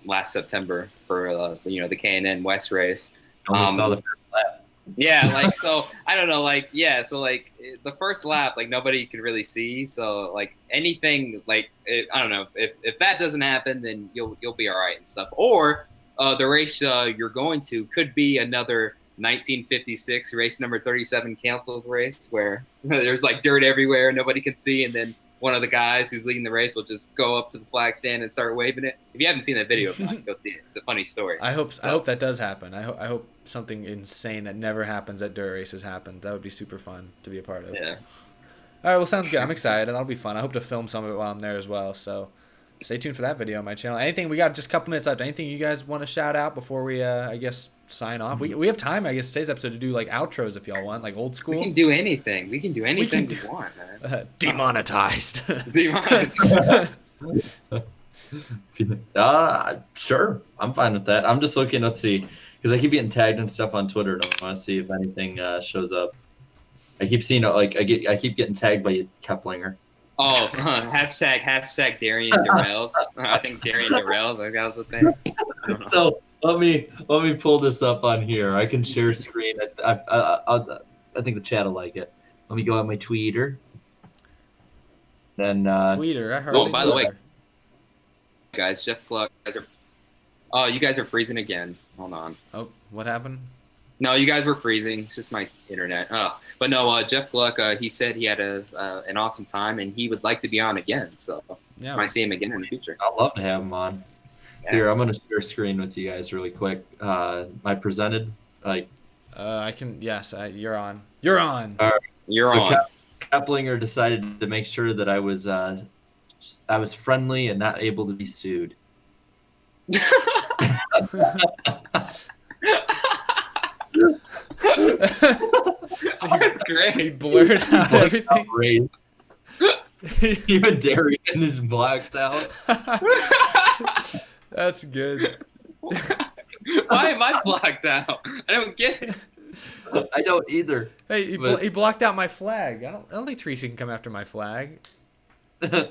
last September for the K&N West race. I only saw the first lap. Yeah, like so I don't know, like yeah, so like the first lap, like nobody could really see, so like anything like I don't know if that doesn't happen, then you'll be all right and stuff. Or the race you're going to could be another 1956 race number 37 canceled race where there's like dirt everywhere, nobody can see, and then one of the guys who's leading the race will just go up to the flag stand and start waving it. If you haven't seen that video, go see it. It's a funny story. I hope that does happen. I hope something insane that never happens at dirt races happens. That would be super fun to be a part of. Yeah. All right, well, sounds good. I'm excited. That'll be fun. I hope to film some of it while I'm there as well. So stay tuned for that video on my channel. Anything, we got just a couple minutes left. Anything you guys want to shout out before we, I guess, sign off? We have time, I guess, today's episode to do like outros if y'all want, like old school. We can do anything. We can do anything we want, man. Demonetized. Demonetized. Sure, I'm fine with that. I'm just looking. Let's see, because I keep getting tagged and stuff on Twitter. I want to see if anything shows up. I keep seeing I keep getting tagged by Keplinger. Oh, hashtag Darian Durrells. I think Darian Durrells. Like, that was the thing. I don't know. So let me pull this up on here. I can share screen. I think the chat will like it. Let me go on my Twitter. Then Tweeter. I heard. Oh, by the way, guys, Jeff Gluck. You guys are freezing again. Hold on. Oh, what happened? No, you guys were freezing. It's just my internet. Oh, but no, Jeff Gluck. He said he had an awesome time and he would like to be on again. So Yeah. might see him again in the future. I'd love to have him on. Yeah. Here, I'm gonna share screen with you guys really quick. I presented like. I can. Yes, you're on. You're on. You're So on. Keplinger decided to make sure that I was friendly and not able to be sued. So That's he great. blurred out everything. Outraged. Even Darian is blacked out. That's good. Why am I blocked out? I don't get it. I don't either. Hey, But- he blocked out my flag. I don't think Teresa can come after my flag. Yeah,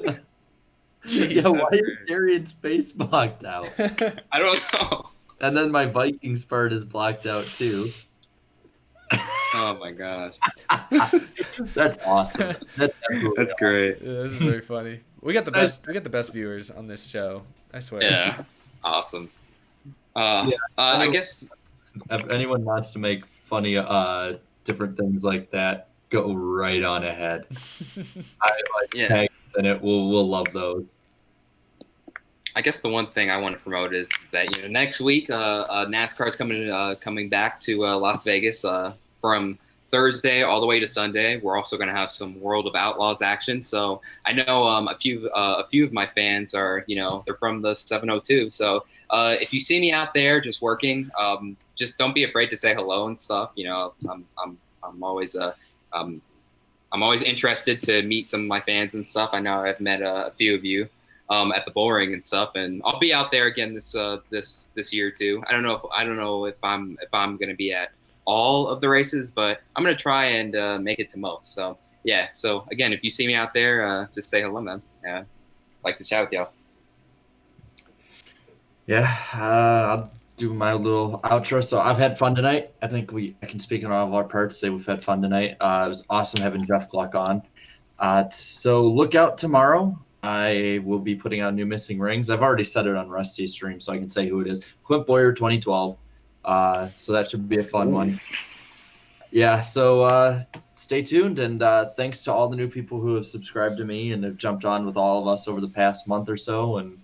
Jeez. why is Darian's face blocked out? I don't know. And then my Vikings part is blocked out too. Oh my gosh. That's awesome. That's absolutely That's great. Yeah, this is very funny. We got the best. We get the best viewers on this show. I swear. Yeah. Awesome. Yeah, I guess awesome. If anyone wants to make funny different things like that, go right on ahead. I like Yeah. tags in it. We'll love those. I guess the one thing I want to promote is that next week NASCAR is coming back to Las Vegas from Thursday all the way to Sunday. We're also going to have some World of Outlaws action. So I know a few of my fans are they're from the 702. So if you see me out there just working, just don't be afraid to say hello and stuff. I'm always interested to meet some of my fans and stuff. I know I've met a few of you at the bull ring and stuff, and I'll be out there again this year too. I don't know if I'm going to be at all of the races, but I'm going to try and make it to most. So yeah. So again, if you see me out there, just say hello, man. Yeah, like to chat with y'all. Yeah, I'll do my little outro. So I've had fun tonight. I think I can speak on all of our parts, say we've had fun tonight. It was awesome having Jeff Gluck on. So look out tomorrow. I will be putting out new missing rings. I've already said it on Rusty's stream, so I can say who it is. Quint Boyer 2012. So that should be a fun one. Yeah, so stay tuned, and thanks to all the new people who have subscribed to me and have jumped on with all of us over the past month or so and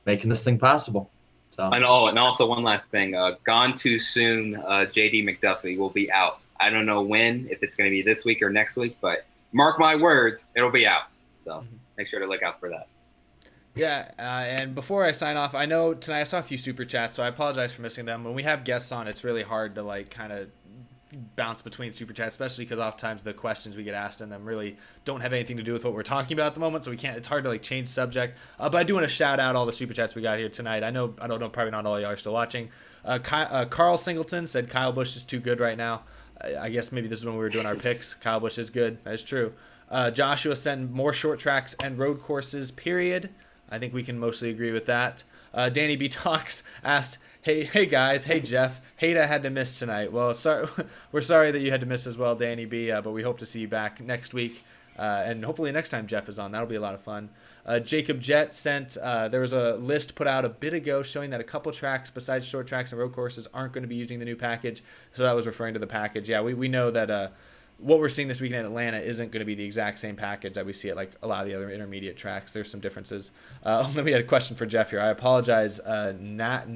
making this thing possible. So. And also one last thing, Gone Too Soon, JD McDuffie will be out. I don't know when, if it's going to be this week or next week, but mark my words, it'll be out. So make sure to look out for that. Yeah, and before I sign off, I know tonight I saw a few super chats, so I apologize for missing them. When we have guests on, it's really hard to kind of bounce between super chats, especially because oftentimes the questions we get asked in them really don't have anything to do with what we're talking about at the moment, so it's hard to change subject. But I do want to shout out all the super chats we got here tonight. I don't know, probably not all y'all are still watching. Carl Singleton said Kyle Busch is too good right now. I guess maybe this is when we were doing our picks. Kyle Busch is good. That is true. Joshua said more short tracks and road courses, period. I think we can mostly agree with that. Danny B Talks asked, Hey guys, hey Jeff, hate I had to miss tonight. Well, sorry, we're sorry that you had to miss as well, Danny B. But we hope to see you back next week, and hopefully next time Jeff is on. That'll be a lot of fun. Jacob Jett sent, there was a list put out a bit ago showing that a couple tracks besides short tracks and road courses aren't going to be using the new package. So that was referring to the package. Yeah, we know that what we're seeing this weekend in Atlanta isn't going to be the exact same package that we see at like a lot of the other intermediate tracks. There's some differences. Let me get a question for Jeff here. I apologize. Nakainu.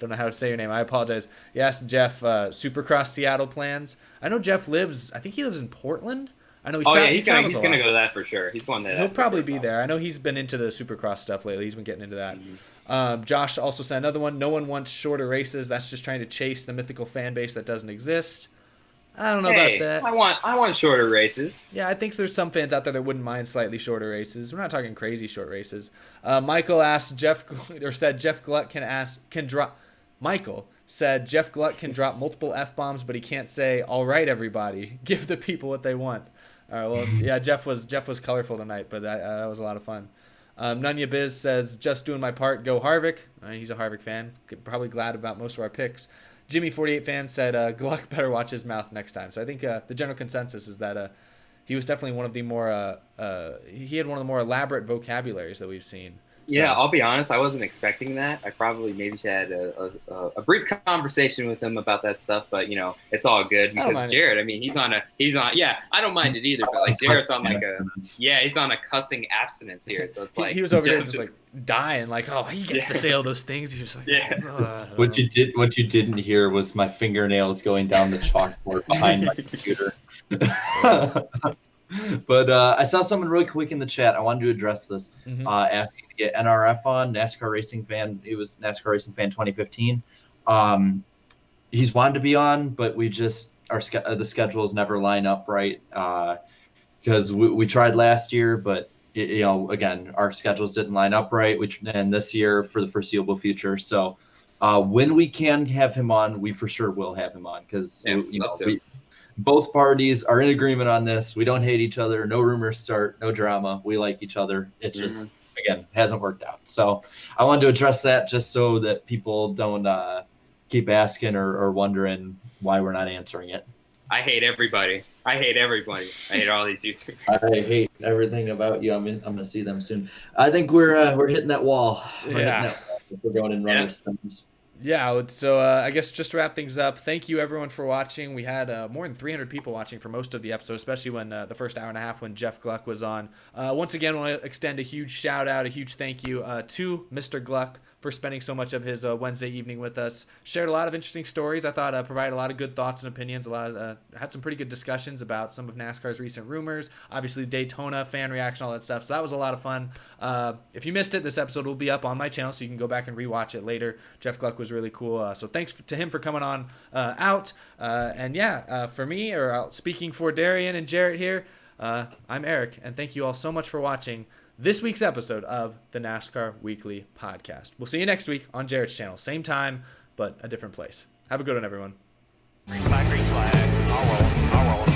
Don't know how to say your name. I apologize. You asked Jeff Supercross Seattle plans. I know Jeff lives in Portland. I know he's gonna go to that for sure. He's going there. He'll probably be there. I know he's been into the Supercross stuff lately. He's been getting into that. Josh also sent another one. No one wants shorter races. That's just trying to chase the mythical fan base that doesn't exist. I don't know about that. I want shorter races. Yeah, I think there's some fans out there that wouldn't mind slightly shorter races. We're not talking crazy short races. Michael asked said Jeff Gluck can drop. Michael said Jeff Gluck can drop multiple F-bombs, but he can't say, "All right, everybody, give the people what they want." All right, well, yeah, Jeff was colorful tonight, but that was a lot of fun. Nunya Biz says, just doing my part, go Harvick. He's a Harvick fan. Probably glad about most of our picks. Jimmy48 fan said, Gluck better watch his mouth next time. So I think the general consensus is that he was definitely one of the more he had one of the more elaborate vocabularies that we've seen. So. Yeah, I'll be honest. I wasn't expecting that. I probably maybe had a brief conversation with him about that stuff, but it's all good because Jared. I mean, he's on. Yeah, I don't mind it either. But like Jared's on he's on a cussing abstinence here. So it's like he was over there just like dying, like, oh, he gets to say all those things. He was like, What you didn't hear was my fingernails going down the chalkboard behind my computer. But I saw someone really quick in the chat. I wanted to address this, asking to get NRF on, NASCAR Racing Fan. He was NASCAR Racing Fan 2015. He's wanted to be on, but we just the schedules never line up right because we tried last year, but again, our schedules didn't line up right. And this year for the foreseeable future. So when we can have him on, we for sure will have him on because both parties are in agreement on this. We don't hate each other. No rumors start. No drama. We like each other. It just, again, hasn't worked out. So I wanted to address that just so that people don't keep asking or wondering why we're not answering it. I hate everybody. I hate all these YouTubers. I hate everything about you. I'm going to see them soon. I think we're hitting that wall. We're going in runner stems. Yeah, so I guess just to wrap things up, thank you everyone for watching. We had more than 300 people watching for most of the episode, especially when the first hour and a half when Jeff Gluck was on. Once again, I want to extend a huge shout out, a huge thank you to Mr. Gluck for spending so much of his Wednesday evening with us. Shared a lot of interesting stories. I thought provided a lot of good thoughts and opinions. Had some pretty good discussions about some of NASCAR's recent rumors. Obviously, Daytona, fan reaction, all that stuff. So that was a lot of fun. If you missed it, this episode will be up on my channel, so you can go back and rewatch it later. Jeff Gluck was really cool. So thanks to him for coming on out. For me, speaking for Darian and Jarrett here, I'm Eric, and thank you all so much for watching this week's episode of the NASCAR Weekly Podcast. We'll see you next week on Jarrett's channel. Same time, but a different place. Have a good one, everyone. Green flag, green flag. I'll roll.